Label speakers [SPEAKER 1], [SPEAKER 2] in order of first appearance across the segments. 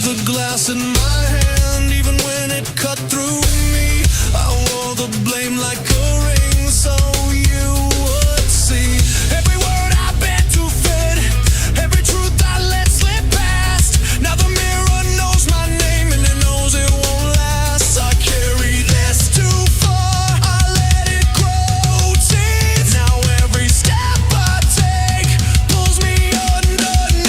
[SPEAKER 1] the glass in my hand, even when it cut through me. I wore the blame like a ring, so you would see. Every word I bent to fit, every truth I let slip past. Now the mirror knows my name and it knows it won't last. I carry this too far, I let it grow teeth. Now every step I take pulls me underneath.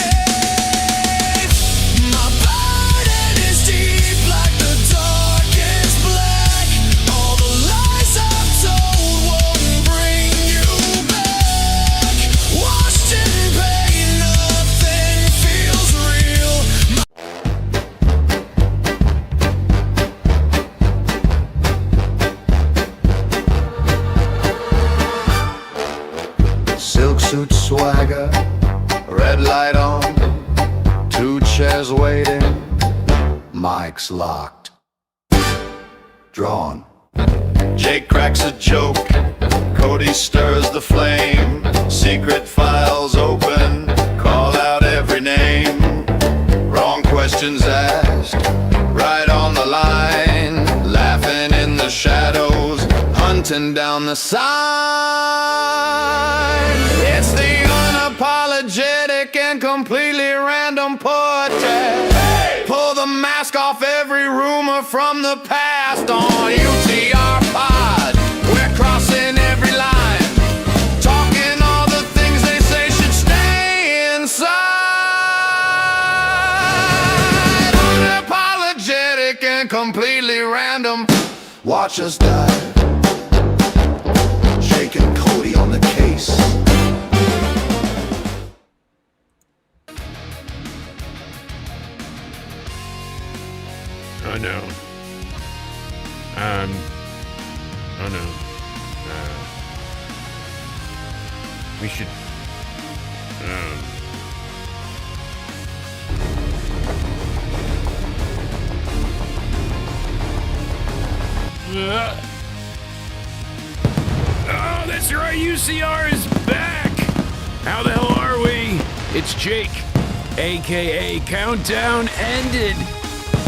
[SPEAKER 1] My burden is deep like the darkest black. All the lies I've told won't bring you back. Washed in pain, nothing feels real.
[SPEAKER 2] Silk suit swagger, red light on, 2 chairs waiting, mics locked, drawn. Jake cracks a joke, Cody stirs the flame, secret files open, call out every name. Wrong questions asked, right on the line, laughing in the shadows, hunting down the sign. It's the unapologetic and completely random portrait. Hey! Pull the mask off every rumor from the past on UTR Pod. We're crossing every line, talking all the things they say should stay inside. Unapologetic and completely random. Watch us die. Jake and Cody on the case.
[SPEAKER 3] Oh no. Oh no. We should. Oh, that's right. UCR is back. How the hell are we? It's Jake, aka Countdown Ended,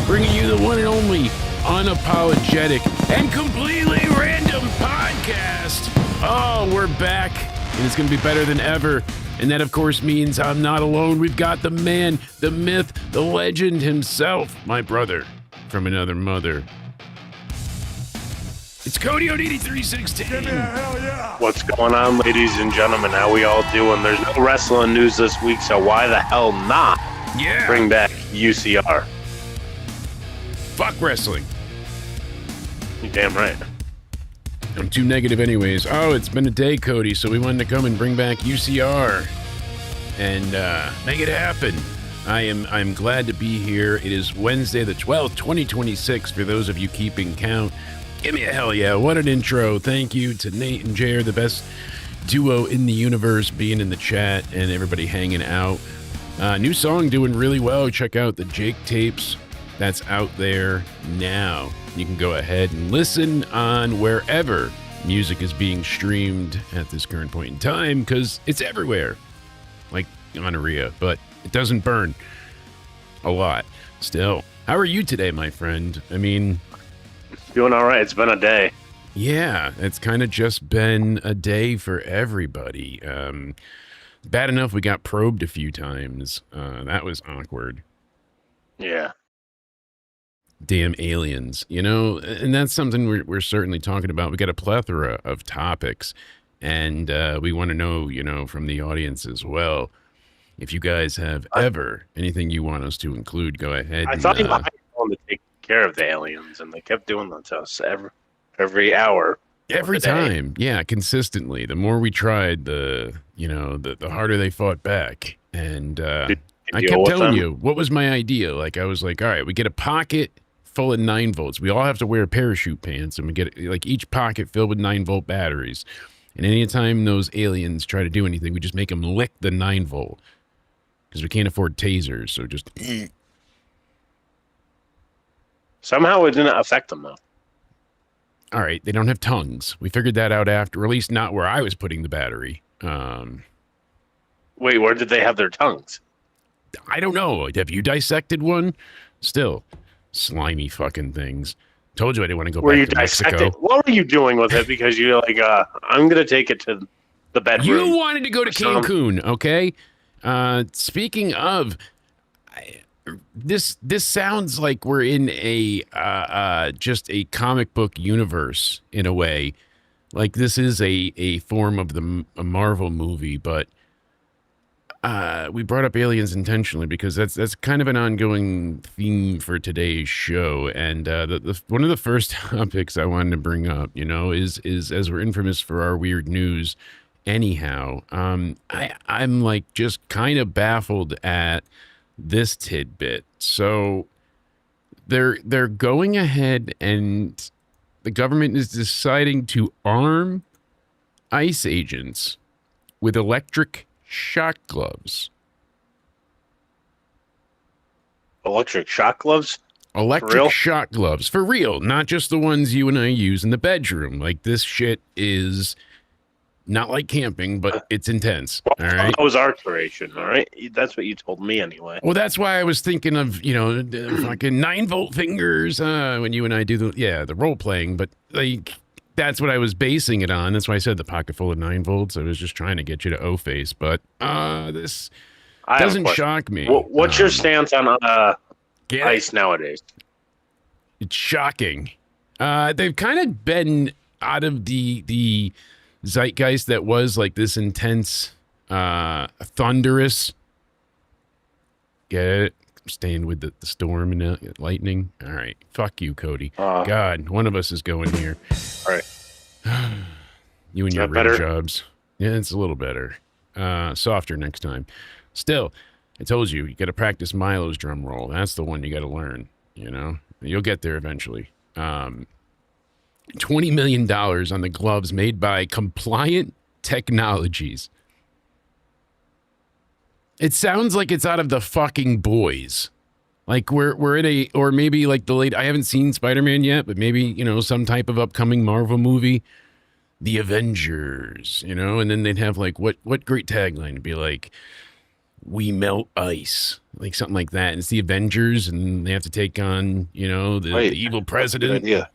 [SPEAKER 3] bringing you the one and only unapologetic and completely random podcast. Oh, we're back, and it's going to be better than ever. And that, of course, means I'm not alone. We've got the man, the myth, the legend himself, my brother from another mother. It's Cody on 8316.
[SPEAKER 4] Give me a hell yeah.
[SPEAKER 5] What's going on, ladies and gentlemen? How we all doing? There's no wrestling news this week, so why the hell not bring back UCR?
[SPEAKER 3] Fuck wrestling.
[SPEAKER 5] You're damn right.
[SPEAKER 3] I'm too negative anyways. Oh, it's been a day, Cody, so we wanted to come and bring back UCR and make it happen. I'm glad to be here. It is Wednesday the 12th, 2026, for those of you keeping count. Give me a hell yeah. What an intro. Thank you to Nate and Jair, the best duo in the universe, being in the chat and everybody hanging out. New song doing really well. Check out the Jake tapes. That's out there now. You can go ahead and listen on wherever music is being streamed at this current point in time, because it's everywhere, like gonorrhea, but it doesn't burn a lot still. How are you today, my friend? I mean,
[SPEAKER 5] doing all right. It's been a day.
[SPEAKER 3] Yeah, it's kind of just been a day for everybody. Bad enough we got probed a few times. That was awkward.
[SPEAKER 5] Yeah.
[SPEAKER 3] Damn aliens, you know, and that's something we're certainly talking about. We got a plethora of topics, and we want to know, you know, from the audience as well. If you guys have ever anything you want us to include, go ahead.
[SPEAKER 5] I thought you might want to take care of the aliens, and they kept doing that to us every hour.
[SPEAKER 3] Every time, yeah, consistently. The more we tried, the harder they fought back. And I kept telling you, what was my idea? Like, I was like, all right, we get a pocket full of 9 volts. We all have to wear parachute pants, and we get like each pocket filled with 9-volt batteries. And anytime those aliens try to do anything, we just make them lick the 9-volt because we can't afford tasers. So just
[SPEAKER 5] somehow it didn't affect them though.
[SPEAKER 3] All right, they don't have tongues. We figured that out after, or at least not where I was putting the battery.
[SPEAKER 5] Wait, where did they have their tongues?
[SPEAKER 3] I don't know. Have you dissected one? Still, slimy fucking things. Told you I didn't want to go
[SPEAKER 5] Were
[SPEAKER 3] back
[SPEAKER 5] you
[SPEAKER 3] to Mexico.
[SPEAKER 5] dissected? What were you doing with it? Because you're like, I'm gonna take it to the bedroom.
[SPEAKER 3] You wanted to go to Cancun, okay? Speaking of, this sounds like we're in a just a comic book universe in a way. Like this is a form of a Marvel movie, but we brought up aliens intentionally because that's kind of an ongoing theme for today's show. And one of the first topics I wanted to bring up, is as we're infamous for our weird news. Anyhow, I'm like just kind of baffled at this tidbit. So they're going ahead and the government is deciding to arm ICE agents with electric shock gloves.
[SPEAKER 5] Electric shock gloves?
[SPEAKER 3] Electric shock gloves. For real. Not just the ones you and I use in the bedroom. Like this shit is not like camping, but it's intense. All right.
[SPEAKER 5] That was our creation. All right. That's what you told me anyway.
[SPEAKER 3] Well, that's why I was thinking of, the fucking 9-volt fingers when you and I do the role playing. But like, that's what I was basing it on. That's why I said the pocket full of 9 volts. I was just trying to get you to O-face. But this doesn't shock me.
[SPEAKER 5] What's your stance on ice nowadays?
[SPEAKER 3] It's shocking. They've kind of been out of the zeitgeist that was like this intense, thunderous. Get it? Staying with the storm and the lightning. All right. Fuck you, Cody. God, one of us is going here.
[SPEAKER 5] All right.
[SPEAKER 3] You and your real jobs. Yeah, it's a little better. Softer next time. Still, I told you, you got to practice Milo's drum roll. That's the one you got to learn, You'll get there eventually. $20 million on the gloves made by Compliant Technologies. It sounds like it's out of the fucking Boys. Like we're in or maybe like I haven't seen Spider-Man yet, but maybe, some type of upcoming Marvel movie. The Avengers, and then they'd have like, what great tagline to be like, we melt ice, like something like that. And it's the Avengers and they have to take on, the evil president.
[SPEAKER 5] Good idea.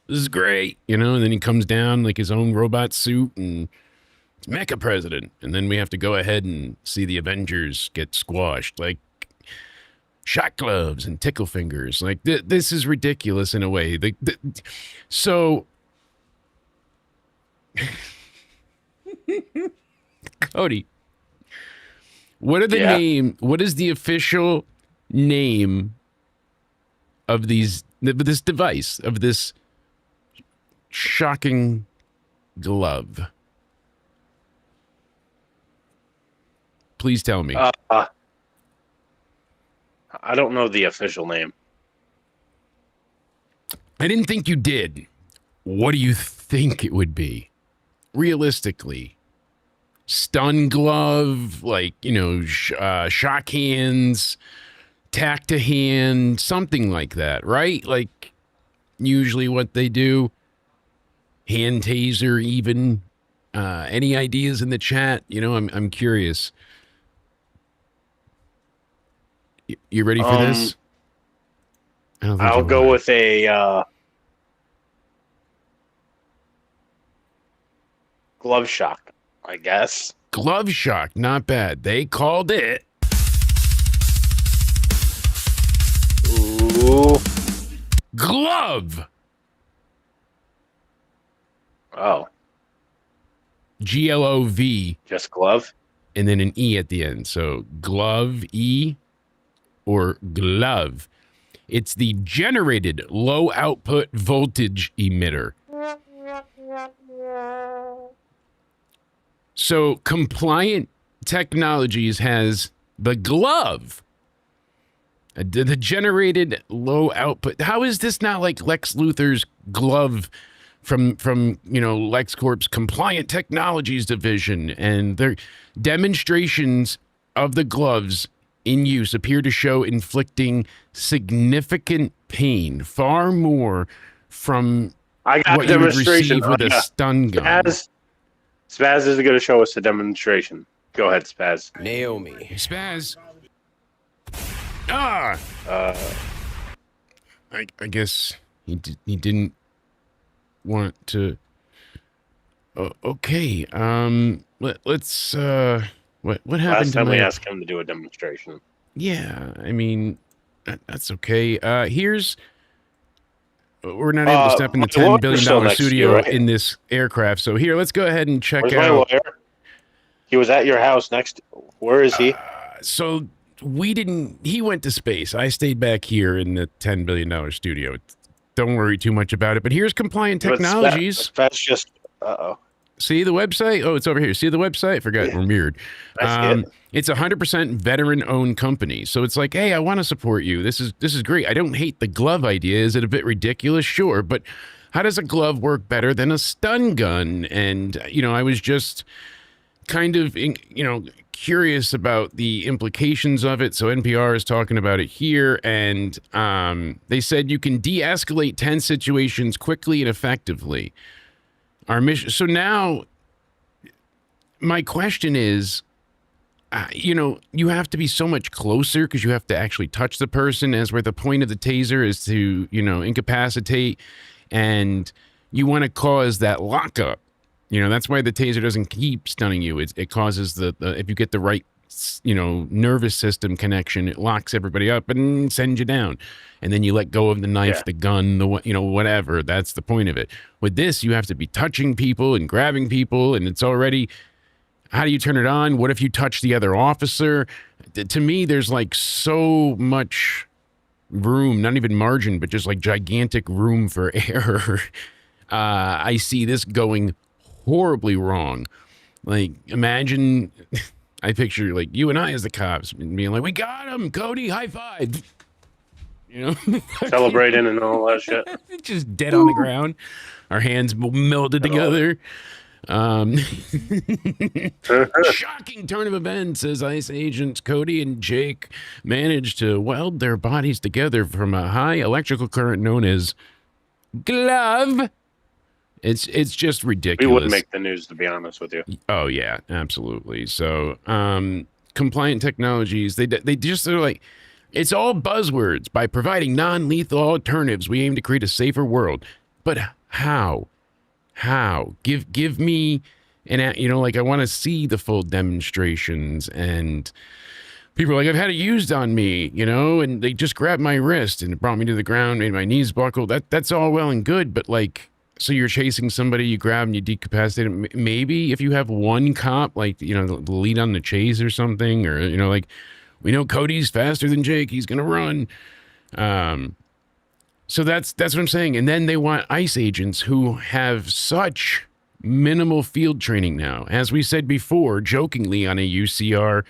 [SPEAKER 3] This is great, and then he comes down like his own robot suit and it's Mecha President. And then we have to go ahead and see the Avengers get squashed, like shot gloves and tickle fingers. Like this is ridiculous in a way. So, Cody, what is the official name of this device, of this shocking glove? Please tell me.
[SPEAKER 5] I don't know the official name.
[SPEAKER 3] I didn't think you did. What do you think it would be? Realistically. Stun glove, like, shock hands, tack to hand, something like that, right? Like, usually what they do. Hand taser, even. Any ideas in the chat? I'm curious. You ready for this?
[SPEAKER 5] I'll go with a glove shock, I guess.
[SPEAKER 3] Glove shock, not bad. They called it.
[SPEAKER 5] Ooh.
[SPEAKER 3] Glove.
[SPEAKER 5] Oh.
[SPEAKER 3] GLOV.
[SPEAKER 5] Just glove?
[SPEAKER 3] And then an E at the end. So glove, E, or glove. It's the generated low output voltage emitter. So Compliant Technologies has the glove. The generated low output. How is this not like Lex Luthor's glove from LexCorp's Compliant Technologies division? And their demonstrations of the gloves in use appear to show inflicting significant pain, far more from what you would receive with a stun gun.
[SPEAKER 5] Spaz is going to show us a demonstration. Go ahead, Spaz.
[SPEAKER 4] Naomi.
[SPEAKER 3] Spaz. Ah!
[SPEAKER 5] Uh,
[SPEAKER 3] I guess he didn't want to... okay, let's, what happened
[SPEAKER 5] last
[SPEAKER 3] to
[SPEAKER 5] time
[SPEAKER 3] my...
[SPEAKER 5] we asked him to do a demonstration.
[SPEAKER 3] Yeah, I mean, that's okay. We're not able to step in the
[SPEAKER 5] My
[SPEAKER 3] $10
[SPEAKER 5] lawyer's still
[SPEAKER 3] billion
[SPEAKER 5] next to you,
[SPEAKER 3] studio
[SPEAKER 5] right?
[SPEAKER 3] in this aircraft. So here, let's go ahead and check
[SPEAKER 5] Where's my
[SPEAKER 3] out.
[SPEAKER 5] lawyer? He was at your house next. Where is he?
[SPEAKER 3] So he went to space. I stayed back here in the $10 billion studio. Don't worry too much about it. But here's Compliant Technologies.
[SPEAKER 5] That's just, uh-oh.
[SPEAKER 3] See the website? Oh, it's over here. See the website? Forgot, we're mirrored.
[SPEAKER 5] I see it.
[SPEAKER 3] It's a 100% veteran-owned company. So it's like, hey, I want to support you. This is great. I don't hate the glove idea. Is it a bit ridiculous? Sure. But how does a glove work better than a stun gun? And, I was just kind of, curious about the implications of it. So NPR is talking about it here. And they said you can de-escalate tense situations quickly and effectively. Our mission. So now my question is, you have to be so much closer because you have to actually touch the person, as where the point of the taser is to, incapacitate, and you want to cause that lockup. That's why the taser doesn't keep stunning you. It causes the if you get the right, nervous system connection, it locks everybody up and sends you down. And then you let go of the knife, the gun, whatever. That's the point of it. With this, you have to be touching people and grabbing people, and it's already, how do you turn it on? What if you touch the other officer? To me, there's like so much room, not even margin, but just like gigantic room for error. I see this going horribly wrong. Like, imagine, I picture like you and I as the cops being like, we got him, Cody, high five.
[SPEAKER 5] Celebrating and all that shit.
[SPEAKER 3] Just dead on the ground. Our hands melded together. Shocking turn of events as ICE agents Cody and Jake managed to weld their bodies together from a high electrical current known as glove. It's just ridiculous.
[SPEAKER 5] We wouldn't make the news, to be honest with you.
[SPEAKER 3] Oh yeah, absolutely. So Compliant Technologies, they're like, it's all buzzwords. By providing non-lethal alternatives, we aim to create a safer world. But how? Give me I want to see the full demonstrations. And people are like, I've had it used on me, and they just grabbed my wrist and it brought me to the ground, made my knees buckle. That's all well and good, but like, so you're chasing somebody, you grab and you decapacitate them. Maybe if you have one cop, like, the lead on the chase or something, or, like, we know Cody's faster than Jake, he's going to run. So that's what I'm saying. And then they want ICE agents who have such minimal field training now. As we said before, jokingly on a UCR,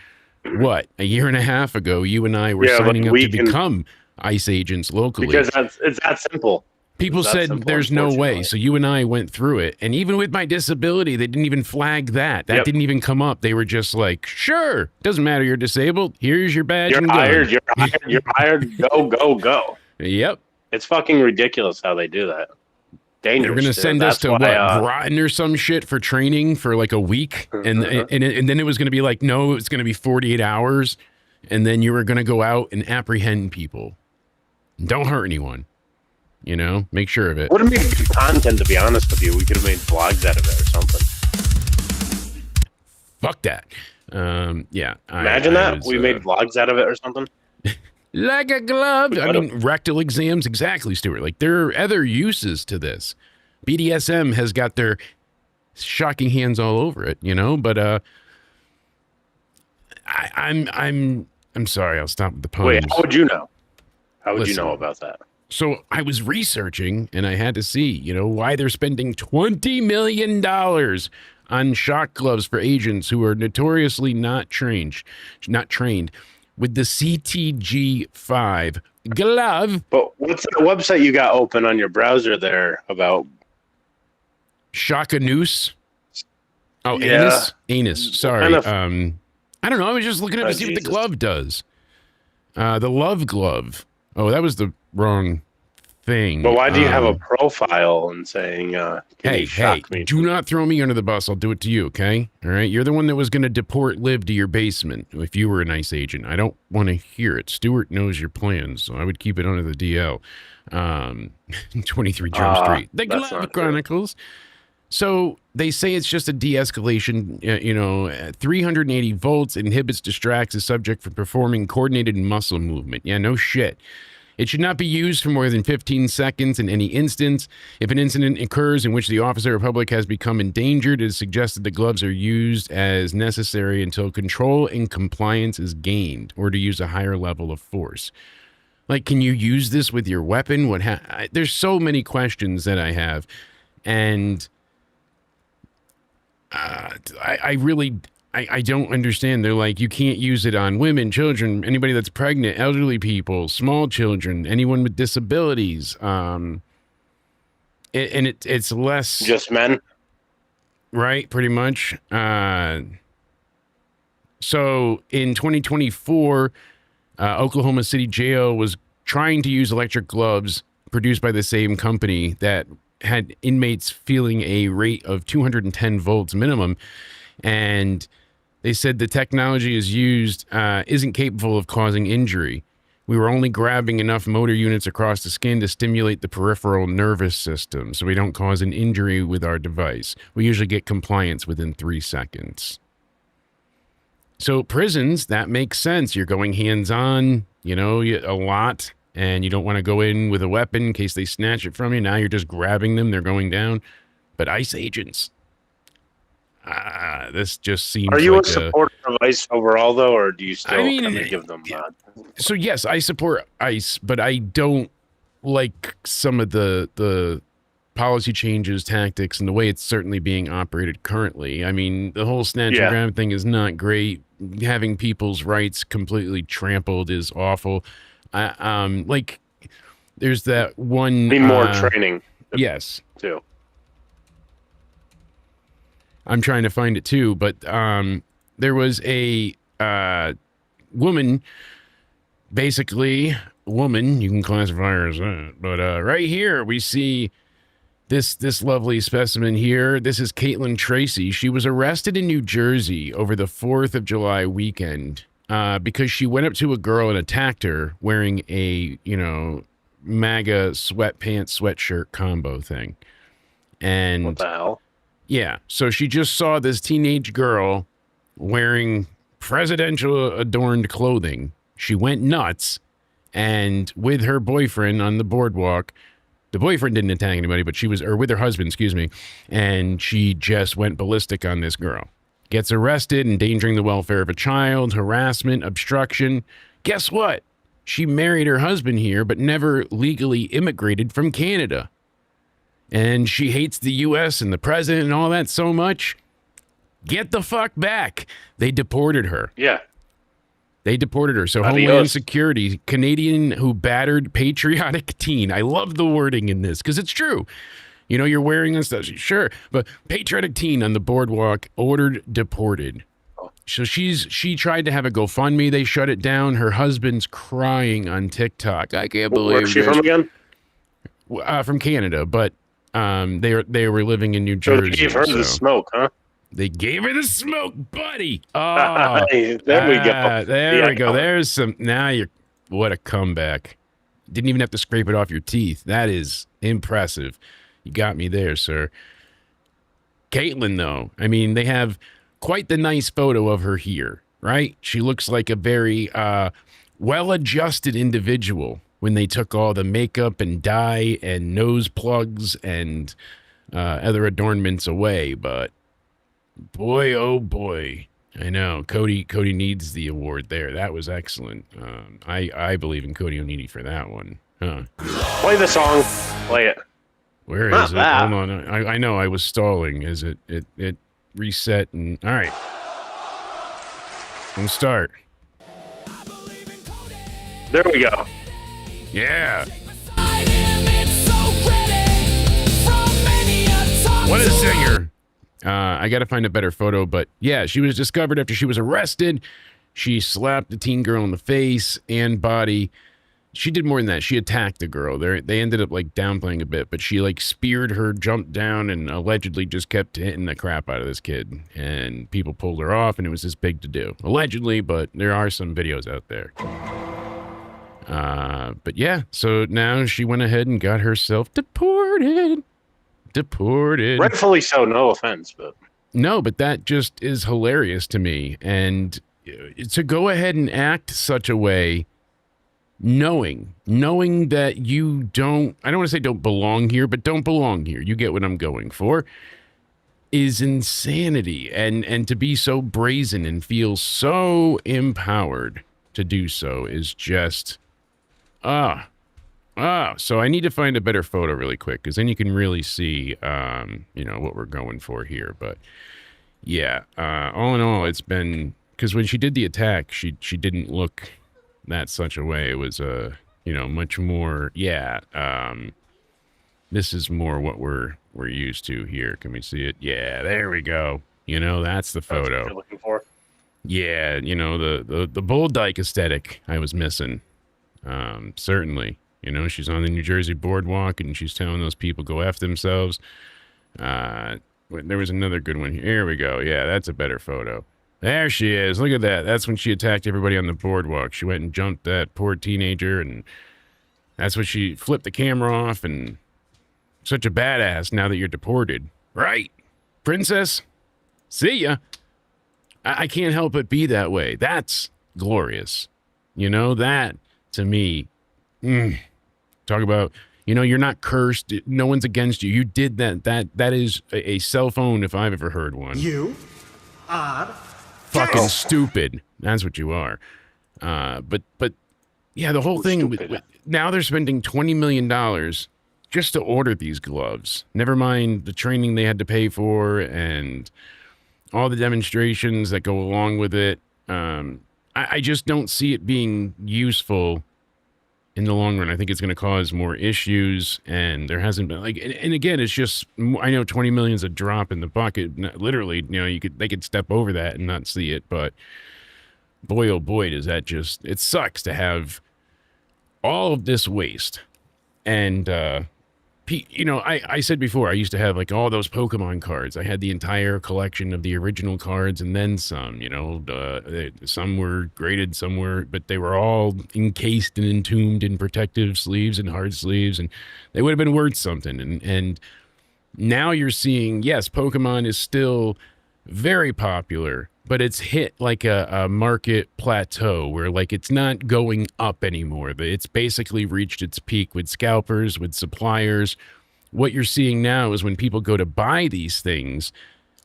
[SPEAKER 3] a year and a half ago, you and I were signing up to become ICE agents locally.
[SPEAKER 5] Because it's that simple.
[SPEAKER 3] People said there's no way. So you and I went through it. And even with my disability, they didn't even flag that. That didn't even come up. They were just like, sure, doesn't matter. You're disabled. Here's your badge.
[SPEAKER 5] You're hired. You're hired. Go.
[SPEAKER 3] Yep.
[SPEAKER 5] It's fucking ridiculous how they do that. Dangerous.
[SPEAKER 3] They're going to send us to Groton or some shit for training for like a week. And then it was going to be like, no, it's going to be 48 hours. And then you were going to go out and apprehend people. Don't hurt anyone. Make sure of it.
[SPEAKER 5] Would have made good content, to be honest with you. We could have made vlogs out of it or something.
[SPEAKER 3] Fuck that. Yeah.
[SPEAKER 5] Imagine that. We made vlogs out of it or something.
[SPEAKER 3] Like a glove. I mean, rectal exams. Exactly, Stuart. Like, there are other uses to this. BDSM has got their shocking hands all over it, but I'm sorry. I'll stop with the puns.
[SPEAKER 5] Wait, how would you know? How would you know about that?
[SPEAKER 3] So I was researching, and I had to see, why they're spending $20 million on shock gloves for agents who are notoriously not trained with the CTG5 glove.
[SPEAKER 5] But what's the website you got open on your browser there about?
[SPEAKER 3] Shock a noose. Oh,
[SPEAKER 5] yeah.
[SPEAKER 3] Anus. Sorry. I don't know. I was just looking up to see what the glove does. The love glove. Oh, that was the wrong thing.
[SPEAKER 5] But why do you have a profile and saying, can you shock me?
[SPEAKER 3] Do not throw me under the bus. I'll do it to you, okay? All right? You're the one that was going to deport Liv to your basement if you were a nice agent. I don't want to hear it. Stuart knows your plans, so I would keep it under the DL. 23 Jump Street. The Glove Chronicles. So they say it's just a de-escalation, 380 volts, inhibits, distracts the subject from performing coordinated muscle movement. Yeah, no shit. It should not be used for more than 15 seconds in any instance. If an incident occurs in which the officer or public has become endangered, it is suggested the gloves are used as necessary until control and compliance is gained, or to use a higher level of force. Like, can you use this with your weapon? There's so many questions that I have, and I don't understand. They're like, you can't use it on women, children, anybody that's pregnant, elderly people, small children, anyone with disabilities. It's less
[SPEAKER 5] just men,
[SPEAKER 3] right? Pretty much. So in 2024, Oklahoma City Jail was trying to use electric gloves produced by the same company that had inmates feeling a rate of 210 volts minimum, and they said the technology is used isn't capable of causing injury. We were only grabbing enough motor units across the skin to stimulate the peripheral nervous system, so we don't cause an injury with our device. We usually get compliance within 3 seconds. So prisons, that makes sense. You're going hands-on, a lot, and you don't want to go in with a weapon in case they snatch it from you. Now you're just grabbing them. They're going down. But ICE agents, this just seems
[SPEAKER 5] Are you
[SPEAKER 3] like
[SPEAKER 5] a supporter of ICE overall, though, or do you still kind of give them
[SPEAKER 3] So, yes, I support ICE, but I don't like some of the policy changes, tactics, and the way it's certainly being operated currently. I mean, the whole snatch and grab thing is not great. Having people's rights completely trampled is awful. There's that one...
[SPEAKER 5] Need more training.
[SPEAKER 3] Yes.
[SPEAKER 5] Too.
[SPEAKER 3] I'm trying to find it too, but there was a woman, basically, you can classify her as that, but right here we see this lovely specimen here. This is Caitlin Tracy. She was arrested in New Jersey over the 4th of July weekend because she went up to a girl and attacked her wearing a, MAGA sweatpants, sweatshirt combo thing. And
[SPEAKER 5] what the hell?
[SPEAKER 3] Yeah, so she just saw this teenage girl wearing presidential adorned clothing. She went nuts, and with her boyfriend on the boardwalk, the boyfriend didn't attack anybody, but with her husband, excuse me, and she just went ballistic on this girl. Gets arrested, endangering the welfare of a child, harassment, obstruction. Guess what? She married her husband here, but never legally immigrated from Canada. And she hates the U.S. and the president and all that so much. Get the fuck back. They deported her.
[SPEAKER 5] Yeah.
[SPEAKER 3] They deported her. So Homeland Security, Canadian who battered patriotic teen. I love the wording in this because it's true. You're wearing this stuff. Sure. But patriotic teen on the boardwalk, ordered deported. So she tried to have a GoFundMe. They shut it down. Her husband's crying on TikTok. I can't believe
[SPEAKER 5] Where's she from again?
[SPEAKER 3] From Canada, but they were living in New Jersey.
[SPEAKER 5] So they gave her the smoke, huh?
[SPEAKER 3] They gave her the smoke, buddy. Oh,
[SPEAKER 5] there we go.
[SPEAKER 3] There we go. There's some. What a comeback. Didn't even have to scrape it off your teeth. That is impressive. You got me there, sir. Caitlin, though, I mean, they have quite the nice photo of her here, right? She looks like a very well-adjusted individual when they took all the makeup and dye and nose plugs and other adornments away, but boy, oh boy. I know. Cody needs the award there. That was excellent. I believe in Cody Onidi for that one. Huh.
[SPEAKER 5] Play the song. Play it.
[SPEAKER 3] Where is it? Hold on. I know I was stalling as it reset and all right. Let's start.
[SPEAKER 5] There we go.
[SPEAKER 3] Yeah. What a singer. I got to find a better photo, but yeah, she was discovered after she was arrested. She slapped the teen girl in the face and body She did more than that. She attacked the girl. They ended up like downplaying a bit, but she like speared her, jumped down, and allegedly just kept hitting the crap out of this kid. And people pulled her off, and it was this big to do. Allegedly, but there are some videos out there. But yeah, so now she went ahead and got herself deported. Deported.
[SPEAKER 5] Rightfully so, no offense, but...
[SPEAKER 3] No, but that just is hilarious to me. And to go ahead and act such a way... Knowing that you don't, I don't want to say don't belong here, but don't belong here. You get what I'm going for, is insanity. And to be so brazen and feel so empowered to do so is just, so I need to find a better photo really quick, because then you can really see, what we're going for here. But yeah, all in all, it's been, because when she did the attack, she didn't look that such a way. It was much more, this is more what we're used to here. Can we see it? Yeah, there we go. That's the photo.
[SPEAKER 5] That's what you're looking for.
[SPEAKER 3] Yeah, the bull dyke aesthetic I was missing. Certainly. She's on the New Jersey boardwalk and she's telling those people go F themselves. There was another good one here. Here we go. Yeah, that's a better photo. There she is. Look at that. That's when she attacked everybody on the boardwalk. She went and jumped that poor teenager, and that's when she flipped the camera off, and such a badass now that you're deported. Right, princess? See ya. I can't help but be that way. That's glorious. That, to me, talk about, you're not cursed. No one's against you. You did that. That is a cell phone if I've ever heard one.
[SPEAKER 4] You are...
[SPEAKER 3] fucking stupid. That's what you are. But yeah, the whole thing. Now they're spending $20 million just to order these gloves. Never mind the training they had to pay for and all the demonstrations that go along with it. I just don't see it being useful in the long run. I think it's going to cause more issues, and there hasn't been and again, it's just, I know 20 million is a drop in the bucket. Literally, they could step over that and not see it, but boy, oh boy, does that just, it sucks to have all of this waste. And, I said before, I used to have all those Pokemon cards. I had the entire collection of the original cards and then some, some were graded, some were, but they were all encased and entombed in protective sleeves and hard sleeves, and they would have been worth something. And now you're seeing, yes, Pokemon is still very popular, but it's hit a market plateau where it's not going up anymore. It's basically reached its peak with scalpers, with suppliers. What you're seeing now is when people go to buy these things,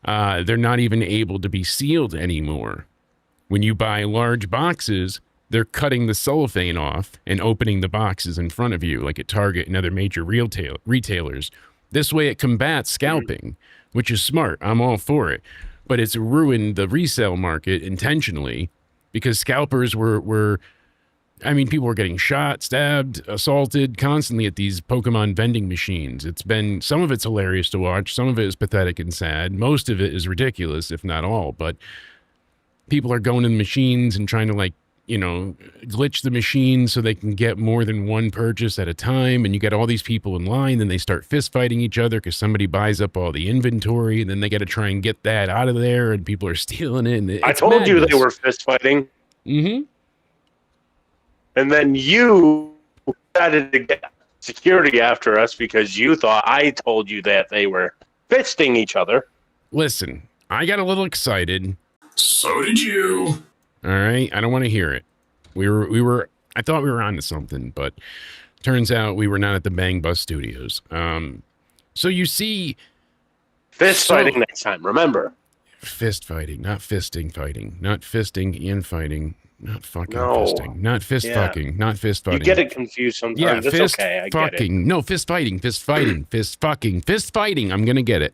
[SPEAKER 3] they're not even able to be sealed anymore. When you buy large boxes, they're cutting the cellophane off and opening the boxes in front of you, like at Target and other major retailers. This way it combats scalping, which is smart. I'm all for it. But it's ruined the resale market intentionally, because scalpers were people were getting shot, stabbed, assaulted constantly at these Pokemon vending machines. Some of it's hilarious to watch. Some of it is pathetic and sad. Most of it is ridiculous, if not all. But people are going to the machines and trying to glitch the machine so they can get more than one purchase at a time. And you get all these people in line, then they start fist fighting each other because somebody buys up all the inventory, and then they got to try and get that out of there, and people are stealing it. And
[SPEAKER 5] I told you they were fist fighting.
[SPEAKER 3] Mm-hmm.
[SPEAKER 5] And then you decided to get security after us because you thought I told you that they were fisting each other.
[SPEAKER 3] Listen, I got a little excited.
[SPEAKER 1] So did you.
[SPEAKER 3] All right, I don't want to hear it. I thought we were on to something, but turns out we were not at the Bang Bus Studios. So you see...
[SPEAKER 5] Fist fighting next time, remember.
[SPEAKER 3] Fist fighting, not fisting fighting. Not fisting and fighting. Not fucking fisting. Not fist fucking. Not fist fighting.
[SPEAKER 5] You get it confused sometimes.
[SPEAKER 3] Yeah,
[SPEAKER 5] it's
[SPEAKER 3] fist
[SPEAKER 5] okay, I
[SPEAKER 3] fucking.
[SPEAKER 5] get it.
[SPEAKER 3] No, fist fighting. Fist fighting. Fist fucking. Fist fighting. I'm going to get it.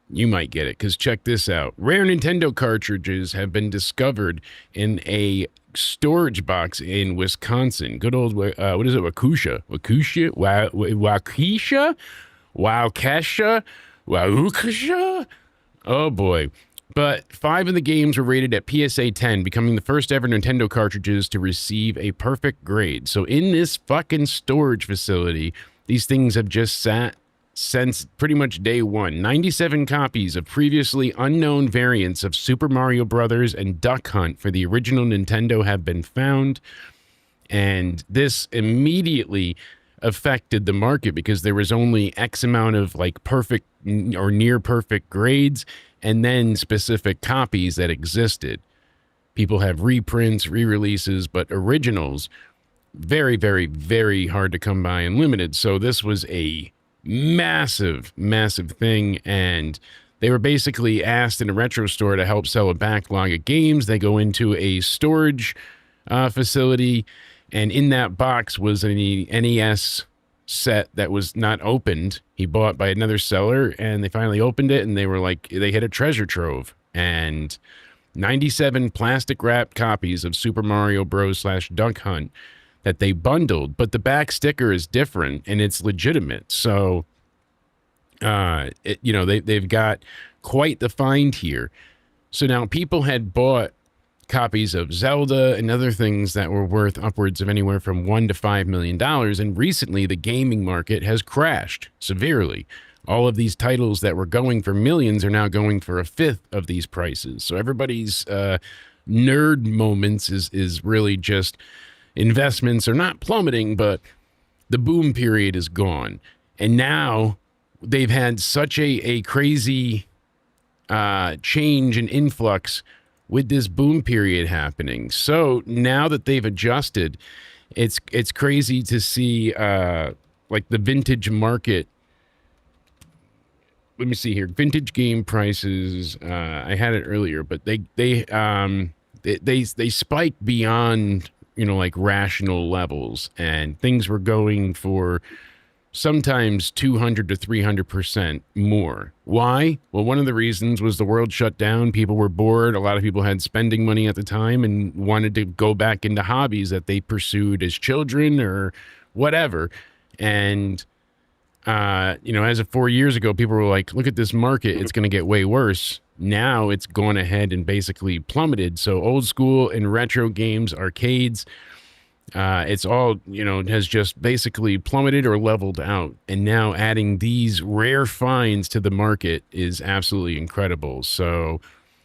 [SPEAKER 3] You might get it, because check this out. Rare Nintendo cartridges have been discovered in a storage box in Wisconsin. Good old, what is it, Waukesha? Waukesha? Oh, boy. But 5 of the games were rated at PSA 10, becoming the first ever Nintendo cartridges to receive a perfect grade. So in this fucking storage facility, these things have just sat since pretty much day one. 97 copies of previously unknown variants of Super Mario Brothers and Duck Hunt for the original Nintendo have been found. And this immediately affected the market because there was only X amount of like perfect or near perfect grades and then specific copies that existed. People have reprints, re-releases, but originals, very, very, very hard to come by and limited. So this was a massive, massive thing. And they were basically asked in a retro store to help sell a backlog of games. They go into a storage facility, and in that box was an NES set that was not opened. He bought by another seller, and they finally opened it, and they were like, they hit a treasure trove. And 97 plastic wrapped copies of Super Mario Bros. / Duck Hunt that they bundled, but the back sticker is different and it's legitimate. So, they've got quite the find here. So now people had bought copies of Zelda and other things that were worth upwards of anywhere from $1 to $5 million. And recently the gaming market has crashed severely. All of these titles that were going for millions are now going for a fifth of these prices. So everybody's nerd moments is really just investments are not plummeting, but the boom period is gone. And now they've had such a crazy change and influx with this boom period happening. So now that they've adjusted, it's crazy to see like the vintage market. Let me see here. Vintage game prices. I had it earlier, but they spiked beyond, like rational levels, and things were going for sometimes 200 to 300% more. Why? Well, one of the reasons was the world shut down. People were bored. A lot of people had spending money at the time and wanted to go back into hobbies that they pursued as children or whatever. And, as of 4 years ago, people were like, look at this market. It's going to get way worse. Now it's gone ahead and basically plummeted. So old school and retro games, arcades, it's all, has just basically plummeted or leveled out. And now adding these rare finds to the market is absolutely incredible. So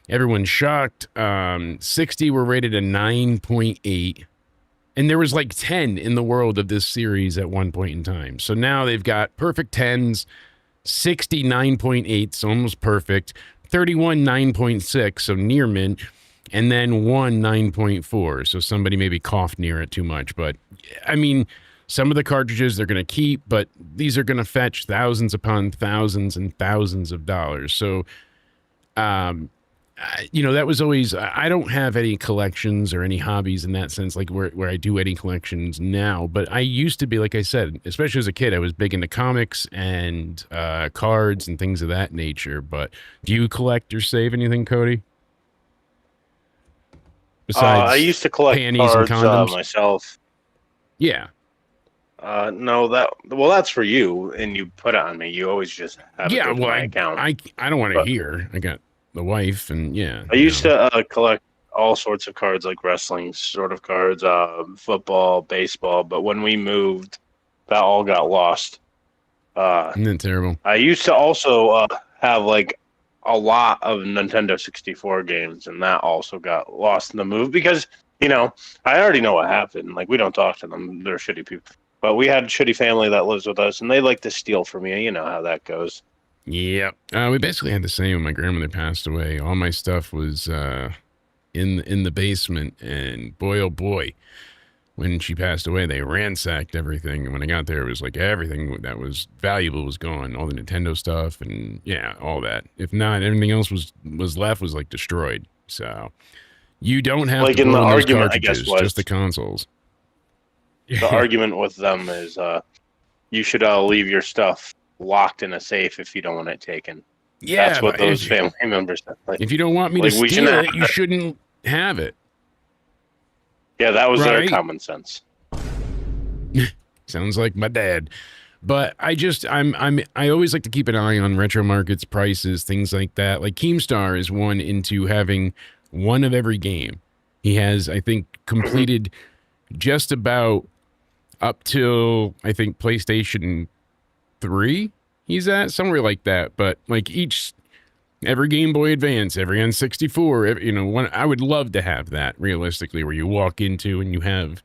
[SPEAKER 3] everyone's shocked. 60 were rated a 9.8. And there was like 10 in the world of this series at one point in time. So now they've got perfect 10s, 60 9.8, so almost perfect, 31 9.6, so near mint, and then 1 9.4. So somebody maybe coughed near it too much. But I mean, some of the cartridges they're going to keep, but these are going to fetch thousands upon thousands and thousands of dollars. So, that was always, I don't have any collections or any hobbies in that sense, like where I do any collections now. But I used to be, like I said, especially as a kid, I was big into comics and cards and things of that nature. But do you collect or save anything, Cody? Besides
[SPEAKER 5] I used to collect
[SPEAKER 3] panties and
[SPEAKER 5] cards
[SPEAKER 3] condoms?
[SPEAKER 5] myself.
[SPEAKER 3] Yeah.
[SPEAKER 5] No, that's for you, and you put it on me. You always just have it go to my account.
[SPEAKER 3] I don't want to hear. I got the wife, and yeah.
[SPEAKER 5] I used to collect all sorts of cards, like wrestling sort of cards, football, baseball. But when we moved, that all got lost.
[SPEAKER 3] Isn't that terrible?
[SPEAKER 5] I used to also have like a lot of Nintendo 64 games, and that also got lost in the move because, I already know what happened. Like, we don't talk to them. They're shitty people. But we had a shitty family that lives with us, and they like to steal from you. You know how that goes.
[SPEAKER 3] Yep. We basically had the same when my grandmother passed away. All my stuff was in the basement, and boy, oh boy, when she passed away, they ransacked everything. And when I got there, it was like everything that was valuable was gone. All the Nintendo stuff and, yeah, all that. If not, everything else was left was, like, destroyed. So you don't have
[SPEAKER 5] like
[SPEAKER 3] to
[SPEAKER 5] in the
[SPEAKER 3] blow those
[SPEAKER 5] argument, I
[SPEAKER 3] cartridges,
[SPEAKER 5] guess,
[SPEAKER 3] just the consoles.
[SPEAKER 5] The argument with them is you should leave your stuff locked in a safe if you don't want it taken.
[SPEAKER 3] Yeah,
[SPEAKER 5] that's what those family members said. Like,
[SPEAKER 3] if you don't want me to steal it, you shouldn't have it.
[SPEAKER 5] Yeah, that was their common sense.
[SPEAKER 3] Sounds like my dad. But I always like to keep an eye on retro markets, prices, things like that. Like Keemstar is one into having one of every game. He has, I think, completed just about up till, I think, PlayStation 3 he's at, somewhere like that. But like every Game Boy Advance, every N64, one, I would love to have that realistically, where you walk into and you have,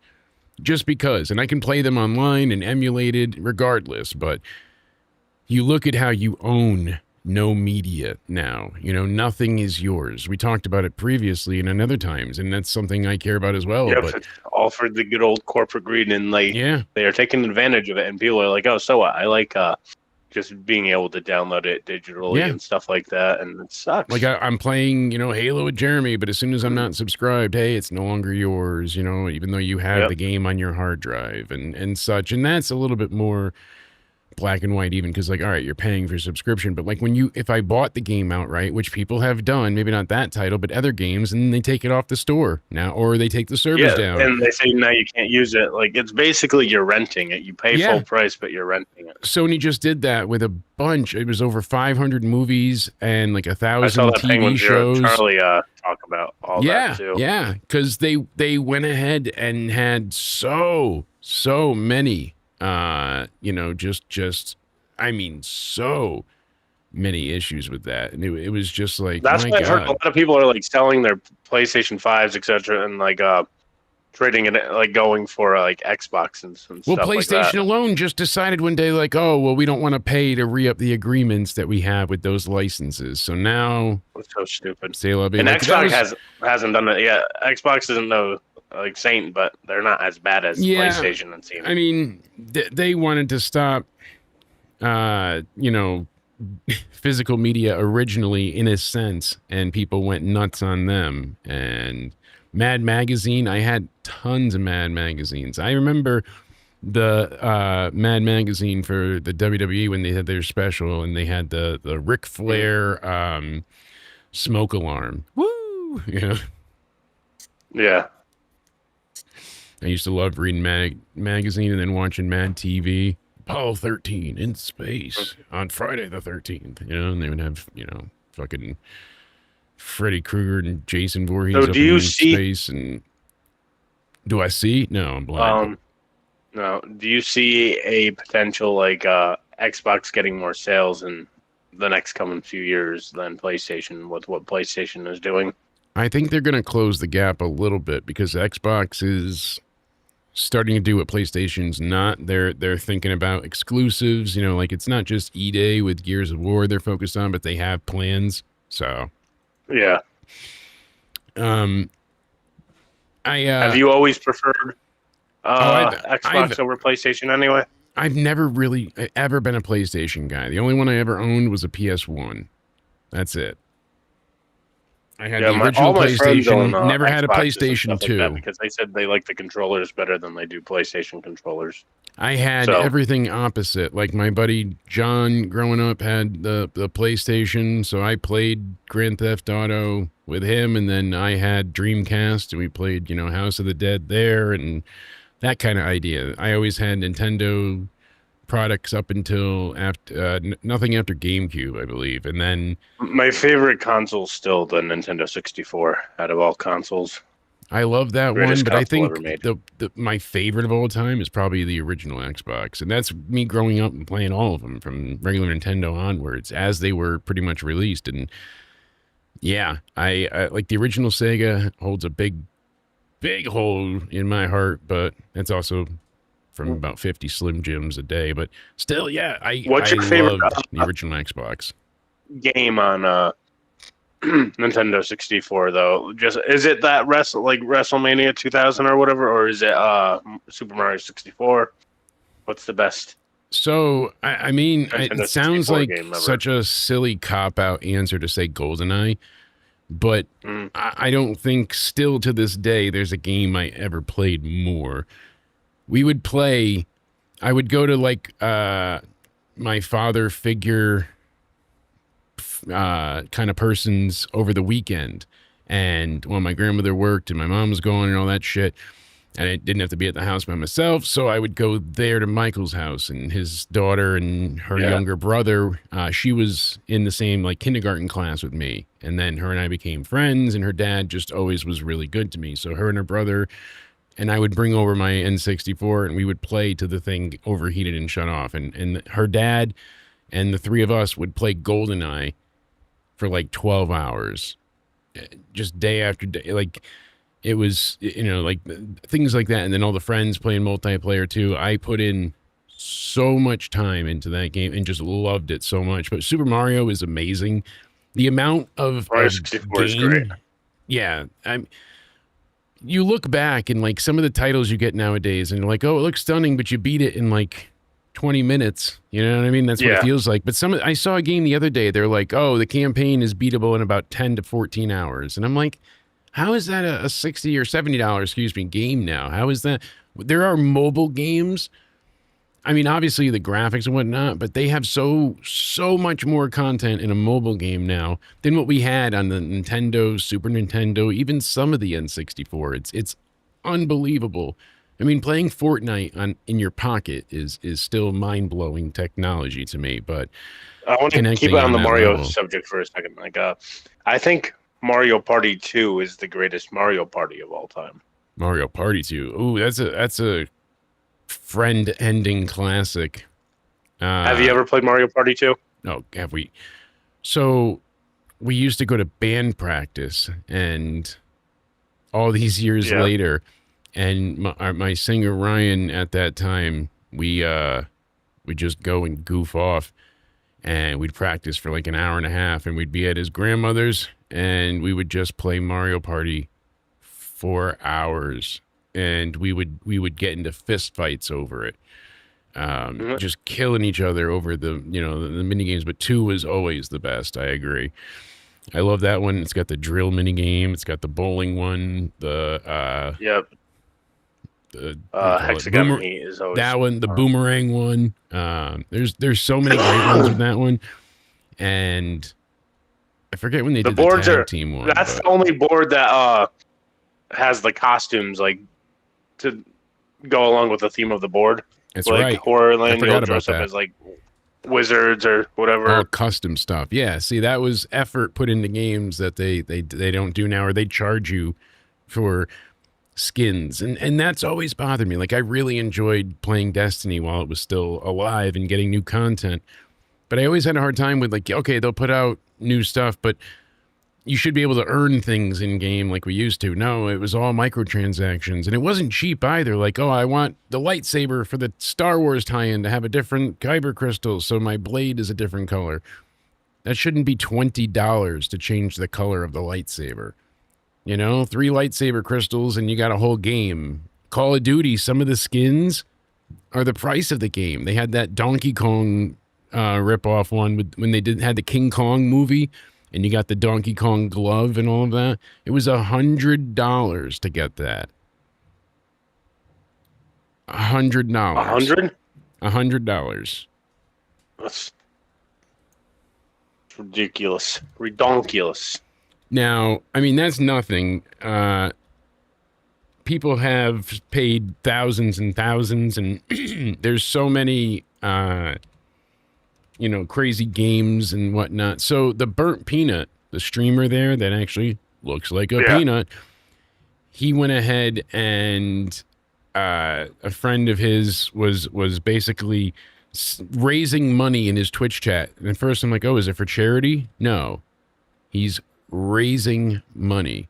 [SPEAKER 3] just because, and I can play them online and emulated regardless, but you look at how you own no media now. Nothing is yours. We talked about it previously and another times, and that's something I care about as well.
[SPEAKER 5] Yep,
[SPEAKER 3] But
[SPEAKER 5] it's all for the good old corporate greed, and
[SPEAKER 3] yeah,
[SPEAKER 5] they are taking advantage of it, and people are like, oh, so what? I like just being able to download it digitally and stuff like that, and it sucks.
[SPEAKER 3] Like I'm playing, Halo with Jeremy, but as soon as I'm not subscribed, hey, it's no longer yours, even though you have the game on your hard drive and such. And that's a little bit more black and white, even because, like, all right, you're paying for subscription, but like if I bought the game outright, which people have done, maybe not that title, but other games, and they take it off the store now, or they take the servers down.
[SPEAKER 5] And they say now you can't use it. Like, it's basically you're renting it. You pay full price, but you're renting it.
[SPEAKER 3] Sony just did that with a bunch. It was over 500 movies and like 1,000
[SPEAKER 5] I saw that
[SPEAKER 3] TV shows.
[SPEAKER 5] Charlie talk about all that too.
[SPEAKER 3] Yeah, because they went ahead and had so many. I mean, so many issues with that, and it was just like,
[SPEAKER 5] that's why I've heard a lot of people are like selling their PlayStation 5s, etc., and like trading it, like going for like Xbox and stuff.
[SPEAKER 3] Well, PlayStation
[SPEAKER 5] like that.
[SPEAKER 3] alone just decided one day, like, oh, well, we don't want to pay to re-up the agreements that we have with those licenses, so now
[SPEAKER 5] it's so stupid.
[SPEAKER 3] And
[SPEAKER 5] like, Xbox hasn't done it yet. Xbox isn't no like saint, but they're not as bad as PlayStation and Steam.
[SPEAKER 3] I mean, they wanted to stop, physical media originally, in a sense, and people went nuts on them. And Mad Magazine, I had tons of Mad Magazines. I remember the Mad Magazine for the WWE when they had their special, and they had the Ric Flair smoke alarm. Woo!
[SPEAKER 5] Yeah.
[SPEAKER 3] I used to love reading magazine and then watching Mad TV. Apollo 13 in space on Friday the 13th, and they would have, fucking Freddy Krueger and Jason Voorhees up in space. And do I see? No, I'm blind.
[SPEAKER 5] No. Do you see a potential like Xbox getting more sales in the next coming few years than PlayStation with what PlayStation is doing?
[SPEAKER 3] I think they're going to close the gap a little bit because Xbox is starting to do what PlayStation's not. They're thinking about exclusives, like it's not just E-Day with Gears of War they're focused on, but they have plans. So
[SPEAKER 5] yeah.
[SPEAKER 3] Have
[SPEAKER 5] you always preferred Xbox over PlayStation anyway?
[SPEAKER 3] I've never really ever been a PlayStation guy. The only one I ever owned was a PS1. That's it. I had the original PlayStation, never had a PlayStation 2.
[SPEAKER 5] Like because they said they like the controllers better than they do PlayStation controllers.
[SPEAKER 3] I had everything opposite. Like my buddy John growing up had the PlayStation, so I played Grand Theft Auto with him, and then I had Dreamcast, and we played, House of the Dead there, and that kind of idea. I always had Nintendo products up until after nothing after GameCube, I believe, and then
[SPEAKER 5] my favorite console is still the Nintendo 64 out of all consoles.
[SPEAKER 3] I love that one, but I think my favorite of all time is probably the original Xbox, and that's me growing up and playing all of them from regular Nintendo onwards as they were pretty much released. And yeah, I like the original Sega holds a big hole in my heart, but it's also from about 50 Slim Jims a day, but still, yeah,
[SPEAKER 5] What's your favorite
[SPEAKER 3] the original Xbox
[SPEAKER 5] game on Nintendo 64 though? Just is it that WrestleMania 2000 or whatever, or is it Super Mario 64? What's the best?
[SPEAKER 3] So I mean, it sounds like such a silly cop-out answer to say GoldenEye, but I don't think still to this day there's a game I ever played more. We would play, I would go to like my father figure kind of persons over the weekend. And while my grandmother worked and my mom was gone and all that shit. And I didn't have to be at the house by myself, so I would go there to Michael's house, and his daughter and her younger brother, she was in the same like kindergarten class with me. And then her and I became friends, and her dad just always was really good to me. So her and her brother and I would bring over my N64 and we would play till the thing overheated and shut off. And her dad and the three of us would play GoldenEye for like 12 hours, just day after day. Like, it was, you know, like things like that. And then all the friends playing multiplayer too. I put in so much time into that game and just loved it so much. But Super Mario is amazing. The amount of
[SPEAKER 5] Mario 64 is great.
[SPEAKER 3] Yeah. You look back and like some of the titles you get nowadays and you're like, oh, it looks stunning, but you beat it in like 20 minutes. You know what I mean? That's what it feels like. But I saw a game the other day. They're like, oh, the campaign is beatable in about 10 to 14 hours. And I'm like, how is that a $60 or $70, game now? How is that? There are mobile games. I mean, obviously the graphics and whatnot, but they have so much more content in a mobile game now than what we had on the Nintendo, Super Nintendo, even some of the N64. It's unbelievable. I mean, playing Fortnite in your pocket is still mind-blowing technology to me, but
[SPEAKER 5] I want to keep it on the Mario subject for a second. Like, I think Mario Party 2 is the greatest Mario Party of all time.
[SPEAKER 3] Mario Party 2. Ooh, that's a friend-ending classic.
[SPEAKER 5] Have you ever played Mario Party 2?
[SPEAKER 3] No, have we? So we used to go to band practice, and all these years later, and my singer Ryan at that time, we just go and goof off, and we'd practice for like an hour and a half, and we'd be at his grandmother's, and we would just play Mario Party for hours, and we would get into fist fights over it, just killing each other over the mini games. But 2 was always the best. I agree. I love that one. It's got the drill mini game. It's got the bowling one. The
[SPEAKER 5] hexagon is always
[SPEAKER 3] that one. The boomerang one. There's so many great ones with that one, and I forget when they did the tag team one.
[SPEAKER 5] That's the only board that has the costumes like to go along with the theme of the board.
[SPEAKER 3] That's
[SPEAKER 5] like
[SPEAKER 3] right.
[SPEAKER 5] Horrorland, you'll dress up as like wizards or whatever.
[SPEAKER 3] All custom stuff. Yeah. See, that was effort put into games that they don't do now, or they charge you for skins, and that's always bothered me. Like, I really enjoyed playing Destiny while it was still alive and getting new content, but I always had a hard time with like, okay, they'll put out new stuff, but you should be able to earn things in game like we used to. No, it was all microtransactions, and it wasn't cheap either. Like, oh, I want the lightsaber for the Star Wars tie-in to have a different kyber crystal, so my blade is a different color. That shouldn't be $20 to change the color of the lightsaber. 3 lightsaber crystals and you got a whole game. Call of Duty, some of the skins are the price of the game. They had that Donkey Kong rip-off one when they had the King Kong movie, and you got the Donkey Kong glove and all of that. It was $100 to get that. $100.
[SPEAKER 5] $100?
[SPEAKER 3] $100.
[SPEAKER 5] That's ridiculous. Redonkulous.
[SPEAKER 3] Now, I mean, that's nothing. People have paid thousands and thousands, and there's so many, crazy games and whatnot. So the Burnt Peanut, the streamer there that actually looks like a peanut, he went ahead and a friend of his was basically raising money in his Twitch chat. And at first I'm like, oh, is it for charity? No. He's raising money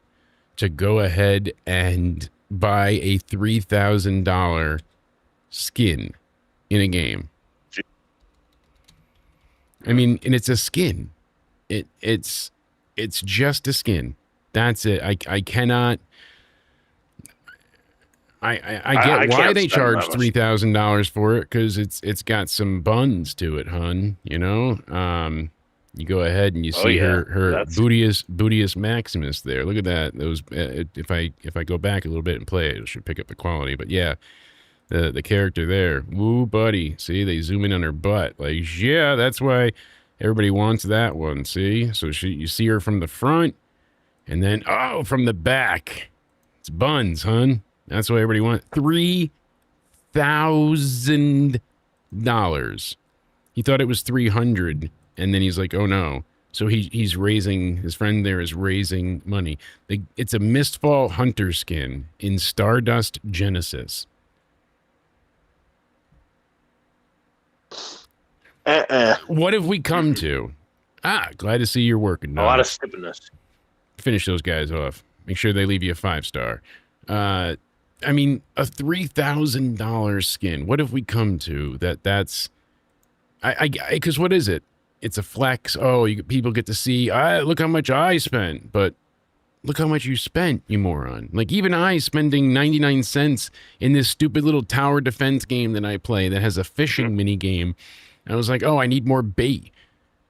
[SPEAKER 3] to go ahead and buy a $3,000 skin in a game. I mean, and it's a skin. It's just a skin. That's it. I cannot. I get why they charge $3,000 for it, because it's got some buns to it, hun. You go ahead and you see her Bootius Maximus there. Look at that. Those if I go back a little bit and play it should pick up the quality. But yeah, the character there. Woo, buddy. See, they zoom in on her butt. Like, yeah, that's why everybody wants that one. See? So you see her from the front, and then from the back. It's buns, hun. That's what everybody wants. $3,000. He thought it was 300, and then he's like, "Oh no!" So he's raising, his friend there is raising money. It's a Mistfall Hunter skin in Stardust Genesis. What have we come to? Glad to see you're working.
[SPEAKER 5] A lot of stupidness.
[SPEAKER 3] Finish those guys off. Make sure they leave you a 5-star. I mean, a $3,000 skin. What have we come to? That's, because what is it? It's a flex. Oh, people get to see, look how much I spent, but look how much you spent, you moron. Like, even I spending 99 cents in this stupid little tower defense game that I play that has a fishing mini game. I was like, oh, I need more bait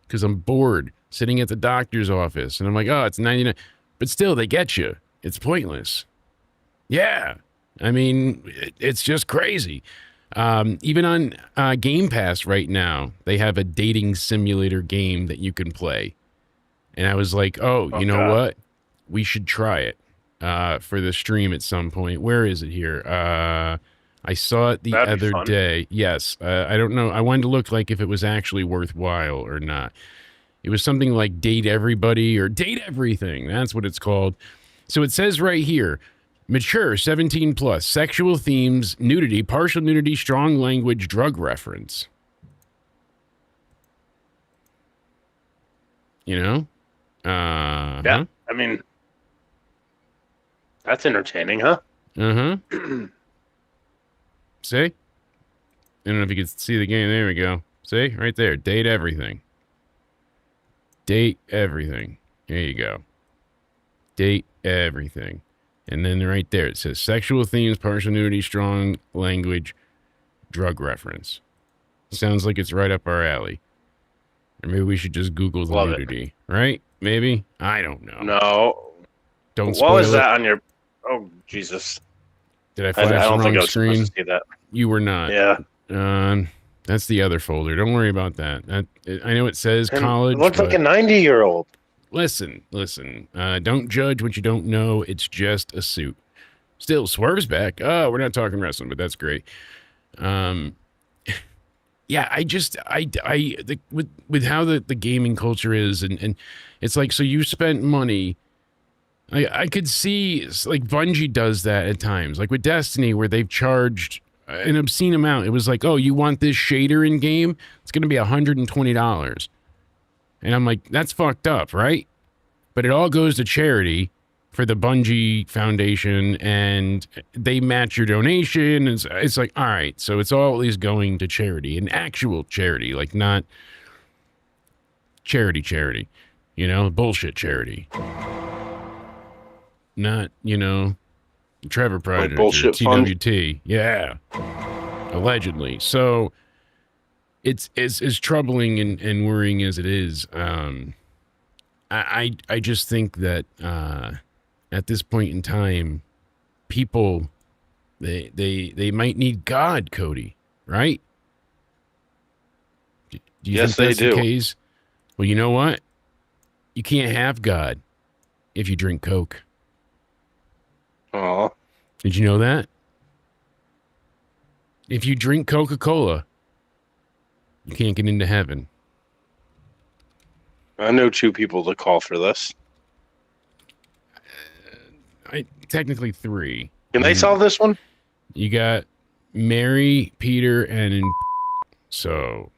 [SPEAKER 3] because I'm bored sitting at the doctor's office. And I'm like, oh, it's 99. But still, they get you. It's pointless. Yeah. I mean, it's just crazy. Even on Game Pass right now, they have a dating simulator game that you can play. And I was like, oh, you know what? We should try it for the stream at some point. Where is it here? I saw it the other day. Yes. I don't know. I wanted to look like if it was actually worthwhile or not. It was something like Date Everybody or Date Everything. That's what it's called. So it says right here, mature, 17 plus, sexual themes, nudity, partial nudity, strong language, drug reference. You know?
[SPEAKER 5] Yeah. I mean, that's entertaining, huh?
[SPEAKER 3] See? I don't know if you can see the game. There we go. See? Right there. Date Everything. Date Everything. There you go. Date Everything. And then right there, it says sexual themes, partial nudity, strong language, drug reference. Sounds like it's right up our alley. Or maybe we should just Google the nudity, right? Maybe? I don't know.
[SPEAKER 5] No.
[SPEAKER 3] Don't spoil
[SPEAKER 5] What was
[SPEAKER 3] it.
[SPEAKER 5] that on your... Oh, Jesus.
[SPEAKER 3] Did I flash
[SPEAKER 5] I don't
[SPEAKER 3] the
[SPEAKER 5] think
[SPEAKER 3] wrong
[SPEAKER 5] I was
[SPEAKER 3] screen?
[SPEAKER 5] supposed to see that.
[SPEAKER 3] You were not.
[SPEAKER 5] Yeah.
[SPEAKER 3] That's the other folder. Don't worry about that. I know it says
[SPEAKER 5] And
[SPEAKER 3] college.
[SPEAKER 5] it looks like a 90-year-old.
[SPEAKER 3] Listen. Don't judge what you don't know. It's just a suit. Still, Swerve's back. Oh, we're not talking wrestling, but that's great. Yeah, with how the gaming culture is, and it's like, so you spent money. I could see, like, Bungie does that at times, like with Destiny, where they've charged an obscene amount. It was like, oh, you want this shader in game? It's going to be $120. And I'm like, that's fucked up, right? But it all goes to charity for the Bungie Foundation, and they match your donation. It's like, all right, so it's all at least going to charity, an actual charity, like not charity, you know, bullshit charity. Not, you know, Trevor Project or TWT. Yeah. Allegedly. So it's as troubling and worrying as it is. I just think that at this point in time, people they might need God, Cody, right? Do you
[SPEAKER 5] Yes,
[SPEAKER 3] think that's
[SPEAKER 5] they do.
[SPEAKER 3] the case? Well, you know what? You can't have God if you drink Coke.
[SPEAKER 5] Oh.
[SPEAKER 3] Did you know that? If you drink Coca-Cola, you can't get into heaven.
[SPEAKER 5] I know 2 people to call for this.
[SPEAKER 3] Technically 3.
[SPEAKER 5] Can they solve this one?
[SPEAKER 3] You got Mary, Peter, and so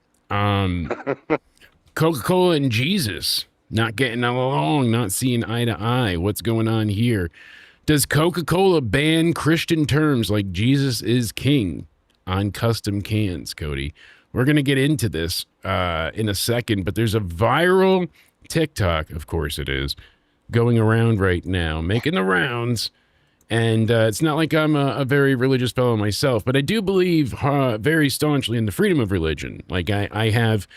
[SPEAKER 3] Coca-Cola and Jesus not getting along, not seeing eye to eye. What's going on here? Does Coca-Cola ban Christian terms like Jesus is king on custom cans, Cody? We're going to get into this in a second, but there's a viral TikTok, of course it is, going around right now, making the rounds. And it's not like I'm a very religious fellow myself, but I do believe very staunchly in the freedom of religion. Like I have,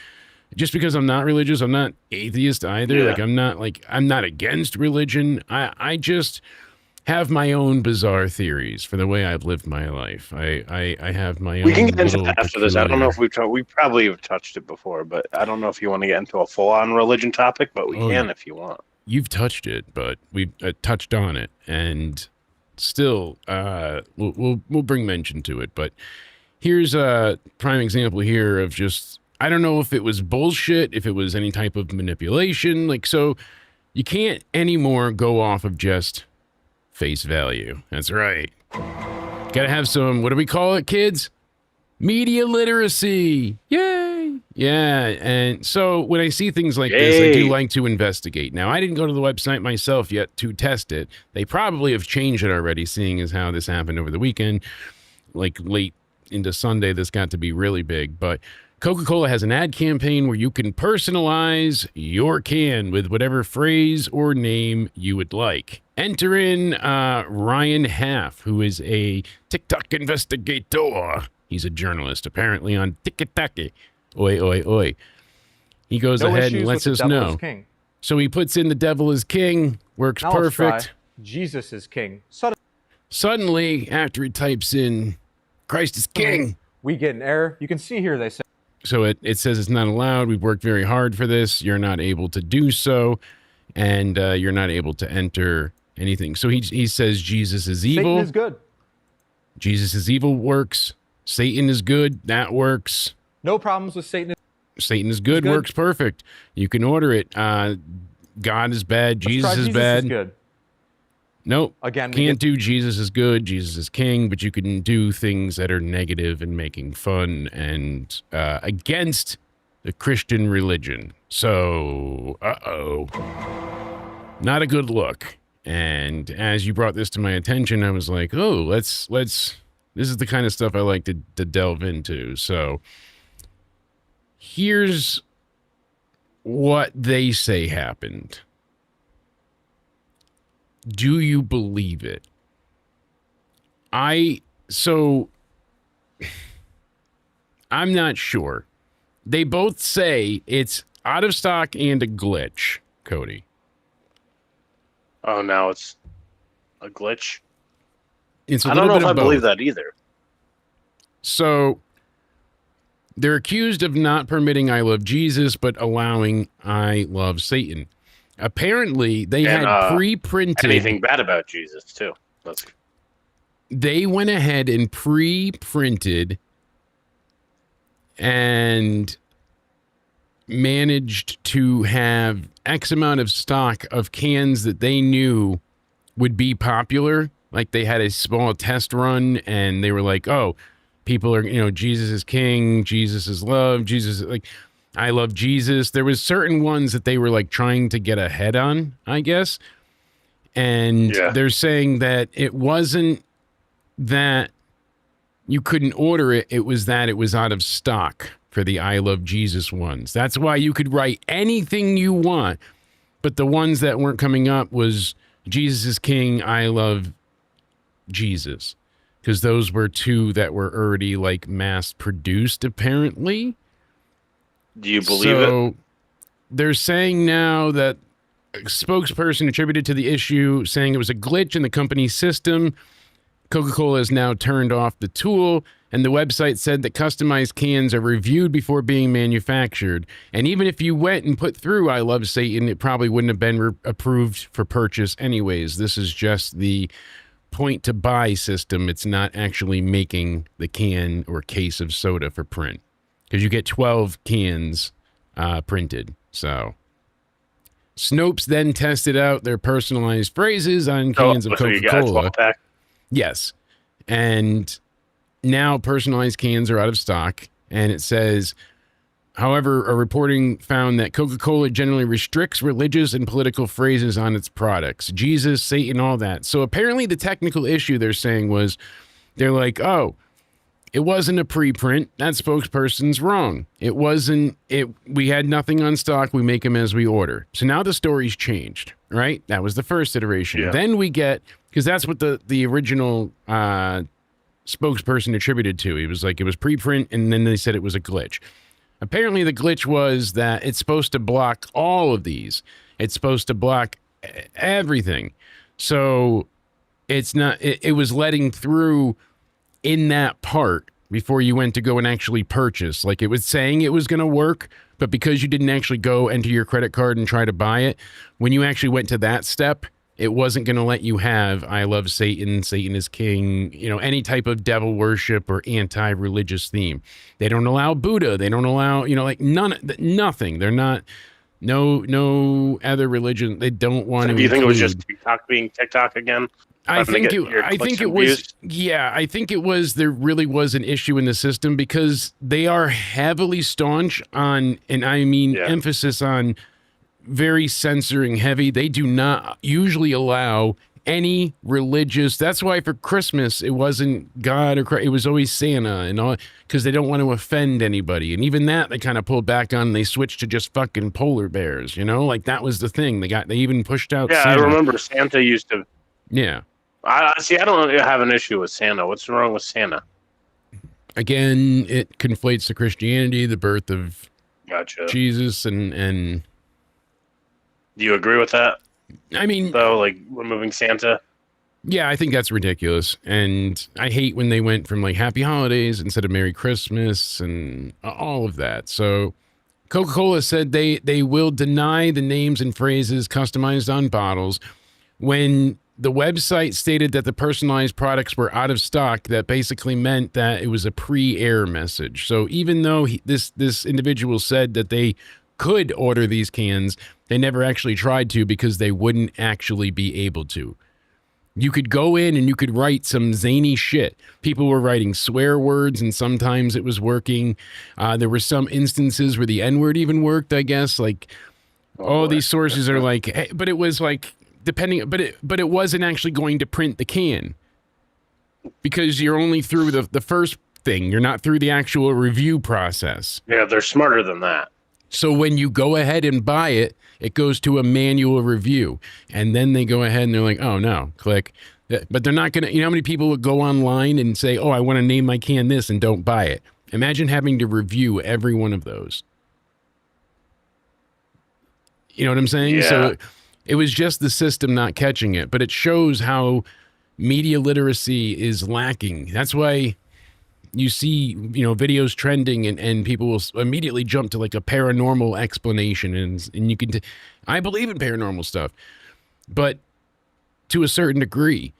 [SPEAKER 3] just because I'm not religious, I'm not atheist either.
[SPEAKER 5] Yeah.
[SPEAKER 3] Like I'm not against religion. I just have my own bizarre theories for the way I've lived my life. I have my own.
[SPEAKER 5] We can get into
[SPEAKER 3] little
[SPEAKER 5] that after this. I don't know if we probably have touched it before, but I don't know if you want to get into a full-on religion topic, but we can if you want.
[SPEAKER 3] You've touched it, but we've touched on it, and still, we'll bring mention to it. But here's a prime example here of just, I don't know if it was bullshit, if it was any type of manipulation. Like, so you can't anymore go off of just face value. That's right. Gotta have some, what do we call it, kids? Media literacy. Yay. Yeah. And so when I see things like this, I do like to investigate. Now, I didn't go to the website myself yet to test it. They probably have changed it already, seeing as how this happened over the weekend. Like late into Sunday, this got to be really big. But Coca-Cola has an ad campaign where you can personalize your can with whatever phrase or name you would like. Enter in Ryan Half, who is a TikTok investigator. He's a journalist, apparently, on TikTok. Oi, oi, oi. He goes ahead and lets us know. So he puts in the devil is king, works perfect.
[SPEAKER 4] Jesus is king.
[SPEAKER 3] Suddenly, after he types in Christ is king,
[SPEAKER 4] we get an error. You can see here they say.
[SPEAKER 3] So it says it's not allowed. We've worked very hard for this. You're not able to do so, and you're not able to enter anything. So he says Jesus is evil.
[SPEAKER 4] Satan is good.
[SPEAKER 3] Jesus is evil works. Satan is good. That works.
[SPEAKER 4] No problems with Satan.
[SPEAKER 3] Satan is good. Works perfect. You can order it. God is bad. Jesus is bad.
[SPEAKER 4] Is good.
[SPEAKER 3] Nope.
[SPEAKER 4] Again,
[SPEAKER 3] can't do Jesus is good. Jesus is king, but you can do things that are negative and making fun and against the Christian religion. So, not a good look. And as you brought this to my attention, I was like, oh, let's. This is the kind of stuff I like to delve into. So, here's what they say happened. Do you believe it? I'm not sure. They both say it's out of stock and a glitch, Cody.
[SPEAKER 5] Oh, now it's a glitch?
[SPEAKER 3] It's
[SPEAKER 5] I don't know if I believe that either.
[SPEAKER 3] So they're accused of not permitting I love Jesus, but allowing I love Satan. Apparently, they had pre-printed
[SPEAKER 5] anything bad about Jesus too.
[SPEAKER 3] They went ahead and pre-printed and managed to have X amount of stock of cans that they knew would be popular. Like they had a small test run, and they were like, "Oh, people are, Jesus is king, Jesus is love, Jesus is like." I love Jesus. There was certain ones that they were like trying to get ahead on, I guess. And they're saying that it wasn't that you couldn't order it. It was that it was out of stock for the I love Jesus ones. That's why you could write anything you want. But the ones that weren't coming up was Jesus is king, I love Jesus. Because those were two that were already like mass produced, apparently.
[SPEAKER 5] Do you believe it?
[SPEAKER 3] They're saying now that a spokesperson attributed to the issue, saying it was a glitch in the company's system. Coca-Cola has now turned off the tool, and the website said that customized cans are reviewed before being manufactured. And even if you went and put through I Love Satan, it probably wouldn't have been approved for purchase anyways. This is just the point to buy system. It's not actually making the can or case of soda for print. Because you get 12 cans printed. So Snopes then tested out their personalized phrases on cans of Coca-Cola.
[SPEAKER 5] So you got a 12-pack?
[SPEAKER 3] Yes. And now personalized cans are out of stock. And it says, however, a reporting found that Coca-Cola generally restricts religious and political phrases on its products. Jesus, Satan, all that. So apparently the technical issue they're saying was, they're like, oh, it wasn't a preprint. That spokesperson's wrong. It wasn't. We had nothing on stock. We make them as we order. So now the story's changed, right? That was the first iteration.
[SPEAKER 5] Yeah.
[SPEAKER 3] Then we get, because that's what the original spokesperson attributed to. He was like, it was preprint, and then they said it was a glitch. Apparently the glitch was that it's supposed to block all of these. It's supposed to block everything. So it's not. It was letting through in that part before you went to go and actually purchase. Like it was saying it was going to work, but because you didn't actually go enter your credit card and try to buy it, when you actually went to that step, It wasn't going to let you have I love Satan, Satan is king, you know, any type of devil worship or anti-religious theme. They don't allow Buddha. They don't allow, you know, like nothing. They're not, no other religion. They don't want to
[SPEAKER 5] Do you think it was just
[SPEAKER 3] include.
[SPEAKER 5] TikTok being TikTok again?
[SPEAKER 3] I
[SPEAKER 5] Trying to
[SPEAKER 3] think
[SPEAKER 5] get
[SPEAKER 3] it.
[SPEAKER 5] your
[SPEAKER 3] I
[SPEAKER 5] clicks
[SPEAKER 3] think it
[SPEAKER 5] and
[SPEAKER 3] was.
[SPEAKER 5] views?
[SPEAKER 3] Yeah, I think it was. There really was an issue in the system because they are heavily staunch on, and I mean
[SPEAKER 5] Yeah.
[SPEAKER 3] emphasis on very censoring heavy. They do not usually allow any religious. That's why for Christmas it wasn't God or Christ, it was always Santa and all, because they don't want to offend anybody. And even that they kind of pulled back on. And they switched to just fucking polar bears. You know, like that was the thing. They even pushed out.
[SPEAKER 5] Yeah,
[SPEAKER 3] Santa.
[SPEAKER 5] I remember Santa used to.
[SPEAKER 3] Yeah.
[SPEAKER 5] I see. I don't have an issue with Santa. What's wrong with Santa?
[SPEAKER 3] Again, it conflates the Christianity, the birth of
[SPEAKER 5] Gotcha.
[SPEAKER 3] Jesus, and
[SPEAKER 5] Do you agree with that?
[SPEAKER 3] I mean,
[SPEAKER 5] Though, like removing Santa.
[SPEAKER 3] yeah, I think that's ridiculous. And I hate when they went from like Happy Holidays instead of Merry Christmas and all of that. So Coca-Cola said they will deny the names and phrases customized on bottles. When the website stated that the personalized products were out of stock, that basically meant that it was a pre-air message. So even though this individual said that they could order these cans, they never actually tried to because they wouldn't actually be able to. You could go in and you could write some zany shit. People were writing swear words, and sometimes it was working. There were some instances where the N-word even worked, I guess. Like,
[SPEAKER 5] boy.
[SPEAKER 3] these sources are like, hey, but it was like, depending, but it wasn't actually going to print the can because you're only through the first thing. You're not through the actual review process.
[SPEAKER 5] Yeah, they're smarter than that.
[SPEAKER 3] So when you go ahead and buy it, it goes to a manual review, and then they go ahead and they're like, oh no, click. But they're not going to, you know how many people would go online and say, oh, I want to name my can this and don't buy it. Imagine having to review every one of those. You know what I'm saying?
[SPEAKER 5] Yeah.
[SPEAKER 3] So it was just the system not catching it, but it shows how media literacy is lacking. That's why you see, you know, videos trending and people will immediately jump to like a paranormal explanation. And you can, I believe in paranormal stuff, but to a certain degree,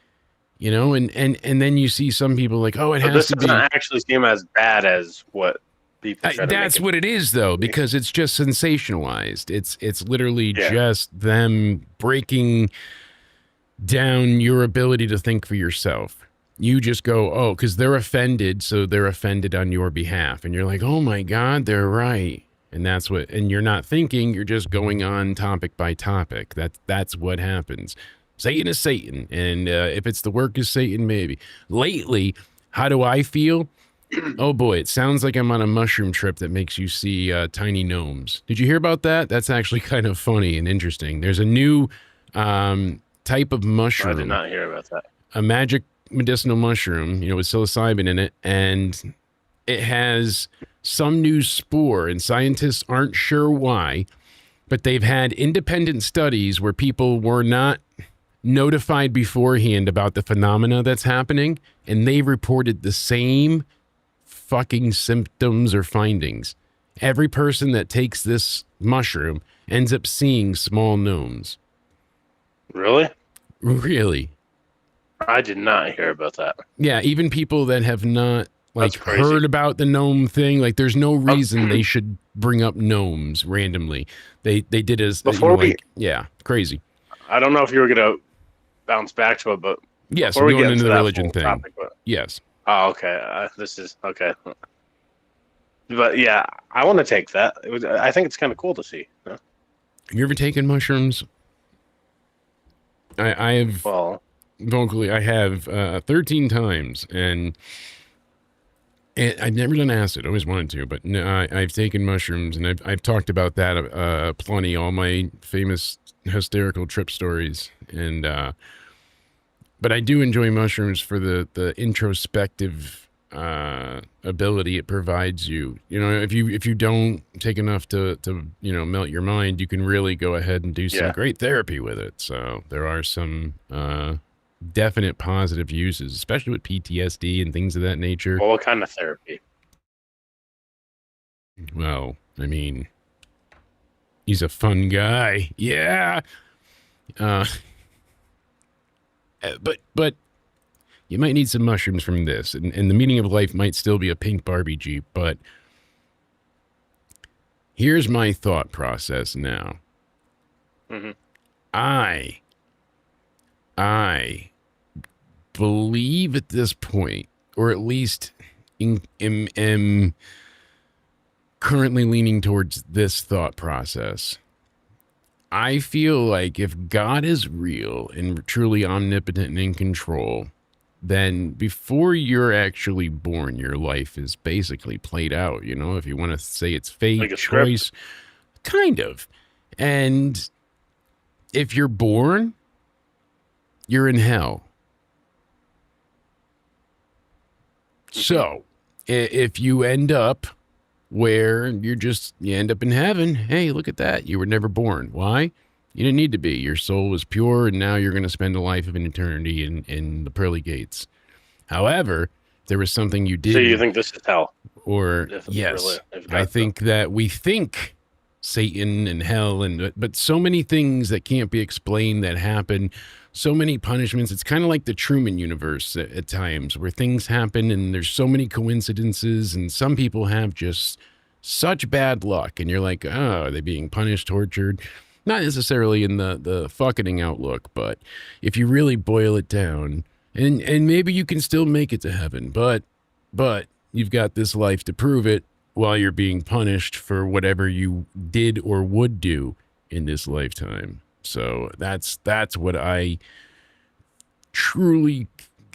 [SPEAKER 3] you know, and then you see some people like, oh, it
[SPEAKER 5] But
[SPEAKER 3] has
[SPEAKER 5] this
[SPEAKER 3] to be.
[SPEAKER 5] doesn't actually seem as bad as what people try to
[SPEAKER 3] That's
[SPEAKER 5] make it.
[SPEAKER 3] what it is, though, because it's just sensationalized. It's literally
[SPEAKER 5] Yeah.
[SPEAKER 3] just them breaking down your ability to think for yourself. You just go, oh, because they're offended, so they're offended on your behalf, and you're like, oh my God, they're right, and that's what. And you're not thinking; you're just going on topic by topic. That's what happens. Satan is Satan, and if it's the work of Satan, maybe. Lately, how do I feel? Oh boy, it sounds like I'm on a mushroom trip that makes you see tiny gnomes. Did you hear about that? That's actually kind of funny and interesting. There's a new type of
[SPEAKER 5] I
[SPEAKER 3] mushroom,
[SPEAKER 5] did not hear about that.
[SPEAKER 3] a magic medicinal mushroom, you know, with psilocybin in it, and it has some new spore, and scientists aren't sure why, but they've had independent studies where people were not notified beforehand about the phenomena that's happening, and they reported the same fucking symptoms or findings. Every person that takes this mushroom ends up seeing small gnomes.
[SPEAKER 5] Really?
[SPEAKER 3] Really?
[SPEAKER 5] I did not hear about that.
[SPEAKER 3] Yeah, even people that have not like
[SPEAKER 5] That's crazy.
[SPEAKER 3] heard about the gnome thing, like there's no reason they should bring up gnomes randomly. They did as
[SPEAKER 5] Before we-
[SPEAKER 3] yeah, crazy.
[SPEAKER 5] I don't know if you were gonna bounce back to it, but
[SPEAKER 3] Yes,
[SPEAKER 5] before we
[SPEAKER 3] going
[SPEAKER 5] get
[SPEAKER 3] into
[SPEAKER 5] into
[SPEAKER 3] the
[SPEAKER 5] that
[SPEAKER 3] religion
[SPEAKER 5] full
[SPEAKER 3] thing.
[SPEAKER 5] topic, but,
[SPEAKER 3] Yes.
[SPEAKER 5] oh, okay. This is okay. But yeah, I want to take that. I think it's kind of cool to see. Yeah.
[SPEAKER 3] Have you ever taken mushrooms? I have
[SPEAKER 5] Well,
[SPEAKER 3] vocally. I have 13 times, and I've never done acid. I always wanted to, but no, I've taken mushrooms, and I've talked about that plenty. All my famous hysterical trip stories, and but I do enjoy mushrooms for the introspective ability it provides you. You know, if you don't take enough to you know melt your mind, you can really go ahead and do some
[SPEAKER 5] Yeah.
[SPEAKER 3] great therapy with it. So there are some definite positive uses, especially with PTSD and things of that nature.
[SPEAKER 5] well, what kind of therapy?
[SPEAKER 3] Well, I mean, he's a fun guy. Yeah. But you might need some mushrooms from this, and the meaning of life might still be a pink Barbie Jeep. But here's my thought process now.
[SPEAKER 5] Mm-hmm.
[SPEAKER 3] I believe at this point, or at least am currently leaning towards this thought process. I feel like if God is real and truly omnipotent and in control, then before you're actually born, your life is basically played out. You know, if you want to say it's fate,
[SPEAKER 5] Like a script.
[SPEAKER 3] choice, kind of. And if you're born, you're in hell. So if you end up where you end up in heaven, hey, look at that. You were never born. Why? You didn't need to be. Your soul was pure, and now you're going to spend a life of an eternity in the pearly gates. However, there was something you did.
[SPEAKER 5] So you think this is hell?
[SPEAKER 3] Or
[SPEAKER 5] If
[SPEAKER 3] yes,
[SPEAKER 5] really- if
[SPEAKER 3] I
[SPEAKER 5] God-
[SPEAKER 3] think that we think Satan and hell, but so many things that can't be explained that happen, so many punishments. It's kind of like the Truman universe at times, where things happen and there's so many coincidences, and some people have just such bad luck, and you're like, oh, are they being punished, tortured? Not necessarily in the fucking outlook, but if you really boil it down, and maybe you can still make it to heaven, but you've got this life to prove it while you're being punished for whatever you did or would do in this lifetime. So that's what I truly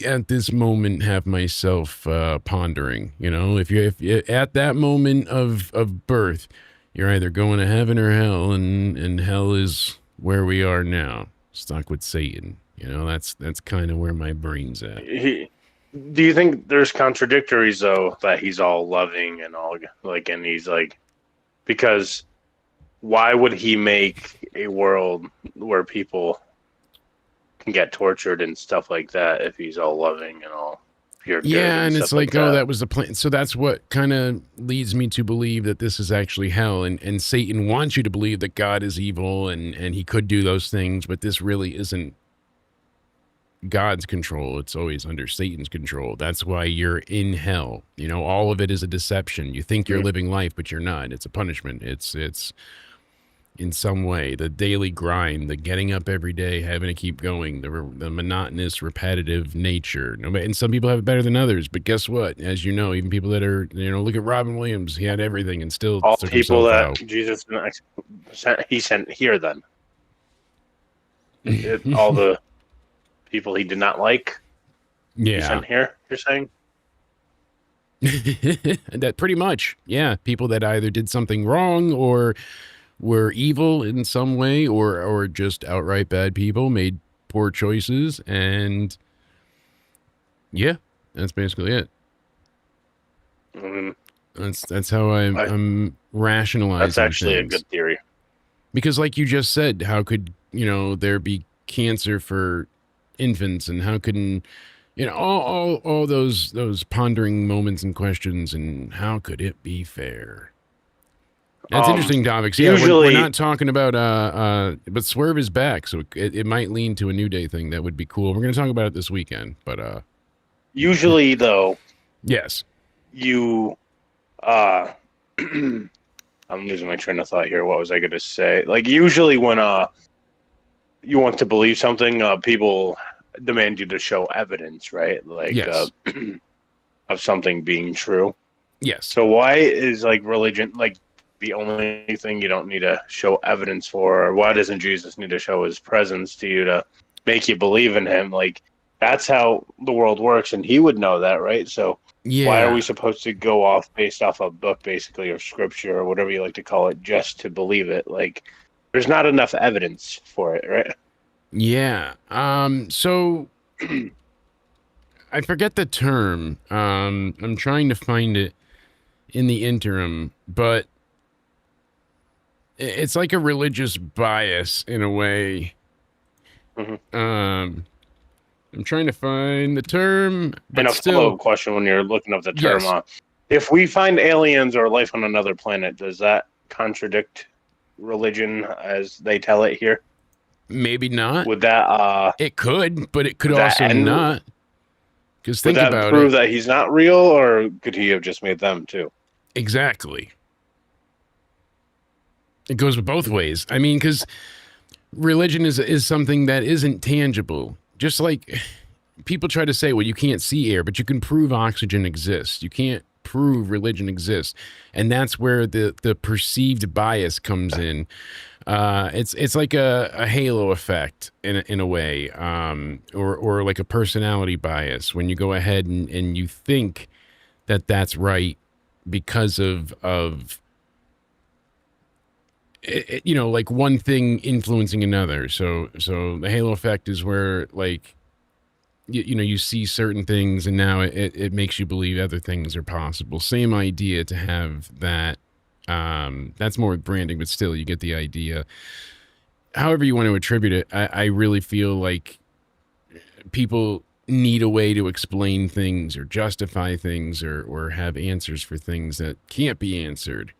[SPEAKER 3] at this moment have myself pondering. You know, if you at that moment of birth, you're either going to heaven or hell, and hell is where we are now, stuck with Satan. You know, that's kind of where my brain's at.
[SPEAKER 5] Do you think there's contradictories though, that he's all loving and all like, and he's like, because why would he make a world where people can get tortured and stuff like that if he's all loving and all pure good?
[SPEAKER 3] Yeah, and it's
[SPEAKER 5] stuff
[SPEAKER 3] like, oh,
[SPEAKER 5] that.
[SPEAKER 3] that was the plan. So that's what kind of leads me to believe that this is actually hell, and Satan wants you to believe that God is evil and he could do those things, but this really isn't God's control. It's always under Satan's control. That's why you're in hell. You know, all of it is a deception. You think you're living life, but you're not. It's a punishment. It's in some way the daily grind, the getting up every day, having to keep going, the monotonous, repetitive nature. And some people have it better than others. But guess what? As you know, even people that are, you know, look at Robin Williams. He had everything and still
[SPEAKER 5] All
[SPEAKER 3] took
[SPEAKER 5] people
[SPEAKER 3] himself
[SPEAKER 5] that
[SPEAKER 3] out.
[SPEAKER 5] Jesus he sent here then. All the people he did not like, he
[SPEAKER 3] Yeah.
[SPEAKER 5] sent here, you're saying?
[SPEAKER 3] That pretty much, yeah. People that either did something wrong or were evil in some way, or just outright bad people, made poor choices, and yeah, that's basically it. That's how I'm rationalizing.
[SPEAKER 5] That's actually
[SPEAKER 3] things.
[SPEAKER 5] a good theory.
[SPEAKER 3] Because like you just said, how could, you know, there be cancer for infants, and how can, you know, all those pondering moments and questions, and how could it be fair? That's interesting topics. Yeah,
[SPEAKER 5] usually-
[SPEAKER 3] we're not talking about but Swerve is back, so it might lean to a New Day thing. That would be cool. We're going to talk about it this weekend, but
[SPEAKER 5] Usually though,
[SPEAKER 3] yes.
[SPEAKER 5] you I'm losing my train of thought here. What was I going to say? Like usually when you want to believe something, people demand you to show evidence, right? Like
[SPEAKER 3] Yes.
[SPEAKER 5] of something being true.
[SPEAKER 3] Yes.
[SPEAKER 5] So why is like religion like the only thing you don't need to show evidence for? Or why doesn't Jesus need to show his presence to you to make you believe in him? Like that's how the world works, and he would know that, right? So
[SPEAKER 3] Yeah.
[SPEAKER 5] why are we supposed to go off based off a book, basically, or scripture, or whatever you like to call it, just to believe it? Like, there's not enough evidence for it, right?
[SPEAKER 3] Yeah. So I forget the term. I'm trying to find it in the interim, but it's like a religious bias in a way.
[SPEAKER 5] Mhm.
[SPEAKER 3] I'm trying to find the term, but
[SPEAKER 5] And a
[SPEAKER 3] still,
[SPEAKER 5] follow-up question when you're looking up the term.
[SPEAKER 3] Yes.
[SPEAKER 5] If we find aliens or life on another planet, does that contradict religion as they tell it here?
[SPEAKER 3] Maybe not.
[SPEAKER 5] Would that
[SPEAKER 3] It could, but it could
[SPEAKER 5] would that
[SPEAKER 3] also
[SPEAKER 5] end-
[SPEAKER 3] not. Because
[SPEAKER 5] would
[SPEAKER 3] think
[SPEAKER 5] that
[SPEAKER 3] about
[SPEAKER 5] prove
[SPEAKER 3] it.
[SPEAKER 5] that he's not real, or could he have just made them too?
[SPEAKER 3] Exactly. It goes both ways. I mean, because religion is something that isn't tangible. Just like people try to say, well, you can't see air, but you can prove oxygen exists. You can't prove religion exists. And that's where the perceived bias comes in. It's like a halo effect in a way, or like a personality bias when you go ahead and you think that that's right because of you know, like one thing influencing another. So the halo effect is where like you know, you see certain things and now it makes you believe other things are possible. Same idea to have that. That's more branding, but still you get the idea. However you want to attribute it, I really feel like people need a way to explain things or justify things or have answers for things that can't be answered.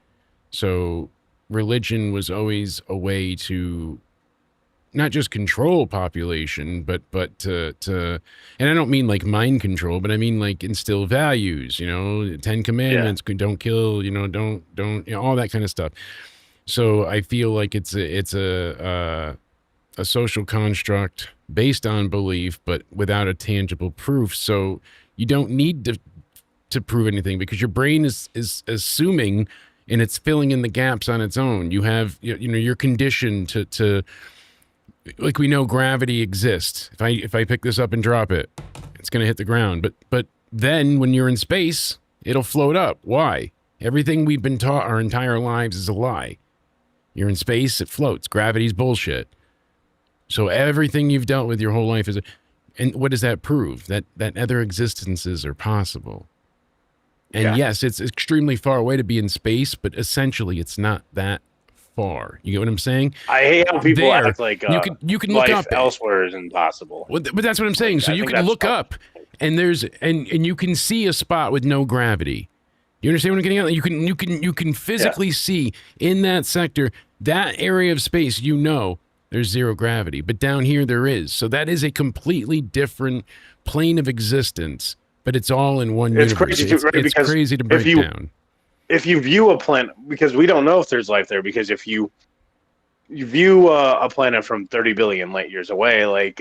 [SPEAKER 3] So religion was always a way to not just control population, but to and I don't mean like mind control, but I mean like instill values, you know, 10 commandments, don't kill, you know, don't, you know, all that kind of stuff. So I feel like it's a social construct based on belief, but without a tangible proof. So you don't need to prove anything because your brain is assuming and it's filling in the gaps on its own. You have, you know, you're conditioned to like we know gravity exists. If I pick this up and drop it, it's going to hit the ground. But then when you're in space, it'll float up. Why? Everything we've been taught our entire lives is a lie. You're in space, it floats. Gravity's bullshit. So everything you've dealt with your whole life is, and what does that prove? That other existences are possible. And yes, it's extremely far away to be in space, but essentially it's not that far. You get what I'm saying?
[SPEAKER 5] I hate how people act like
[SPEAKER 3] you can look
[SPEAKER 5] life
[SPEAKER 3] up
[SPEAKER 5] elsewhere is impossible.
[SPEAKER 3] Well, but that's what I'm saying. So
[SPEAKER 5] I
[SPEAKER 3] you
[SPEAKER 5] think
[SPEAKER 3] can
[SPEAKER 5] that's
[SPEAKER 3] look up, and there's and you can see a spot with no gravity. You understand what I'm getting at? You can physically see in that sector, that area of space. You know, there's zero gravity, but down here there is. So that is a completely different plane of existence. But it's all in one universe.
[SPEAKER 5] Crazy, right?
[SPEAKER 3] It's crazy to break down.
[SPEAKER 5] If you view a planet, because we don't know if there's life there, because if you view a planet from 30 billion light years away, like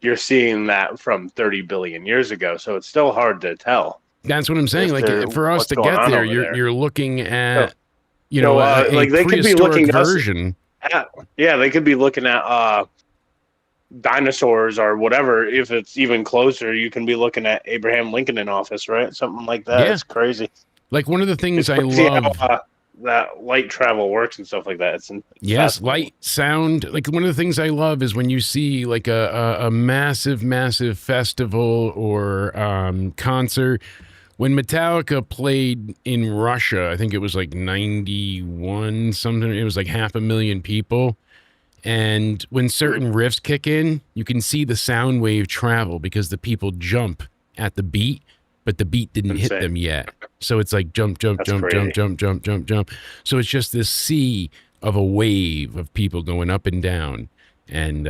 [SPEAKER 5] you're seeing that from 30 billion years ago, so it's still hard to tell.
[SPEAKER 3] That's what I'm saying. Like for us to get there, you're looking at, you know,
[SPEAKER 5] like they could be looking
[SPEAKER 3] version.
[SPEAKER 5] They could be looking at dinosaurs or whatever. If it's even closer, you can be looking at Abraham Lincoln in office, right? Something like that. Yeah. It's crazy.
[SPEAKER 3] Like one of the things I love
[SPEAKER 5] how, that light travel works and stuff like that. It's
[SPEAKER 3] light, sound. Like one of the things I love is when you see like a massive festival or concert. When Metallica played in Russia, I think it was like 91 something. It was like 500,000 people. And when certain riffs kick in, you can see the sound wave travel because the people jump at the beat, but the beat didn't hit them yet. So it's like jump, jump, jump, jump, jump, jump, jump, jump. So it's just this sea of a wave of people going up and down. And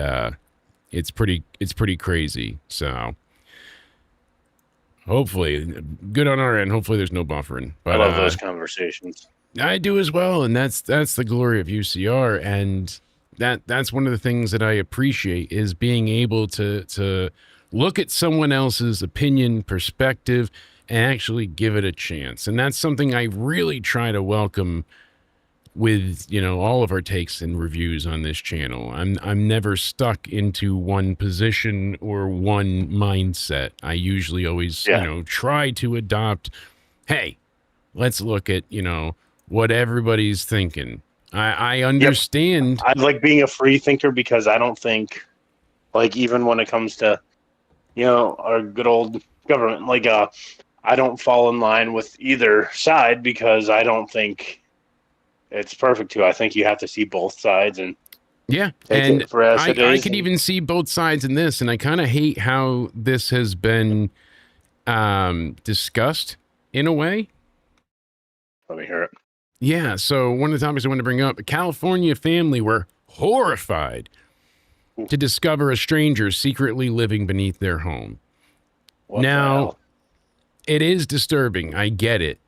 [SPEAKER 3] it's pretty crazy. So hopefully, good on our end. Hopefully there's no buffering. But,
[SPEAKER 5] I love those conversations.
[SPEAKER 3] I do as well. And that's the glory of UCR. And that's one of the things that I appreciate is being able to look at someone else's opinion, perspective, and actually give it a chance. And that's something I really try to welcome with, you know, all of our takes and reviews on this channel. I'm never stuck into one position or one mindset. I usually always, you know, try to adopt, hey, let's look at, you know, what everybody's thinking. I understand.
[SPEAKER 5] I like being a free thinker because I don't think, like, even when it comes to, you know, our good old government, like, I don't fall in line with either side because I don't think it's perfect to. I think you have to see both sides and
[SPEAKER 3] and I could even see both sides in this, and I kind of hate how this has been discussed in a way.
[SPEAKER 5] Let me hear it.
[SPEAKER 3] Yeah, so one of the topics I wanted to bring up, a California family were horrified to discover a stranger secretly living beneath their home.
[SPEAKER 5] What the
[SPEAKER 3] Now,
[SPEAKER 5] hell?
[SPEAKER 3] it is disturbing. I get it.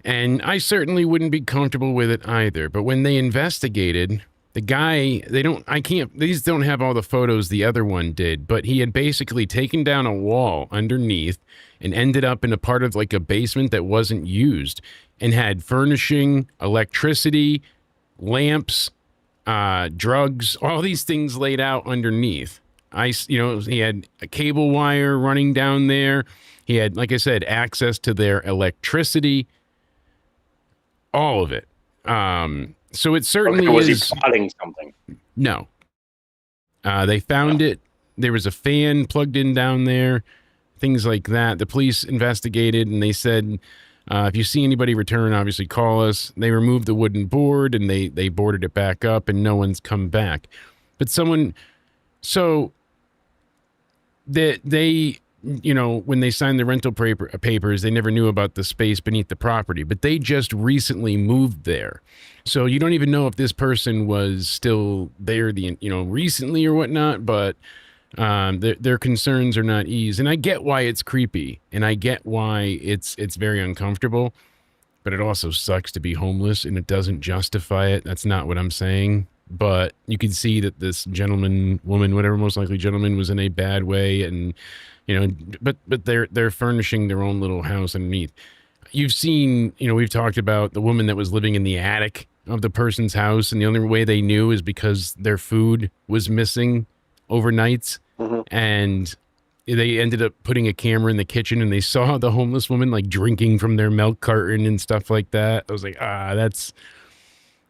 [SPEAKER 3] And I certainly wouldn't be comfortable with it either. But when they investigated, the guy, these don't have all the photos the other one did, but he had basically taken down a wall underneath and ended up in a part of like a basement that wasn't used and had furnishing, electricity, lamps, drugs, all these things laid out underneath. He had a cable wire running down there. He had, like I said, access to their electricity, all of it. So it certainly
[SPEAKER 5] was
[SPEAKER 3] is.
[SPEAKER 5] he plotting something?
[SPEAKER 3] No. They found it. There was a fan plugged in down there, things like that. The police investigated and they said, if you see anybody return, obviously call us. They removed the wooden board and they boarded it back up and no one's come back. But they when they signed the rental papers, they never knew about the space beneath the property, but they just recently moved there. So you don't even know if this person was still there, recently or whatnot, but their concerns are not eased. And I get why it's creepy and I get why it's very uncomfortable, but it also sucks to be homeless and it doesn't justify it. That's not what I'm saying. But you can see that this woman, whatever, most likely gentleman, was in a bad way, and but they're furnishing their own little house underneath. You've seen, we've talked about the woman that was living in the attic of the person's house, and the only way they knew is because their food was missing overnights, and they ended up putting a camera in the kitchen, and they saw the homeless woman like drinking from their milk carton and stuff like that. I was like,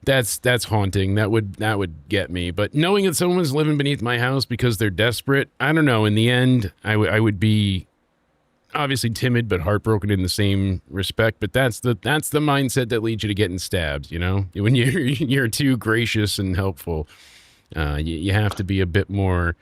[SPEAKER 3] that's haunting. That would get me. But knowing that someone's living beneath my house because they're desperate, I don't know. In the end, I would be obviously timid but heartbroken in the same respect. But that's the mindset that leads you to getting stabbed. When you're too gracious and helpful, you have to be a bit more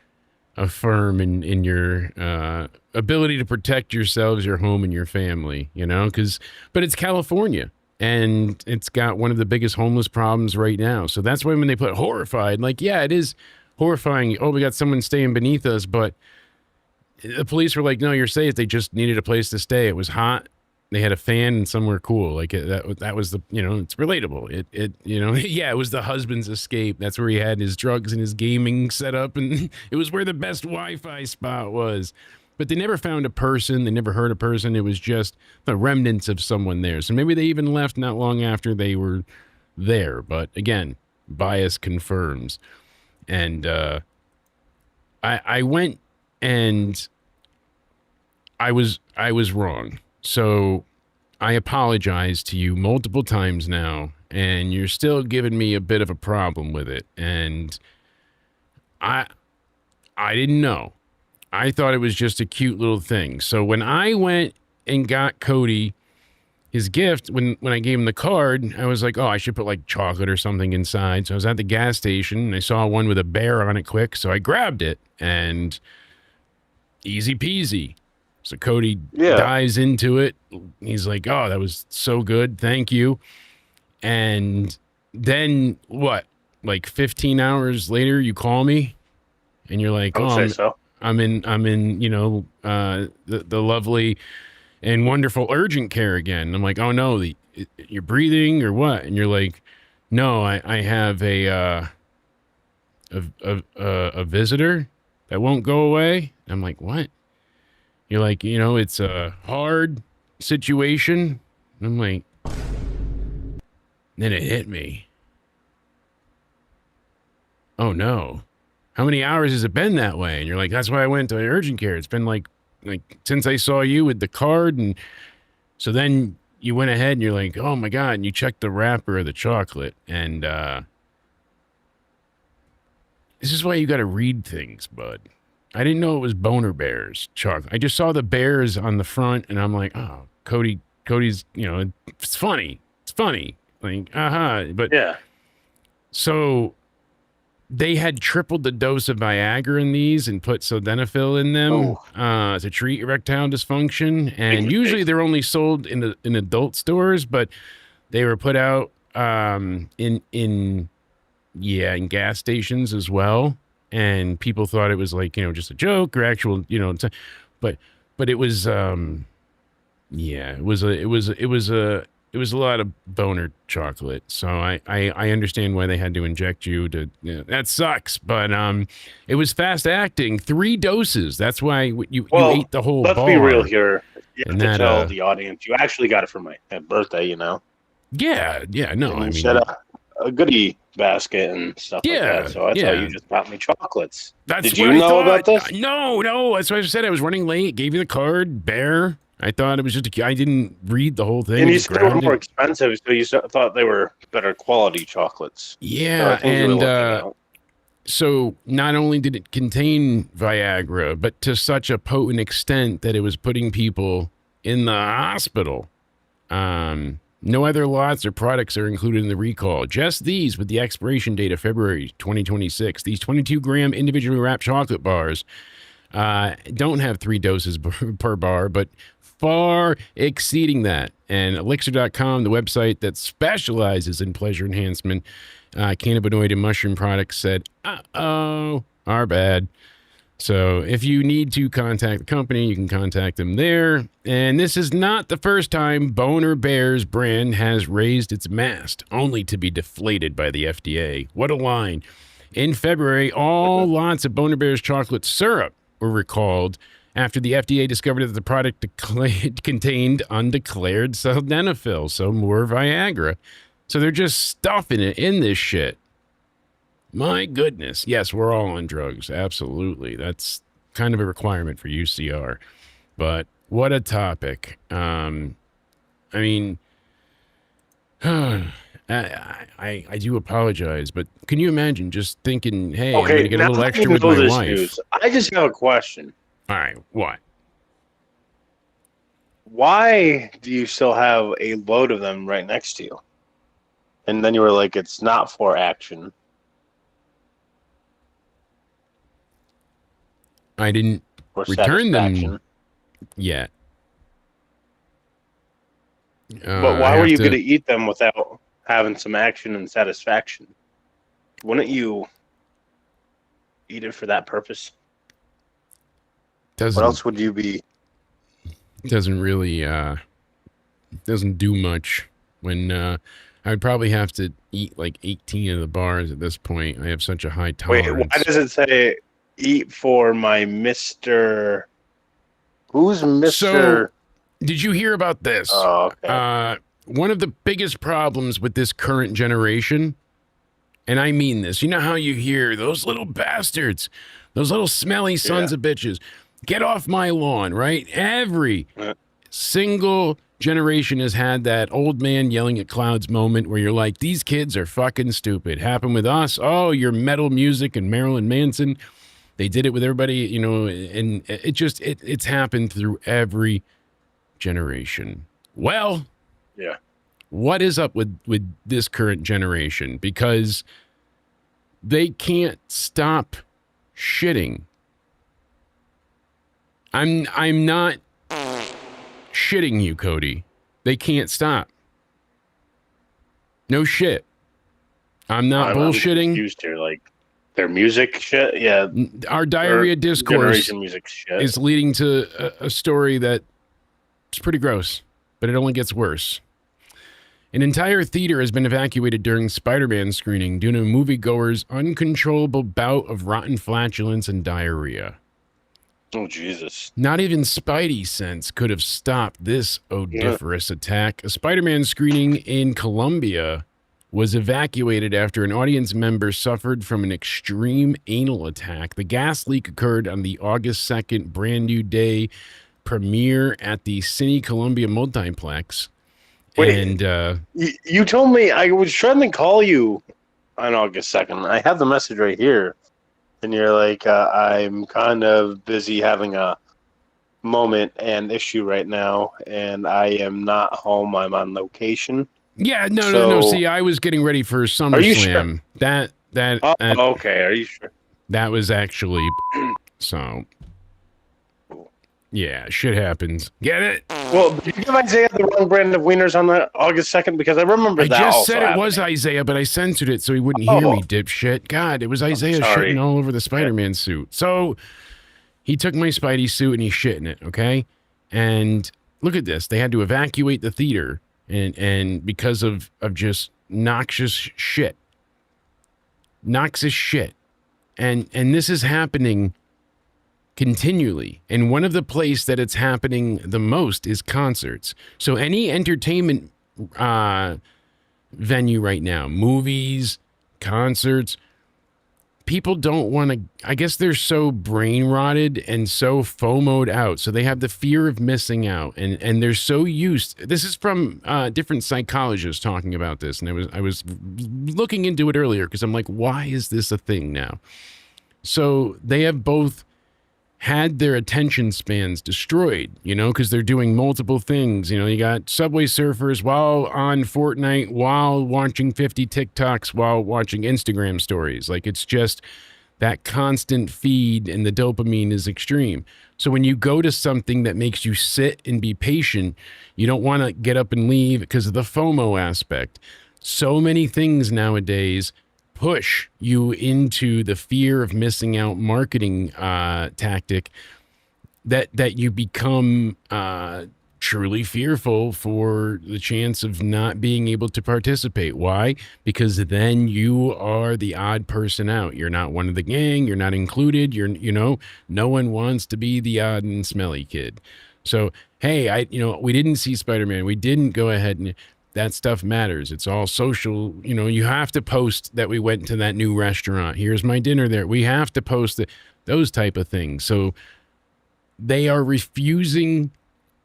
[SPEAKER 3] firm in your ability to protect yourselves, your home, and your family. But it's California. And it's got one of the biggest homeless problems right now. So that's why when they put horrified, like, yeah, it is horrifying. Oh, we got someone staying beneath us. But the police were like, no, you're safe. They just needed a place to stay. It was hot. They had a fan and somewhere cool. Like that was the, it's relatable. Yeah, it was the husband's escape. That's where he had his drugs and his gaming set up. And it was where the best Wi-Fi spot was. But they never found a person. They never heard a person. It was just the remnants of someone there. So maybe they even left not long after they were there. But again, bias confirms. And I went and I was wrong. So I apologize to you multiple times now, and you're still giving me a bit of a problem with it. And I didn't know. I thought it was just a cute little thing. So when I went and got Cody his gift, when I gave him the card, I was like, oh, I should put like chocolate or something inside. So I was at the gas station and I saw one with a bear on it quick. So I grabbed it and easy peasy. So Cody dives into it. He's like, oh, that was so good. Thank you. And then what? Like 15 hours later, you call me and you're like,
[SPEAKER 5] I would say so.
[SPEAKER 3] I'm in, the lovely and wonderful urgent care again. I'm like, oh no, you're breathing or what? And you're like, no, I have a visitor that won't go away. I'm like, what? You're like, it's a hard situation. I'm like, then it hit me. Oh no. How many hours has it been that way? And you're like, that's why I went to urgent care. It's been like since I saw you with the card. And so then you went ahead and you're like, oh my God. And you checked the wrapper of the chocolate. And this is why you got to read things, bud. I didn't know it was Boner Bears chocolate. I just saw the bears on the front and I'm like, oh, Cody's, it's funny. It's funny. Like, But
[SPEAKER 5] yeah.
[SPEAKER 3] So they had tripled the dose of Viagra in these and put sildenafil in them to treat erectile dysfunction. And usually they're only sold in adult stores, but they were put out in gas stations as well. and people thought it was like, just a joke or actual, but it was, yeah, it was a lot of boner chocolate. So I understand why they had to inject you to, that sucks. But it was fast acting, 3 doses. That's why you ate the whole bar.
[SPEAKER 5] Let's be real here. You have
[SPEAKER 3] And
[SPEAKER 5] to tell the audience you actually got it for my birthday,
[SPEAKER 3] Yeah, no,
[SPEAKER 5] And
[SPEAKER 3] I
[SPEAKER 5] you
[SPEAKER 3] mean,
[SPEAKER 5] said a goodie basket and stuff like that. So I thought you just got me chocolates.
[SPEAKER 3] That's
[SPEAKER 5] Did
[SPEAKER 3] what
[SPEAKER 5] you
[SPEAKER 3] I
[SPEAKER 5] know
[SPEAKER 3] thought.
[SPEAKER 5] about this?
[SPEAKER 3] No. That's what I said. I was running late. Gave you the card. Bear. I thought it was just. I didn't read the whole thing.
[SPEAKER 5] And you said they were more expensive, so you thought they were better quality chocolates.
[SPEAKER 3] Yeah, and so not only did it contain Viagra, but to such a potent extent that it was putting people in the hospital. No other lots or products are included in the recall. Just these with the expiration date of February 2026. These 22-gram individually wrapped chocolate bars don't have 3 doses per bar, but far exceeding that. And Elixir.com, the website that specializes in pleasure enhancement, cannabinoid and mushroom products, said, uh-oh, our bad. So if you need to contact the company, you can contact them there. And this is not the first time Boner Bears brand has raised its mast, only to be deflated by the FDA. What a line. In February, all lots of Boner Bears chocolate syrup were recalled after the FDA discovered that the product contained undeclared sildenafil, so more Viagra. So they're just stuffing it in this shit. My goodness. Yes, we're all on drugs. Absolutely. That's kind of a requirement for UCR. But what a topic. I mean, I do apologize, but can you imagine just thinking, hey, I'm going to get a little extra with my wife?
[SPEAKER 5] News, I just have a question.
[SPEAKER 3] All right, what?
[SPEAKER 5] Why do you still have a load of them right next to you? And then you were like, it's not for action.
[SPEAKER 3] I didn't return them yet.
[SPEAKER 5] But why were you going to eat them without having some action and satisfaction? Wouldn't you eat it for that purpose? What else would you be?
[SPEAKER 3] Doesn't really, doesn't do much when, I would probably have to eat like 18 of the bars at this point. I have such a high tolerance.
[SPEAKER 5] Wait, why does it say eat for my Mr. Who's Mr.
[SPEAKER 3] So, did you hear about this?
[SPEAKER 5] Oh, okay.
[SPEAKER 3] One of the biggest problems with this current generation, and I mean this, you know how you hear those little bastards, those little smelly sons of bitches, get off my lawn, right? Every single generation has had that old man yelling at clouds moment where you're like, these kids are fucking stupid. Happened with us. Oh, your metal music and Marilyn Manson. They did it with everybody, and it's happened through every generation. Well, what is up with this current generation? Because they can't stop shitting. I'm not shitting you, Cody. They can't stop. No shit. I'm not bullshitting.
[SPEAKER 5] I'm confused here, like their music shit. Yeah,
[SPEAKER 3] our diarrhea discourse
[SPEAKER 5] music shit
[SPEAKER 3] is leading to a story that is pretty gross, but it only gets worse. An entire theater has been evacuated during Spider-Man screening due to moviegoers' uncontrollable bout of rotten flatulence and diarrhea.
[SPEAKER 5] Oh, Jesus.
[SPEAKER 3] Not even Spidey sense could have stopped this odoriferous attack. A Spider-Man screening in Colombia was evacuated after an audience member suffered from an extreme anal attack. The gas leak occurred on the August 2nd Brand New Day premiere at the Cine Columbia Multiplex.
[SPEAKER 5] Wait,
[SPEAKER 3] and
[SPEAKER 5] you told me, I was trying to call you on August 2nd. I have the message right here. And you're like, I'm kind of busy having a moment and issue right now, and I am not home. I'm on location.
[SPEAKER 3] Yeah, no. See, I was getting ready for SummerSlam.
[SPEAKER 5] Are you sure?
[SPEAKER 3] That
[SPEAKER 5] okay. Are you sure?
[SPEAKER 3] That was actually so. Yeah, shit happens. Get it?
[SPEAKER 5] Well, did you give Isaiah the wrong brand of wieners on the August 2nd? Because I remember
[SPEAKER 3] I
[SPEAKER 5] that
[SPEAKER 3] just
[SPEAKER 5] also
[SPEAKER 3] said it
[SPEAKER 5] happening.
[SPEAKER 3] was Isaiah, but I censored it so he wouldn't hear me, dipshit. God, it was Isaiah
[SPEAKER 5] sorry.
[SPEAKER 3] shitting all over the Spider-Man suit. So he took my Spidey suit and he's shitting it, okay? And look at this. They had to evacuate the theater and because of just noxious shit. Noxious shit. And this is happening continually. And one of the places that it's happening the most is concerts. So any entertainment venue right now, movies, concerts, people don't want to, I guess they're so brain rotted and so FOMO'd out. So they have the fear of missing out and they're so used. This is from different psychologists talking about this. And I was looking into it earlier because I'm like, why is this a thing now? So they have both had their attention spans destroyed, you know, because they're doing multiple things. You know, you got Subway Surfers while on Fortnite, while watching 50 TikToks, while watching Instagram stories. Like, it's just that constant feed and the dopamine is extreme. So when you go to something that makes you sit and be patient, you don't want to get up and leave because of the FOMO aspect. So many things nowadays push you into the fear of missing out marketing tactic that you become truly fearful for the chance of not being able to participate. Why? Because then you are the odd person out. You're not one of the gang. You're not included. No one wants to be the odd and smelly kid. So, hey, we didn't see Spider-Man. We didn't go ahead and that stuff matters. It's all social. You know, you have to post that we went to that new restaurant. Here's my dinner there. We have to post those type of things. So they are refusing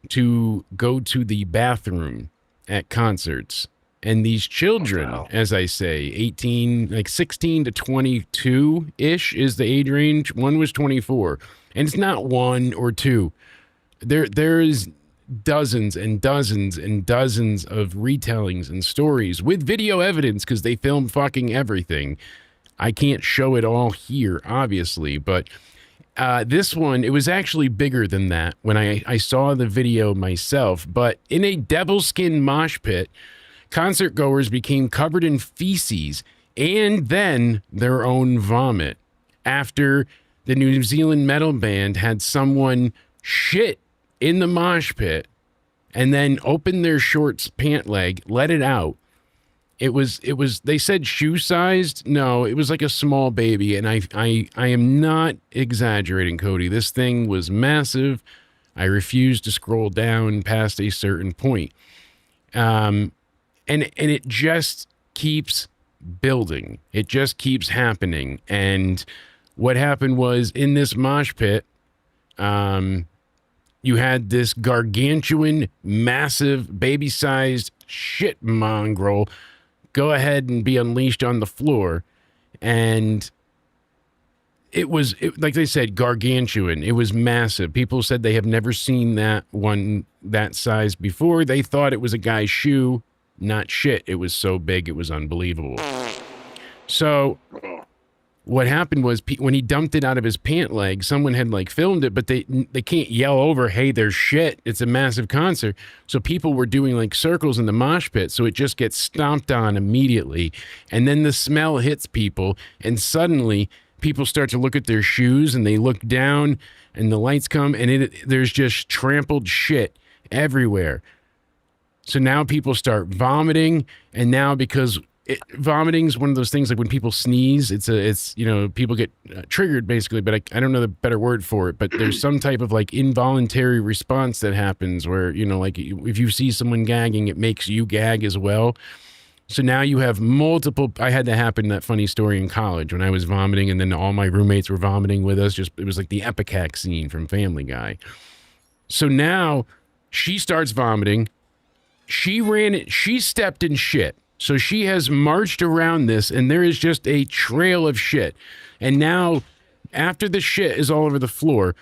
[SPEAKER 3] to go to the bathroom at concerts. And these children, as I say, 16 to 22-ish is the age range. One was 24. And it's not one or two. There is dozens and dozens and dozens of retellings and stories with video evidence because they film fucking everything. I can't show it all here, obviously, but this one, it was actually bigger than that when I saw the video myself. But in a devilskin mosh pit, concert goers became covered in feces and then their own vomit after the New Zealand metal band had someone shit in the mosh pit and then open their shorts pant leg, let it out. It was, they said shoe sized. No, it was like a small baby. And I am not exaggerating, Cody. This thing was massive. I refused to scroll down past a certain point. And it just keeps building. It just keeps happening. And what happened was in this mosh pit, you had this gargantuan, massive, baby-sized shit mongrel go ahead and be unleashed on the floor. And it was, like they said, gargantuan. It was massive. People said they have never seen that one that size before. They thought it was a guy's shoe. Not shit. It was so big, it was unbelievable. So what happened was when he dumped it out of his pant leg, someone had filmed it, but they can't yell over, hey, there's shit. It's a massive concert. So people were doing circles in the mosh pit. So it just gets stomped on immediately. And then the smell hits people. And suddenly people start to look at their shoes and they look down and the lights come and there's just trampled shit everywhere. So now people start vomiting. And now because vomiting is one of those things when people sneeze, it's people get triggered basically, but I don't know the better word for it, but there's some type of involuntary response that happens where, if you see someone gagging, it makes you gag as well. So now you have multiple, I had that happen, that funny story in college when I was vomiting and then all my roommates were vomiting with us. It was like the Epicac scene from Family Guy. So now she starts vomiting. She stepped in shit. So she has marched around this and there is just a trail of shit. And now after the shit is all over the floor,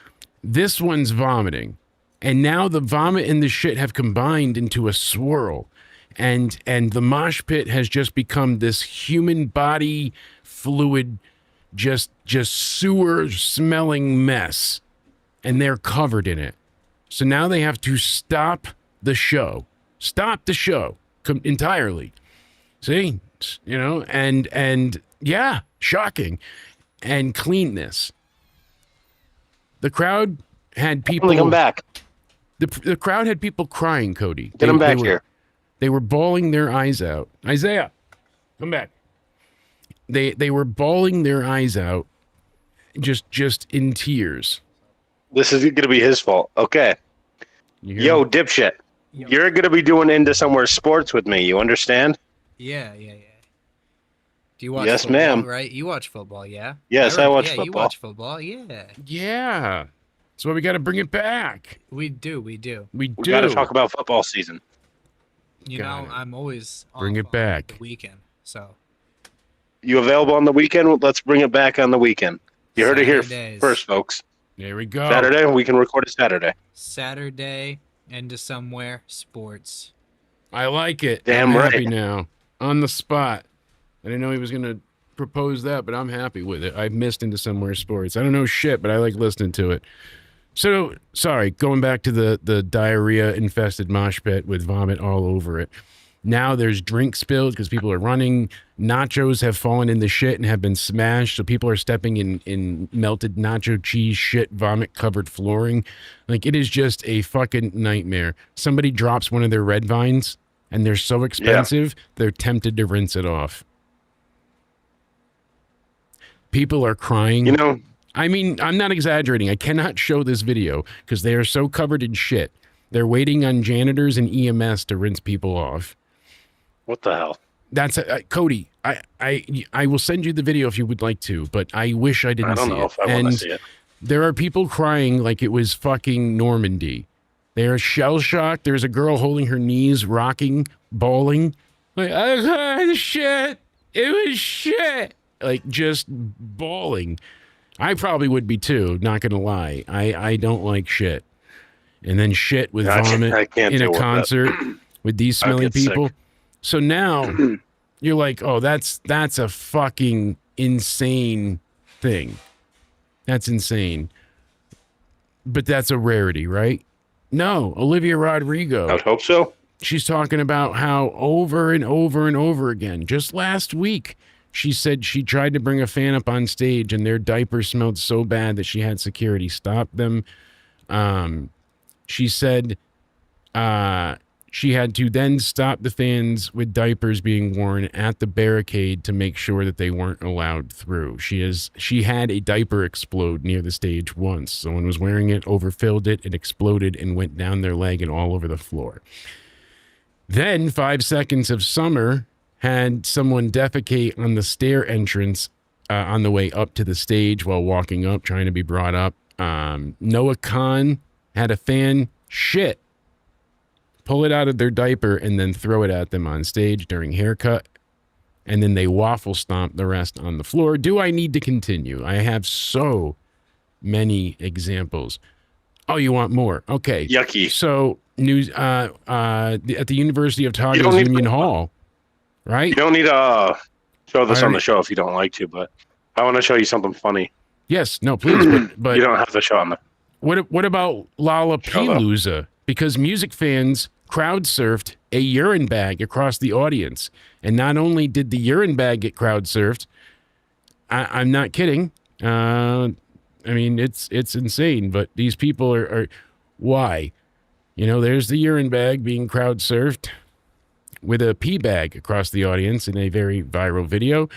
[SPEAKER 3] this one's vomiting. And now the vomit and the shit have combined into a swirl. And the mosh pit has just become this human body fluid, just sewer smelling mess. And they're covered in it. So now they have to stop the show. Stop the show entirely. See? You know, and yeah, shocking. And cleanness. The crowd had people
[SPEAKER 5] Come back.
[SPEAKER 3] The crowd had people crying, Cody.
[SPEAKER 5] Get them back here.
[SPEAKER 3] They were bawling their eyes out. Isaiah, come back. They were bawling their eyes out, just in tears.
[SPEAKER 5] This is going to be his fault. Okay. Yo, dipshit.
[SPEAKER 6] Yo.
[SPEAKER 5] You're going to be doing Into Somewhere Sports with me. You understand?
[SPEAKER 6] Yeah. Do you watch
[SPEAKER 5] Yes,
[SPEAKER 6] football,
[SPEAKER 5] ma'am.
[SPEAKER 6] right? You watch football, yeah?
[SPEAKER 5] Yes, I watch
[SPEAKER 6] Yeah, you
[SPEAKER 5] football.
[SPEAKER 6] watch football, yeah.
[SPEAKER 3] Yeah. That's why we got to bring it back.
[SPEAKER 6] We do.
[SPEAKER 3] We
[SPEAKER 5] We
[SPEAKER 3] do.
[SPEAKER 5] got to talk about football season.
[SPEAKER 6] You
[SPEAKER 3] Got
[SPEAKER 6] know,
[SPEAKER 3] it.
[SPEAKER 6] I'm always
[SPEAKER 3] Bring
[SPEAKER 6] off
[SPEAKER 3] it
[SPEAKER 6] on
[SPEAKER 3] back.
[SPEAKER 6] the weekend, so.
[SPEAKER 5] You available on the weekend? Let's bring it back on the weekend. You heard it here
[SPEAKER 6] Saturdays.
[SPEAKER 5] first, folks.
[SPEAKER 3] There we go.
[SPEAKER 5] Saturday, we can record it Saturday.
[SPEAKER 6] Saturday, Into Somewhere Sports.
[SPEAKER 3] I like it.
[SPEAKER 5] Damn
[SPEAKER 3] I'm
[SPEAKER 5] right.
[SPEAKER 3] happy now. On the spot. I didn't know he was going to propose that, but I'm happy with it. I've missed Into Somewhere Sports. I don't know shit, but I like listening to it. So, sorry, going back to the diarrhea-infested mosh pit with vomit all over it. Now there's drink spilled because people are running. Nachos have fallen in the shit and have been smashed. So people are stepping in melted nacho cheese shit, vomit-covered flooring. Like, it is just a fucking nightmare. Somebody drops one of their red vines, and they're so expensive, they're tempted to rinse it off. People are crying.
[SPEAKER 5] You know,
[SPEAKER 3] I mean, I'm not exaggerating. I cannot show this video because they are so covered in shit. They're waiting on janitors and EMS to rinse people off.
[SPEAKER 5] what the hell?
[SPEAKER 3] That's Cody. I will send you the video if you would like to, but I wish I didn't
[SPEAKER 5] I don't
[SPEAKER 3] see
[SPEAKER 5] know
[SPEAKER 3] it.
[SPEAKER 5] if I want to
[SPEAKER 3] And
[SPEAKER 5] see it.
[SPEAKER 3] there are people crying like it was fucking Normandy. They are shell shocked. There's a girl holding her knees, rocking, bawling. Like, shit. It was shit. Like, just bawling. I probably would be too, not gonna lie. I don't like shit. And then shit with
[SPEAKER 5] I
[SPEAKER 3] vomit
[SPEAKER 5] can't
[SPEAKER 3] in a
[SPEAKER 5] deal with that.
[SPEAKER 3] concert with these smelly
[SPEAKER 5] get sick.
[SPEAKER 3] people. So now you're like, oh, that's a fucking insane thing. That's insane. But that's a rarity, right? No, Olivia Rodrigo.
[SPEAKER 5] I would hope so.
[SPEAKER 3] She's talking about how over and over and over again, just last week, she said she tried to bring a fan up on stage and their diapers smelled so bad that she had security stop them. She said she had to then stop the fans with diapers being worn at the barricade to make sure that they weren't allowed through. She had a diaper explode near the stage once. Someone was wearing it, overfilled it, it exploded and went down their leg and all over the floor. Then 5 Seconds of Summer had someone defecate on the stair entrance on the way up to the stage while walking up, trying to be brought up. Noah Khan had a fan shit, pull it out of their diaper, and then throw it at them on stage during haircut. And then they waffle stomp the rest on the floor. Do I need to continue? I have so many examples. Oh, you want more? Okay.
[SPEAKER 5] Yucky.
[SPEAKER 3] So news at the University of
[SPEAKER 5] don't
[SPEAKER 3] Togo's
[SPEAKER 5] need
[SPEAKER 3] Union
[SPEAKER 5] to-
[SPEAKER 3] Hall, right?
[SPEAKER 5] You don't need to show this
[SPEAKER 3] I
[SPEAKER 5] on
[SPEAKER 3] already-
[SPEAKER 5] the show if you don't like to, but I want to show you something funny.
[SPEAKER 3] Yes, no, please, but
[SPEAKER 5] You don't have to show on the.
[SPEAKER 3] what about Lollapalooza? Because music fans crowd surfed a urine bag across the audience, and not only did the urine bag get crowd surfed, I'm not kidding. I mean, it's insane, but these people are why? You know, there's the urine bag being crowd surfed with a pee bag across the audience in a very viral video,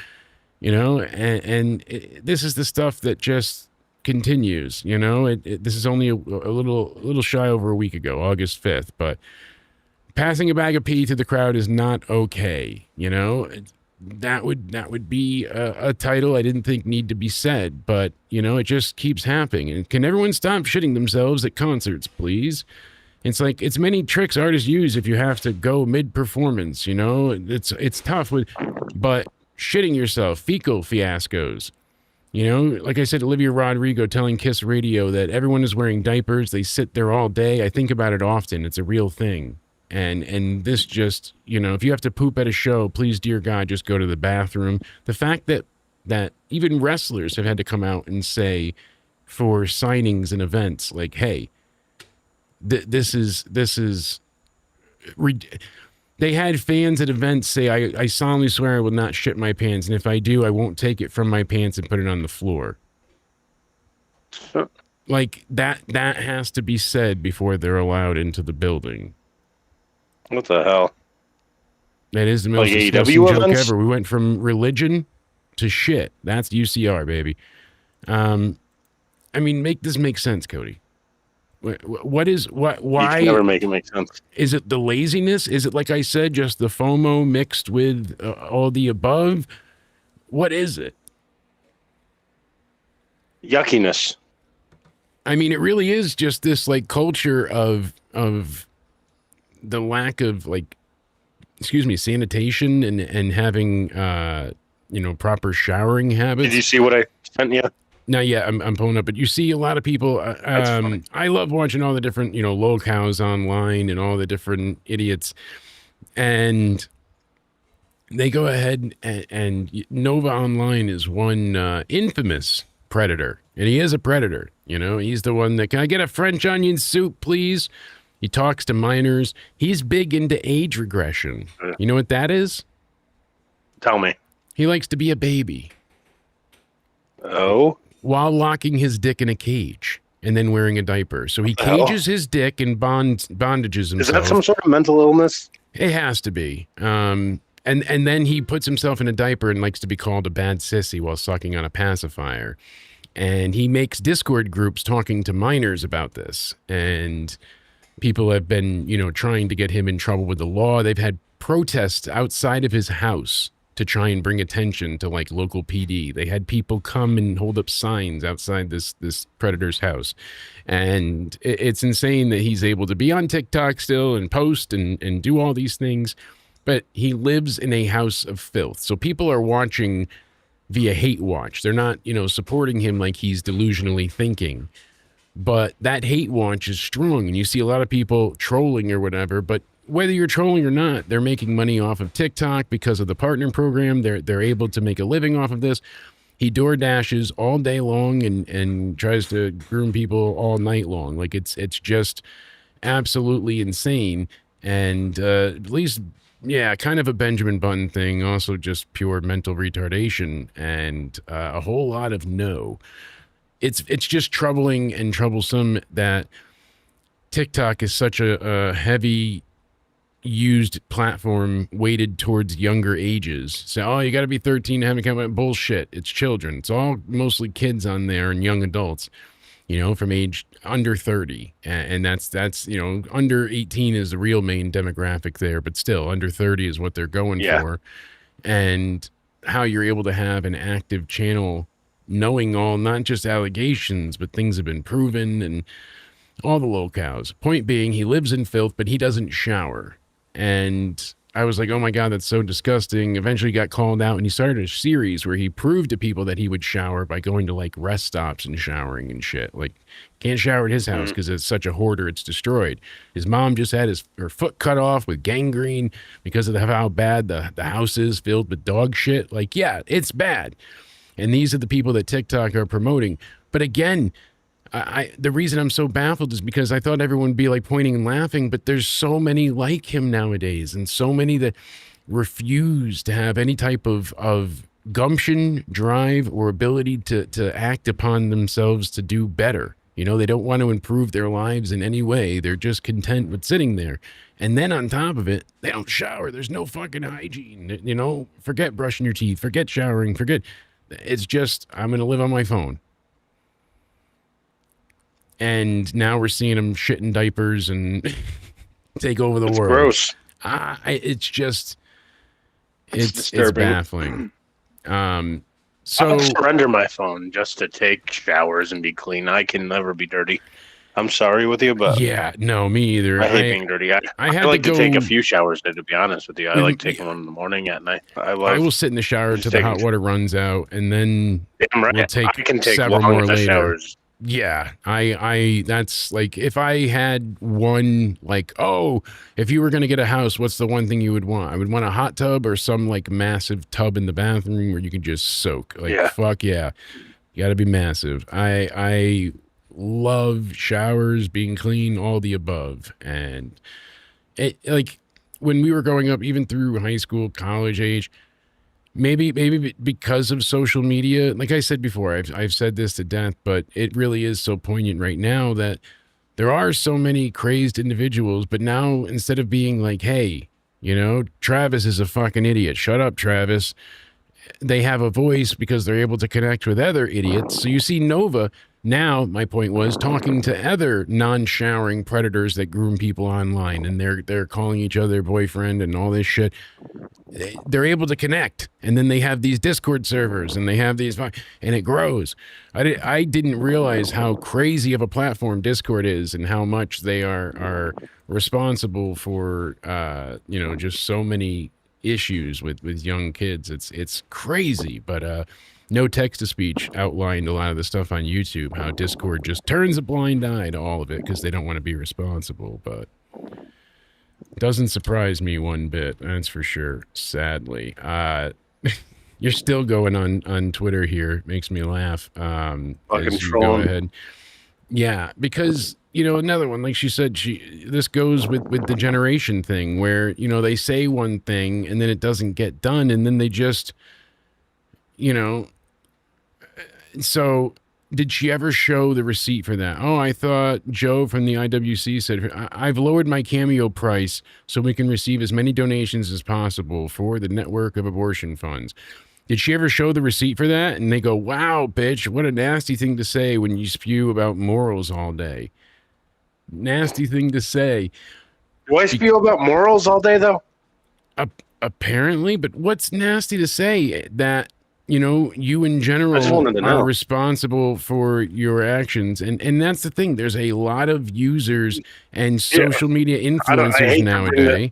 [SPEAKER 3] you know, and this is the stuff that just continues, you know. This is only a little shy over a week ago, August 5th, but passing a bag of pee to the crowd is not okay, you know. That would be a title I didn't think need to be said, but you know, it just keeps happening. And can everyone stop shitting themselves at concerts, please? It's like, it's many tricks artists use if you have to go mid-performance, you know. It's tough but shitting yourself, fecal fiascos. You know, like I said, Olivia Rodrigo telling Kiss Radio that everyone is wearing diapers. They sit there all day. I think about it often. It's a real thing. And this just, you know, if you have to poop at a show, please, dear God, just go to the bathroom. The fact that even wrestlers have had to come out and say for signings and events, like, hey, this is. They had fans at events say, I solemnly swear I will not shit my pants, and if I do, I won't take it from my pants and put it on the floor. Like, that has to be said before they're allowed into the building.
[SPEAKER 5] What the hell?
[SPEAKER 3] That is the most
[SPEAKER 5] Like
[SPEAKER 3] disgusting
[SPEAKER 5] AEW
[SPEAKER 3] joke
[SPEAKER 5] events?
[SPEAKER 3] ever. We went from religion to shit. That's UCR, baby. I mean, make this make sense, Cody. Why
[SPEAKER 5] You can never make it make sense.
[SPEAKER 3] is it the laziness? Is it, like I said, just the FOMO mixed with all the above? What is it?
[SPEAKER 5] Yuckiness.
[SPEAKER 3] I mean, it really is just this like culture of the lack of like, excuse me, sanitation and having proper showering habits.
[SPEAKER 5] Did you see what I sent you?
[SPEAKER 3] Now, yeah, I'm pulling up, but you see a lot of people.
[SPEAKER 5] funny.
[SPEAKER 3] I love watching all the different, locals online and all the different idiots, and they go ahead and Nova Online is one infamous predator, and he is a predator. He's the one that, can I get a French onion soup, please? He talks to minors. He's big into age regression. You know what that is?
[SPEAKER 5] Tell me.
[SPEAKER 3] He likes to be a baby
[SPEAKER 5] Oh,
[SPEAKER 3] while locking his dick in a cage and then wearing a diaper. So he
[SPEAKER 5] hell?
[SPEAKER 3] cages his dick and bondages himself.
[SPEAKER 5] is that some sort of mental illness?
[SPEAKER 3] It has to be. And then he puts himself in a diaper and likes to be called a bad sissy while sucking on a pacifier. And he makes Discord groups talking to minors about this. And people have been, trying to get him in trouble with the law. They've had protests outside of his house to try and bring attention to like local PD. They had people come and hold up signs outside this predator's house. And it's insane that he's able to be on TikTok still and post and do all these things, but he lives in a house of filth. So people are watching via hate watch. They're not, supporting him like he's delusionally thinking. But that hate watch is strong, and you see a lot of people trolling or whatever, but whether you're trolling or not, they're making money off of TikTok because of the partner program. They're able to make a living off of this. He door dashes all day long and tries to groom people all night long. Like it's just absolutely insane. And at least, yeah, kind of a Benjamin Button thing. Also just pure mental retardation and a whole lot of no. It's just troubling and troublesome that TikTok is such a heavy used platform weighted towards younger ages. So, you got to be 13 to have an account. Bullshit. It's children. It's all mostly kids on there and young adults, from age under 30. And that's under 18 is the real main demographic there, but still under 30 is what they're going for. And how you're able to have an active channel knowing all, not just allegations, but things have been proven and all the locales. Point being, he lives in filth, but he doesn't shower. And I was like, oh my God, that's so disgusting. Eventually got called out, and he started a series where he proved to people that he would shower by going to like rest stops and showering and shit. Like, can't shower at his house because it's such a hoarder, it's destroyed. His mom just had her foot cut off with gangrene because of how bad the house is, filled with dog shit. Like, yeah, it's bad. And these are the people that TikTok are promoting. But again, the reason I'm so baffled is because I thought everyone would be like pointing and laughing, but there's so many like him nowadays, and so many that refuse to have any type of gumption, drive, or ability to act upon themselves to do better. They don't want to improve their lives in any way. They're just content with sitting there. And then on top of it, they don't shower. There's no fucking hygiene. Forget brushing your teeth, forget showering, it's just, I'm going to live on my phone. And now we're seeing him shit in diapers and take over the world.
[SPEAKER 5] Gross.
[SPEAKER 3] It's just,
[SPEAKER 5] It's
[SPEAKER 3] it's
[SPEAKER 5] disturbing.
[SPEAKER 3] baffling.
[SPEAKER 5] I'll
[SPEAKER 3] So
[SPEAKER 5] surrender my phone just to take showers and be clean. I can never be dirty. I'm sorry with you, but
[SPEAKER 3] yeah, no, me either.
[SPEAKER 5] I hate being dirty. I
[SPEAKER 3] had
[SPEAKER 5] like
[SPEAKER 3] to
[SPEAKER 5] to take
[SPEAKER 3] go-
[SPEAKER 5] a few showers, to be honest with you. I like taking one in the morning, at night. I
[SPEAKER 3] will sit in the shower till the hot water runs out, and then
[SPEAKER 5] Damn right.
[SPEAKER 3] we'll take
[SPEAKER 5] I can take
[SPEAKER 3] several
[SPEAKER 5] long
[SPEAKER 3] more
[SPEAKER 5] the
[SPEAKER 3] later.
[SPEAKER 5] showers.
[SPEAKER 3] Yeah, I that's like, if I had one, like, oh, if you were going to get a house, what's the one thing you would want? I would want a hot tub or some like massive tub in the bathroom where you can just soak. Like,
[SPEAKER 5] Yeah.
[SPEAKER 3] fuck yeah. You got to be massive. I love showers, being clean, all the above. And it, like, when we were growing up, even through high school, college age, maybe because of social media, like I said before, I've said this to death, but it really is so poignant right now that there are so many crazed individuals. But now, instead of being like, hey, you know, Travis is a fucking idiot, shut up, Travis, they have a voice because they're able to connect with other idiots. So you see Nova now, my point was, talking to other non-showering predators that groom people online, and they're calling each other boyfriend and all this shit. They're able to connect, and then they have these Discord servers, and they have these, and it grows. I didn't realize how crazy of a platform Discord is, and how much they are responsible for, you know, just so many issues with young kids. It's crazy. But no Text to Speech outlined a lot of the stuff on YouTube, how Discord just turns a blind eye to all of it because they don't want to be responsible. But doesn't surprise me one bit, that's for sure, sadly. You're still going on Twitter here. Makes me laugh.
[SPEAKER 5] Fucking
[SPEAKER 3] As you go
[SPEAKER 5] trolling.
[SPEAKER 3] ahead. Yeah, because, you know, another one, like she said, this goes with the generation thing where, you know, they say one thing and then it doesn't get done, and then they just, you know, so did she ever show the receipt for that? Oh, I thought Joe from the IWC said, I've lowered my Cameo price so we can receive as many donations as possible for the network of abortion funds. Did she ever show the receipt for that? And they go, wow, bitch, what a nasty thing to say when you spew about morals all day. Nasty thing to say.
[SPEAKER 5] Do I spew about morals all day, though?
[SPEAKER 3] Apparently, but what's nasty to say? That, you know, you in
[SPEAKER 5] I just
[SPEAKER 3] general
[SPEAKER 5] wanted to know.
[SPEAKER 3] are responsible for your actions. And that's the thing. There's a lot of users and social media
[SPEAKER 5] hate
[SPEAKER 3] influencers
[SPEAKER 5] to bring
[SPEAKER 3] nowadays.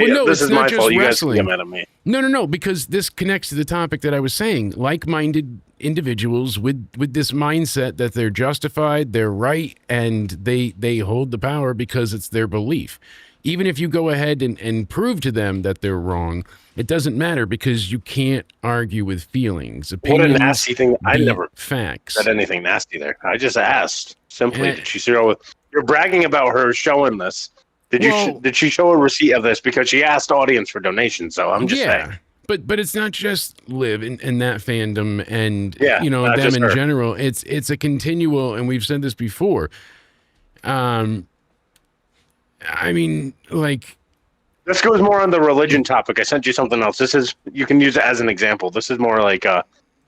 [SPEAKER 3] Well, no,
[SPEAKER 5] this
[SPEAKER 3] it's
[SPEAKER 5] is my
[SPEAKER 3] not just
[SPEAKER 5] fault. You guys
[SPEAKER 3] wrestling.
[SPEAKER 5] can get mad at me.
[SPEAKER 3] No, because this connects to the topic that I was saying. Like-minded individuals with this mindset that they're justified, they're right, and they hold the power because it's their belief. Even if you go ahead and prove to them that they're wrong, it doesn't matter because you can't argue with feelings.
[SPEAKER 5] What a
[SPEAKER 3] Opinions
[SPEAKER 5] nasty thing. I
[SPEAKER 3] beat
[SPEAKER 5] never
[SPEAKER 3] facts.
[SPEAKER 5] said anything nasty there. I just asked simply,
[SPEAKER 3] Eh.
[SPEAKER 5] did she show? You're bragging about her showing this.
[SPEAKER 3] Well-
[SPEAKER 5] Did she show a receipt of this because she asked audience for donations? So I'm just saying.
[SPEAKER 3] But it's not just Liv in that fandom and
[SPEAKER 5] Yeah,
[SPEAKER 3] you know,
[SPEAKER 5] not
[SPEAKER 3] them
[SPEAKER 5] just
[SPEAKER 3] in
[SPEAKER 5] her.
[SPEAKER 3] general. It's a continual, and we've said this before. I mean, like,
[SPEAKER 5] This goes more on the religion topic. I sent you something else. This is, you can use it as an example. This is more like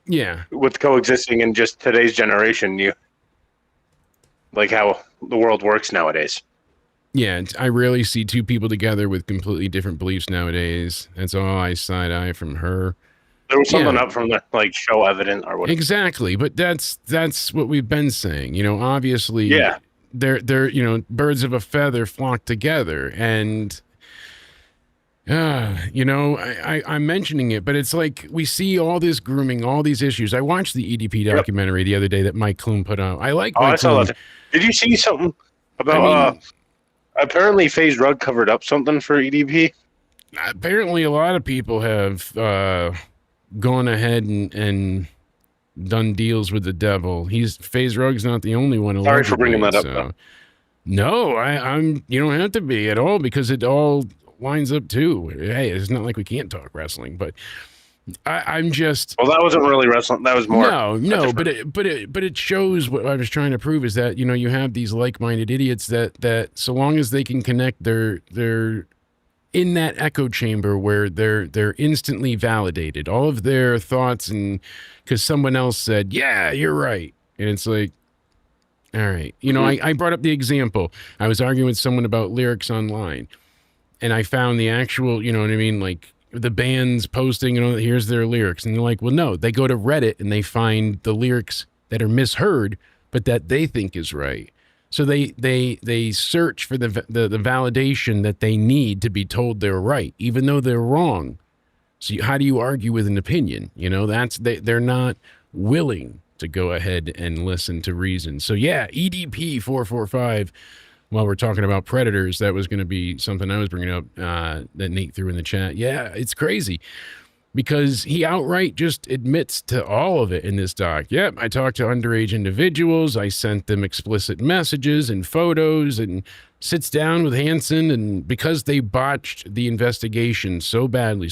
[SPEAKER 3] yeah,
[SPEAKER 5] with coexisting in just today's generation. You like how the world works nowadays.
[SPEAKER 3] yeah. I rarely see two people together with completely different beliefs nowadays. That's all I side-eye from her.
[SPEAKER 5] There was something
[SPEAKER 3] Yeah.
[SPEAKER 5] up from the like show evident or whatever.
[SPEAKER 3] Exactly, but that's what we've been saying. You know, obviously,
[SPEAKER 5] Yeah.
[SPEAKER 3] they're you know, birds of a feather flock together, and you know, I'm mentioning it, but it's like we see all this grooming, all these issues. I watched the EDP documentary the other day that Mike Kloon put out. I like
[SPEAKER 5] Oh, I
[SPEAKER 3] Mike
[SPEAKER 5] saw
[SPEAKER 3] Kloon.
[SPEAKER 5] that. Did you see something about
[SPEAKER 3] I mean-
[SPEAKER 5] apparently FaZe Rug covered up something for EDP?
[SPEAKER 3] Apparently, a lot of people have gone ahead and done deals with the devil. FaZe Rug's not the only one.
[SPEAKER 5] Sorry for bringing that up,
[SPEAKER 3] allegedly, so. No, I'm. You don't have to be at all because it all lines up too. Hey, it's not like we can't talk wrestling, but I'm just.
[SPEAKER 5] Well, that wasn't really wrestling. That was more.
[SPEAKER 3] No, but it shows what I was trying to prove is that, you know, you have these like-minded idiots that so long as they can connect, they're in that echo chamber where they're instantly validated, all of their thoughts, and because someone else said, yeah, you're right, and it's like, all right, you know, I brought up the example. I was arguing with someone about lyrics online, and I found the actual, you know what I mean, like the band's posting, you know, here's their lyrics, and they're like, well, no, they go to Reddit and they find the lyrics that are misheard, but that they think is right. So they search for the validation that they need to be told they're right, even though they're wrong. So how do you argue with an opinion? You know, they're not willing to go ahead and listen to reason. So yeah, EDP 445. While we're talking about predators, that was going to be something I was bringing up that Nate threw in the chat. Yeah, it's crazy. because he outright just admits to all of it in this doc. Yep, I talked to underage individuals. I sent them explicit messages and photos, and sits down with Hansen. And because they botched the investigation so badly,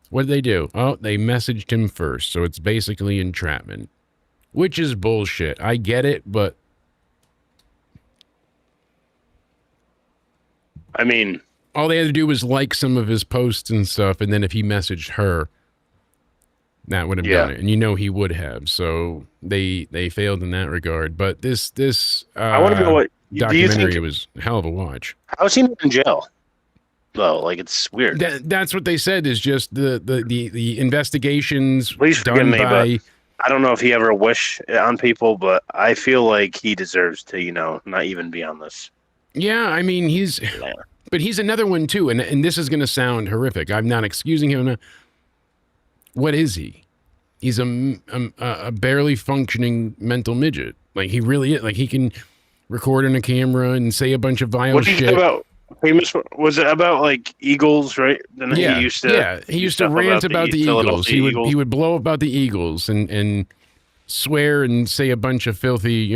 [SPEAKER 3] what did they do? Oh, they messaged him first. So it's basically entrapment, which is bullshit. I get it, but
[SPEAKER 5] I mean,
[SPEAKER 3] all they had to do was like some of his posts and stuff, and then if he messaged her, that would have done it. And you know he would have. So they failed in that regard. But this
[SPEAKER 5] I want to know what
[SPEAKER 3] documentary was a hell of a watch.
[SPEAKER 5] How is he not in jail? Though, like, it's weird.
[SPEAKER 3] That's what they said is just the investigations
[SPEAKER 5] Please forgive
[SPEAKER 3] done
[SPEAKER 5] me,
[SPEAKER 3] by.
[SPEAKER 5] but I don't know if he ever wished it on people, but I feel like he deserves to, not even be on this.
[SPEAKER 3] Yeah, I mean but he's another one too, and this is going to sound horrific. I'm not excusing him. What is he? He's a barely functioning mental midget. Like, he really is. Like, he can record on a camera and say a bunch of vile
[SPEAKER 5] What did
[SPEAKER 3] shit.
[SPEAKER 5] you about? Was it about like Eagles, right? Then
[SPEAKER 3] Yeah,
[SPEAKER 5] he used to.
[SPEAKER 3] He used to rant about the Eagles. He would blow about the Eagles and swear and say a bunch of filthy,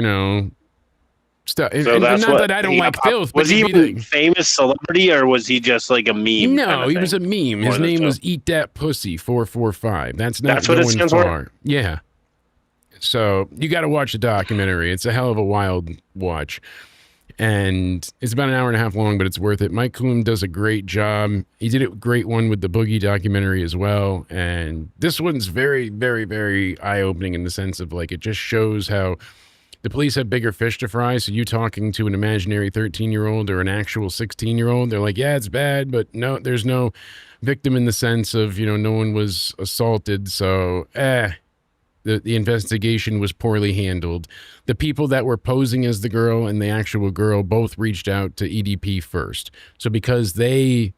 [SPEAKER 3] stuff.
[SPEAKER 5] So
[SPEAKER 3] and
[SPEAKER 5] that's
[SPEAKER 3] not
[SPEAKER 5] what
[SPEAKER 3] that I don't like filth.
[SPEAKER 5] Was
[SPEAKER 3] but
[SPEAKER 5] he
[SPEAKER 3] he'd
[SPEAKER 5] even
[SPEAKER 3] be
[SPEAKER 5] a famous celebrity, or was he just like a meme?
[SPEAKER 3] No,
[SPEAKER 5] kind of
[SPEAKER 3] he
[SPEAKER 5] thing?
[SPEAKER 3] was a meme. His name was Eat That Pussy 445. That's not
[SPEAKER 5] That's what
[SPEAKER 3] going
[SPEAKER 5] it stands
[SPEAKER 3] far.
[SPEAKER 5] for?
[SPEAKER 3] Yeah. So you got to watch the documentary. It's a hell of a wild watch. And it's about an hour and a half long, but it's worth it. Mike Coulomb does a great job. He did a great one with the Boogie documentary as well. And this one's very, very, very eye-opening in the sense of, like, it just shows how the police have bigger fish to fry. So you talking to an imaginary 13-year-old or an actual 16-year-old, they're like, yeah, it's bad, but no, there's no victim in the sense of, no one was assaulted. So, the investigation was poorly handled. The people that were posing as the girl and the actual girl both reached out to EDP first. So because they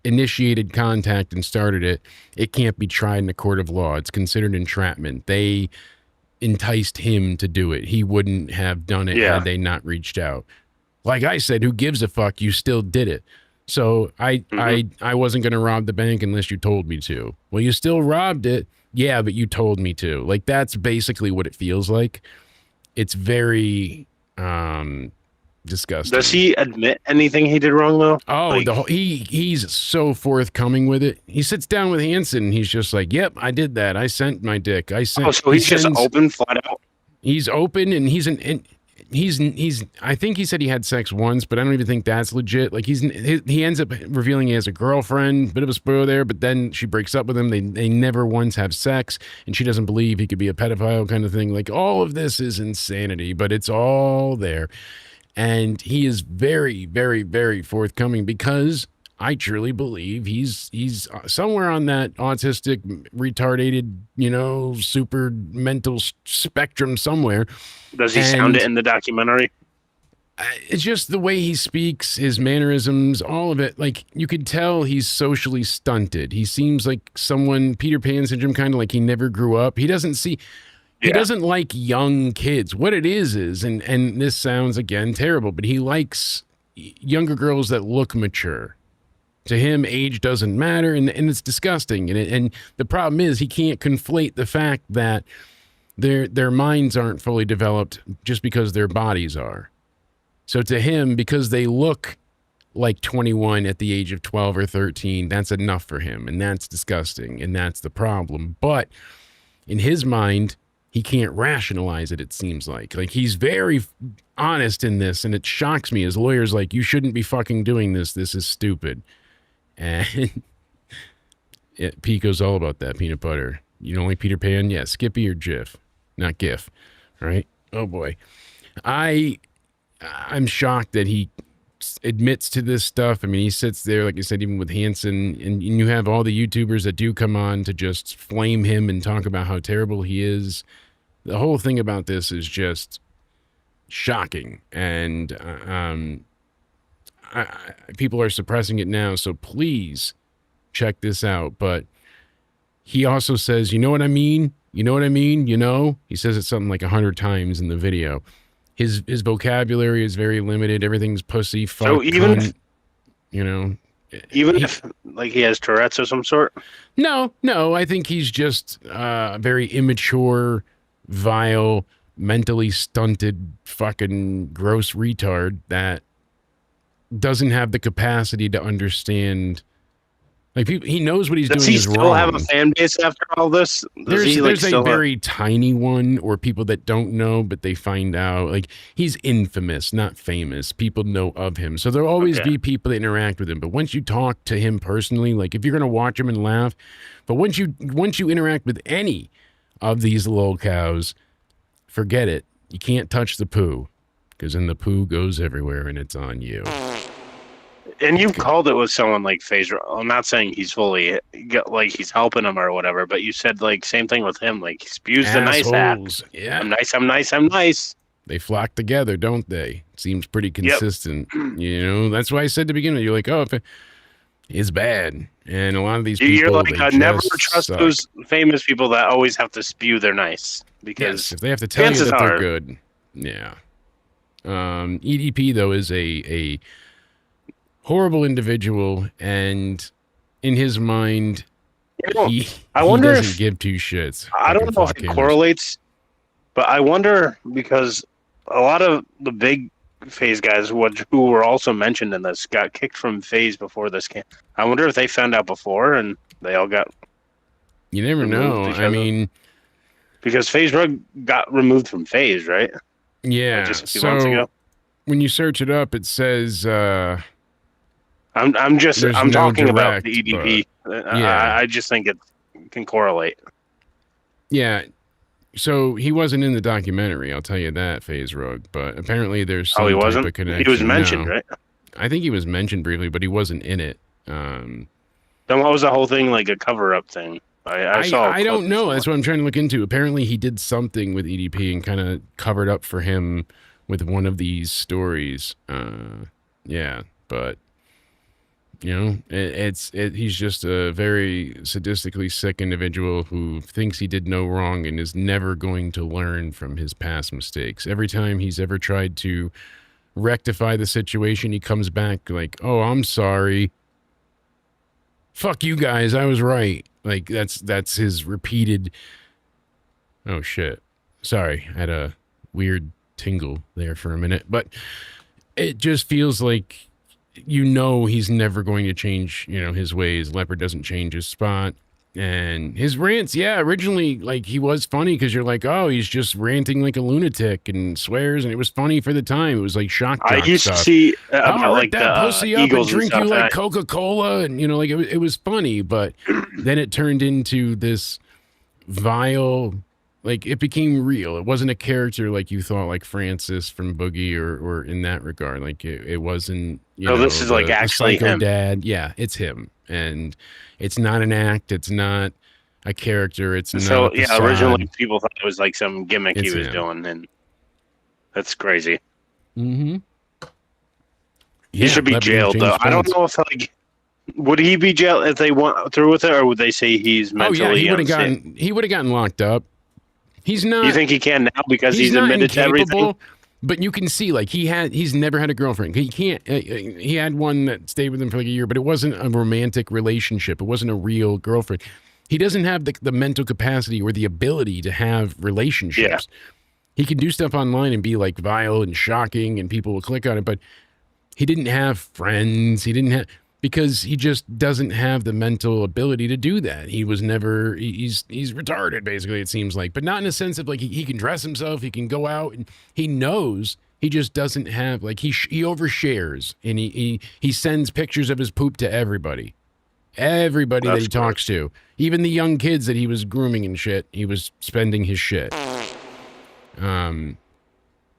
[SPEAKER 3] initiated contact and started it, it can't be tried in a court of law. It's considered entrapment. They enticed him to do it. He wouldn't have done it had they not reached out. Like I said, who gives a fuck? You still did it. So I wasn't going to rob the bank unless you told me to. Well, you still robbed it. Yeah, but you told me to. Like, that's basically what it feels like. It's very disgusting.
[SPEAKER 5] Does he admit anything he did wrong though?
[SPEAKER 3] Oh,
[SPEAKER 5] Like,
[SPEAKER 3] he's so forthcoming with it. He sits down with Hansen. And he's just like, "Yep, I did that. I sent my dick. I sent."
[SPEAKER 5] so he's just open, flat out.
[SPEAKER 3] He's open, and he's I think he said he had sex once, but I don't even think that's legit. Like, he ends up revealing he has a girlfriend. Bit of a spoiler there, but then she breaks up with him. They never once have sex, and she doesn't believe he could be a pedophile kind of thing. Like, all of this is insanity, but it's all there. And he is very, very, very forthcoming because I truly believe he's somewhere on that autistic, retarded, super mental spectrum somewhere.
[SPEAKER 5] Does he sound it in the documentary?
[SPEAKER 3] It's just the way he speaks, his mannerisms, all of it. Like, you could tell he's socially stunted. He seems like someone, Peter Pan syndrome, kind of like he never grew up. He doesn't like young kids. What it is, and this sounds, again, terrible, but he likes younger girls that look mature. To him, age doesn't matter, and it's disgusting. And the problem is he can't conflate the fact that their minds aren't fully developed just because their bodies are. So to him, because they look like 21 at the age of 12 or 13, that's enough for him, and that's disgusting, and that's the problem. But in his mind, he can't rationalize it, it seems like. Like, he's very honest in this, and it shocks me. His lawyer's like, you shouldn't be fucking doing this. This is stupid. And Pico's all about that peanut butter. You don't like Peter Pan? Yeah, Skippy or Jif, not GIF. Right? Oh boy, I'm shocked that he admits to this stuff. I mean, he sits there, like I said, even with Hansen, and you have all the YouTubers that do come on to just flame him and talk about how terrible he is. The whole thing about this is just shocking, and people are suppressing it now, so please check this out. But he also says, you know what I mean? You know what I mean? He says it something like 100 times in the video. His vocabulary is very limited. Everything's pussy, fuck,
[SPEAKER 5] So even
[SPEAKER 3] cunt,
[SPEAKER 5] Even if like he has Tourette's of some sort.
[SPEAKER 3] No, I think he's just a very immature, vile, mentally stunted, fucking gross retard that doesn't have the capacity to understand. Like he knows what he's
[SPEAKER 5] Does
[SPEAKER 3] doing
[SPEAKER 5] he
[SPEAKER 3] is
[SPEAKER 5] still
[SPEAKER 3] wrong.
[SPEAKER 5] have a fan base after all this?
[SPEAKER 3] There's a very tiny one, or people that don't know, but they find out. Like, he's infamous, not famous. People know of him, so there'll always be people that interact with him. But once you talk to him personally, like if you're gonna watch him and laugh, but once you interact with any of these little cows, forget it. You can't touch the poo, because then the poo goes everywhere, and it's on you.
[SPEAKER 5] And you've called it with someone like FaZe. I'm not saying he's fully like he's helping him or whatever, but you said like same thing with him. Like he spews the nice
[SPEAKER 3] Assholes.
[SPEAKER 5] act.
[SPEAKER 3] Yeah.
[SPEAKER 5] I'm nice. I'm nice. I'm nice.
[SPEAKER 3] They flock together, don't they? Seems pretty consistent. You know, that's why I said to begin with, you're like, oh, if it's bad. And a lot of these people,
[SPEAKER 5] You're like, I never
[SPEAKER 3] just
[SPEAKER 5] trust
[SPEAKER 3] suck.
[SPEAKER 5] those famous people that always have to spew their nice because
[SPEAKER 3] Yes, if they have to tell you
[SPEAKER 5] chances
[SPEAKER 3] that they're
[SPEAKER 5] are-
[SPEAKER 3] good. Yeah. EDP, though, is a horrible individual, and in his mind,
[SPEAKER 5] You know,
[SPEAKER 3] he
[SPEAKER 5] wonder
[SPEAKER 3] doesn't
[SPEAKER 5] if-
[SPEAKER 3] give two shits.
[SPEAKER 5] I don't
[SPEAKER 3] Fucking
[SPEAKER 5] know if
[SPEAKER 3] fuck
[SPEAKER 5] it
[SPEAKER 3] him.
[SPEAKER 5] correlates, but I wonder because a lot of the big FaZe guys who were also mentioned in this got kicked from FaZe before this came. I wonder if they found out before and they all got
[SPEAKER 3] You never know.
[SPEAKER 5] removed
[SPEAKER 3] I mean,
[SPEAKER 5] because FaZe Rug got removed from FaZe, right?
[SPEAKER 3] yeah.
[SPEAKER 5] Just a few months ago.
[SPEAKER 3] When you search it up, it says
[SPEAKER 5] I'm
[SPEAKER 3] There's no
[SPEAKER 5] talking about
[SPEAKER 3] direct,
[SPEAKER 5] the EDP.
[SPEAKER 3] yeah.
[SPEAKER 5] I just think it can correlate.
[SPEAKER 3] yeah. So he wasn't in the documentary, I'll tell you that, FaZe Rug. But apparently there's some
[SPEAKER 5] Oh, he
[SPEAKER 3] type
[SPEAKER 5] wasn't.
[SPEAKER 3] of connection.
[SPEAKER 5] He was mentioned,
[SPEAKER 3] No.
[SPEAKER 5] right?
[SPEAKER 3] I think he was mentioned briefly, but he wasn't in it.
[SPEAKER 5] Then what was the whole thing like a cover-up thing? I saw.
[SPEAKER 3] I don't know. That's what I'm trying to look into. Apparently, he did something with EDP and kind of covered up for him with one of these stories. Yeah, but you know, he's just a very sadistically sick individual who thinks he did no wrong and is never going to learn from his past mistakes. Every time he's ever tried to rectify the situation, he comes back like, "Oh, I'm sorry. Fuck you guys, I was right." Like that's his repeated. Oh shit. Sorry, I had a weird tingle there for a minute, but it just feels like, you know, he's never going to change, you know, his ways. Leopard doesn't change his spot. And his rants, yeah, originally, like, he was funny because you're like, oh, he's just ranting like a lunatic and swears, and it was funny for the time. It was like shock jock
[SPEAKER 5] I used
[SPEAKER 3] stuff.
[SPEAKER 5] to see
[SPEAKER 3] I'll
[SPEAKER 5] about
[SPEAKER 3] rip
[SPEAKER 5] like
[SPEAKER 3] that
[SPEAKER 5] the
[SPEAKER 3] pussy up and
[SPEAKER 5] Eagles and
[SPEAKER 3] drink you
[SPEAKER 5] stuff.
[SPEAKER 3] like Coca-Cola, and you know, like it was funny, but then it turned into this vile, like it became real. It wasn't a character like you thought, like Francis from Boogie or in that regard. Like it wasn't. You
[SPEAKER 5] No,
[SPEAKER 3] know,
[SPEAKER 5] this is like actually
[SPEAKER 3] psycho
[SPEAKER 5] him.
[SPEAKER 3] dad. Yeah, it's him, and it's not an act. It's not a character. It's
[SPEAKER 5] So
[SPEAKER 3] not. A
[SPEAKER 5] yeah,
[SPEAKER 3] facade.
[SPEAKER 5] originally people thought it was like some gimmick
[SPEAKER 3] It's
[SPEAKER 5] he was
[SPEAKER 3] him.
[SPEAKER 5] doing, and that's crazy.
[SPEAKER 3] Mm-hmm.
[SPEAKER 5] He should be jailed though. I don't know if like would he be jailed if they went through with it, or would they say he's mentally
[SPEAKER 3] Oh yeah, he would have
[SPEAKER 5] unsafe?
[SPEAKER 3] gotten. He would have gotten locked up. He's not.
[SPEAKER 5] You think he can now because he's
[SPEAKER 3] not
[SPEAKER 5] admitted to everything?
[SPEAKER 3] incapable, but you can see like he's never had a girlfriend. He can't. He had one that stayed with him for like a year, but it wasn't a romantic relationship. It wasn't a real girlfriend. He doesn't have the mental capacity or the ability to have relationships. He can do stuff online and be like vile and shocking, and people will click on it, but he didn't have friends. He didn't have, because he just doesn't have the mental ability to do that. He was never, he's retarded, basically, it seems like, but not in a sense of like he can dress himself, he can go out, and he knows. He just doesn't have, like, he overshares, and he sends pictures of his poop to everybody. Everybody that he talks to. Even the young kids that he was grooming and shit, he was spending his shit.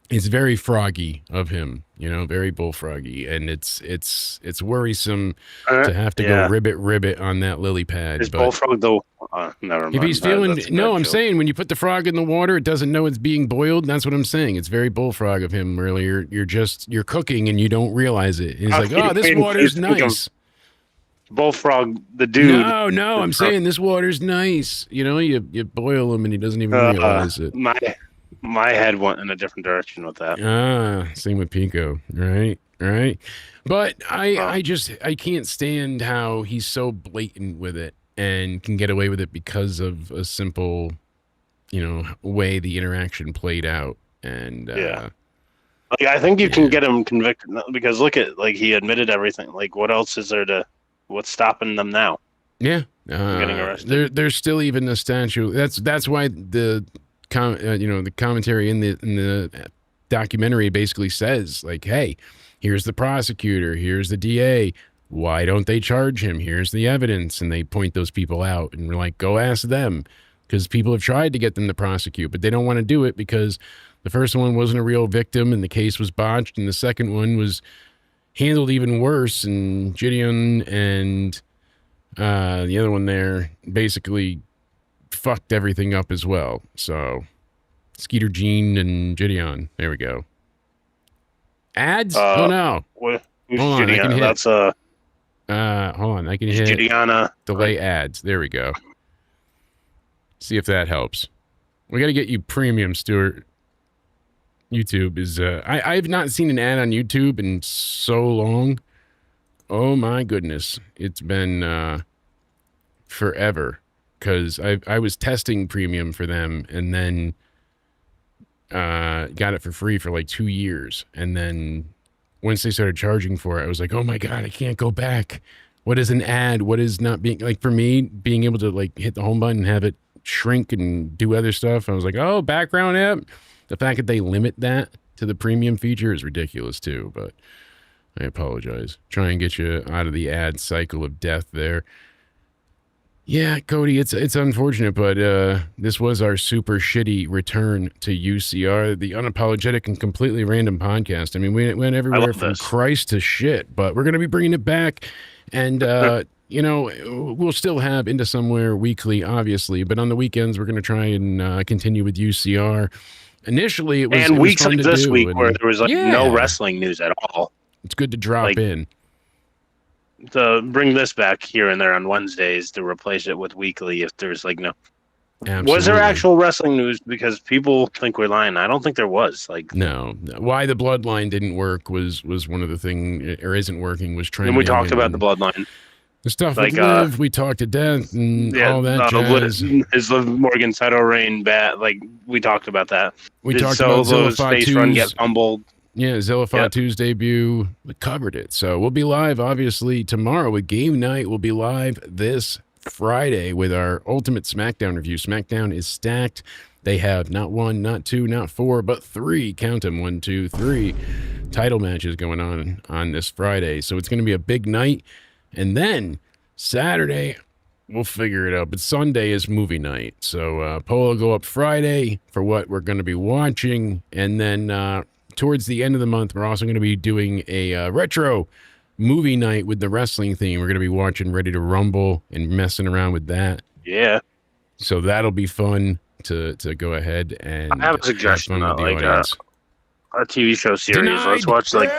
[SPEAKER 3] It's very froggy of him, you know, very bullfroggy, and it's worrisome to have to go ribbit on that lily pad.
[SPEAKER 5] Is
[SPEAKER 3] but
[SPEAKER 5] bullfrog though? Never mind.
[SPEAKER 3] if he's feeling,
[SPEAKER 5] That's a
[SPEAKER 3] no,
[SPEAKER 5] bad
[SPEAKER 3] I'm
[SPEAKER 5] joke.
[SPEAKER 3] saying when you put the frog in the water, it doesn't know it's being boiled. That's what I'm saying. It's very bullfrog of him. Really, you're cooking and you don't realize it. And he's like, oh, this water's nice.
[SPEAKER 5] Bullfrog, the dude.
[SPEAKER 3] No, I'm saying this water's nice. You know, you boil him and he doesn't even realize it.
[SPEAKER 5] My head went in a different direction with that.
[SPEAKER 3] Same with Pico, right? All right. But I can't stand how he's so blatant with it and can get away with it because of a simple, way the interaction played out. And
[SPEAKER 5] Yeah. Like, I think you can
[SPEAKER 3] Yeah.
[SPEAKER 5] get him convicted because look at, like, he admitted everything. Like, what else is there what's stopping them now?
[SPEAKER 3] yeah,
[SPEAKER 5] Getting arrested.
[SPEAKER 3] there's still even a statue. That's why the the commentary in the documentary basically says, like, hey, here's the prosecutor, here's the DA. Why don't they charge him? Here's the evidence, and they point those people out, and we're like, go ask them, because people have tried to get them to prosecute, but they don't want to do it because the first one wasn't a real victim, and the case was botched, and the second one was handled even worse, and Gideon and the other one there basically fucked everything up as well. So Skeeter Jean and Gideon. There we go. Ads? Oh no.
[SPEAKER 5] Who's
[SPEAKER 3] Hold on, I
[SPEAKER 5] Gideon?
[SPEAKER 3] can hit.
[SPEAKER 5] That's
[SPEAKER 3] Hold on, I can hit
[SPEAKER 5] Gideon.
[SPEAKER 3] delay ads. There we go. See if that helps. We got to get you premium, Stuart. YouTube is I've not seen an ad on YouTube in so long. Oh my goodness. It's been forever, because I was testing premium for them, and then got it for free for like 2 years, and then once they started charging for it, I was like, oh my god, I can't go back. What is an ad? What is not being, like, for me, being able to like hit the home button and have it shrink and do other stuff? I was like, oh, background app. The fact that they limit that to the premium feature is ridiculous too, but I apologize. Try and get you out of the ad cycle of death there. Yeah, Cody, it's unfortunate, but this was our super shitty return to UCR, the unapologetic and completely random podcast. I mean, we went everywhere from
[SPEAKER 5] this.
[SPEAKER 3] Christ to shit, but we're going to be bringing it back. And, we'll still have Into Somewhere weekly, obviously, but on the weekends, we're going to try and continue with UCR. Initially, it was
[SPEAKER 5] weeks
[SPEAKER 3] fun
[SPEAKER 5] like
[SPEAKER 3] to
[SPEAKER 5] this
[SPEAKER 3] do,
[SPEAKER 5] week
[SPEAKER 3] and
[SPEAKER 5] where there was like
[SPEAKER 3] yeah,
[SPEAKER 5] no wrestling news at all.
[SPEAKER 3] it's good to drop
[SPEAKER 5] like,
[SPEAKER 3] in.
[SPEAKER 5] To bring this back here and there on Wednesdays to replace it with weekly if there's like no.
[SPEAKER 3] Absolutely.
[SPEAKER 5] Was there actual wrestling news? Because people think we're lying. I don't think there was. Like,
[SPEAKER 3] No, why the bloodline didn't work was one of the thing, or isn't working, was trying.
[SPEAKER 5] and we talked about the bloodline.
[SPEAKER 3] The stuff
[SPEAKER 5] like,
[SPEAKER 3] with Liv, we talked to death and all that jazz.
[SPEAKER 5] His Liv Morgan title reign bat. Like, we talked about that.
[SPEAKER 3] We
[SPEAKER 5] Did
[SPEAKER 3] talked about
[SPEAKER 5] Solo's
[SPEAKER 3] Zilla
[SPEAKER 5] face run get fumbled?
[SPEAKER 3] Yeah, Zilla
[SPEAKER 5] Yep.
[SPEAKER 3] Fatu's debut. We covered it. So we'll be live, obviously, tomorrow with Game Night. We'll be live this Friday with our Ultimate SmackDown review. SmackDown is stacked. They have not one, not two, not four, but three, count them, 1, 2, 3, title matches going on this Friday. So it's going to be a big night. And then Saturday, we'll figure it out. But Sunday is movie night. So Polo will go up Friday for what we're going to be watching. And then towards the end of the month, we're also going to be doing a retro movie night with the wrestling theme. We're going to be watching Ready to Rumble and messing around with that.
[SPEAKER 5] Yeah.
[SPEAKER 3] So that'll be fun to go ahead and
[SPEAKER 5] I have a suggestion,
[SPEAKER 3] have fun
[SPEAKER 5] though,
[SPEAKER 3] with the
[SPEAKER 5] like
[SPEAKER 3] audience.
[SPEAKER 5] a TV show series.
[SPEAKER 3] Denied.
[SPEAKER 5] Let's watch like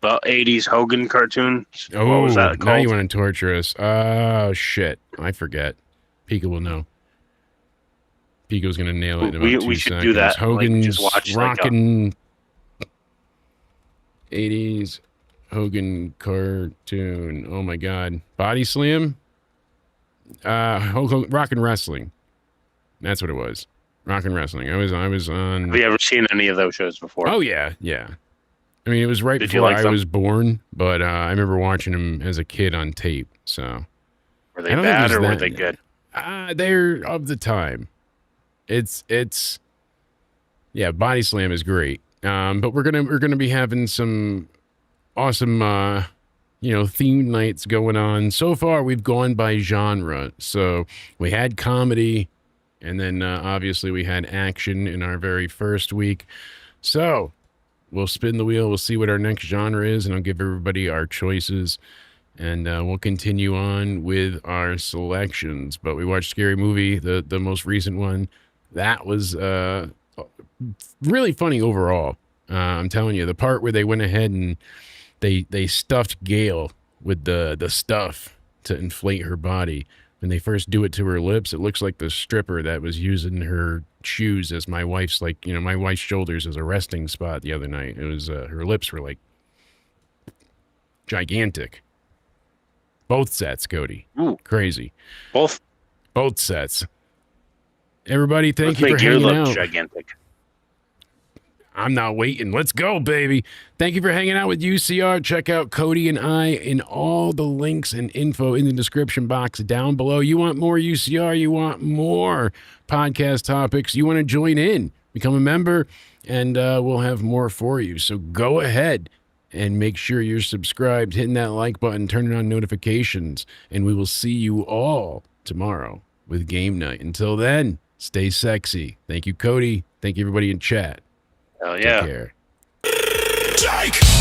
[SPEAKER 5] the 80s Hogan cartoon. What was that
[SPEAKER 3] Now
[SPEAKER 5] called?
[SPEAKER 3] you want to torture us. Oh, shit. I forget. Pika will know. Pico's going to nail it in about 2
[SPEAKER 5] we should
[SPEAKER 3] seconds.
[SPEAKER 5] do that. Like,
[SPEAKER 3] Hogan's
[SPEAKER 5] just watch, like,
[SPEAKER 3] rockin' 80s Hogan cartoon. Oh, my God. Body Slam? Rockin' Wrestling. That's what it was. Rockin' Wrestling. I was on...
[SPEAKER 5] Have you ever seen any of those shows before?
[SPEAKER 3] Oh, yeah. Yeah. I mean, it was right
[SPEAKER 5] Did you
[SPEAKER 3] before
[SPEAKER 5] like
[SPEAKER 3] I
[SPEAKER 5] them?
[SPEAKER 3] was born, but I remember watching them as a kid on tape, so...
[SPEAKER 5] Were they
[SPEAKER 3] I don't think
[SPEAKER 5] bad
[SPEAKER 3] it
[SPEAKER 5] or
[SPEAKER 3] was
[SPEAKER 5] were
[SPEAKER 3] that-
[SPEAKER 5] they good?
[SPEAKER 3] They're of the time. It's yeah, Body Slam is great. But we're gonna be having some awesome themed nights going on. So far we've gone by genre. So we had comedy, and then obviously we had action in our very first week. So we'll spin the wheel, we'll see what our next genre is, and I'll give everybody our choices. And we'll continue on with our selections. But we watched Scary Movie, the most recent one. That was really funny overall. I'm telling you, the part where they went ahead and they stuffed Gail with the stuff to inflate her body. when they first do it to her lips, it looks like the stripper that was using her shoes as my wife's, like, my wife's shoulders as a resting spot the other night. It was, her lips were like gigantic. Both sets, Cody.
[SPEAKER 5] Ooh.
[SPEAKER 3] Crazy.
[SPEAKER 5] Both
[SPEAKER 3] sets. Everybody, thank
[SPEAKER 5] Let's
[SPEAKER 3] you for
[SPEAKER 5] make your
[SPEAKER 3] hanging
[SPEAKER 5] look
[SPEAKER 3] out.
[SPEAKER 5] gigantic.
[SPEAKER 3] I'm not waiting. Let's go, baby. Thank you for hanging out with UCR. Check out Cody and I in all the links and info in the description box down below. You want more UCR? You want more podcast topics? You want to join in? Become a member, and we'll have more for you. So go ahead and make sure you're subscribed, hitting that like button, turning on notifications, and we will see you all tomorrow with Game Night. Until then, stay sexy. Thank you, Cody. Thank you, everybody in chat.
[SPEAKER 5] Hell yeah.
[SPEAKER 3] Take care.
[SPEAKER 1] Jake!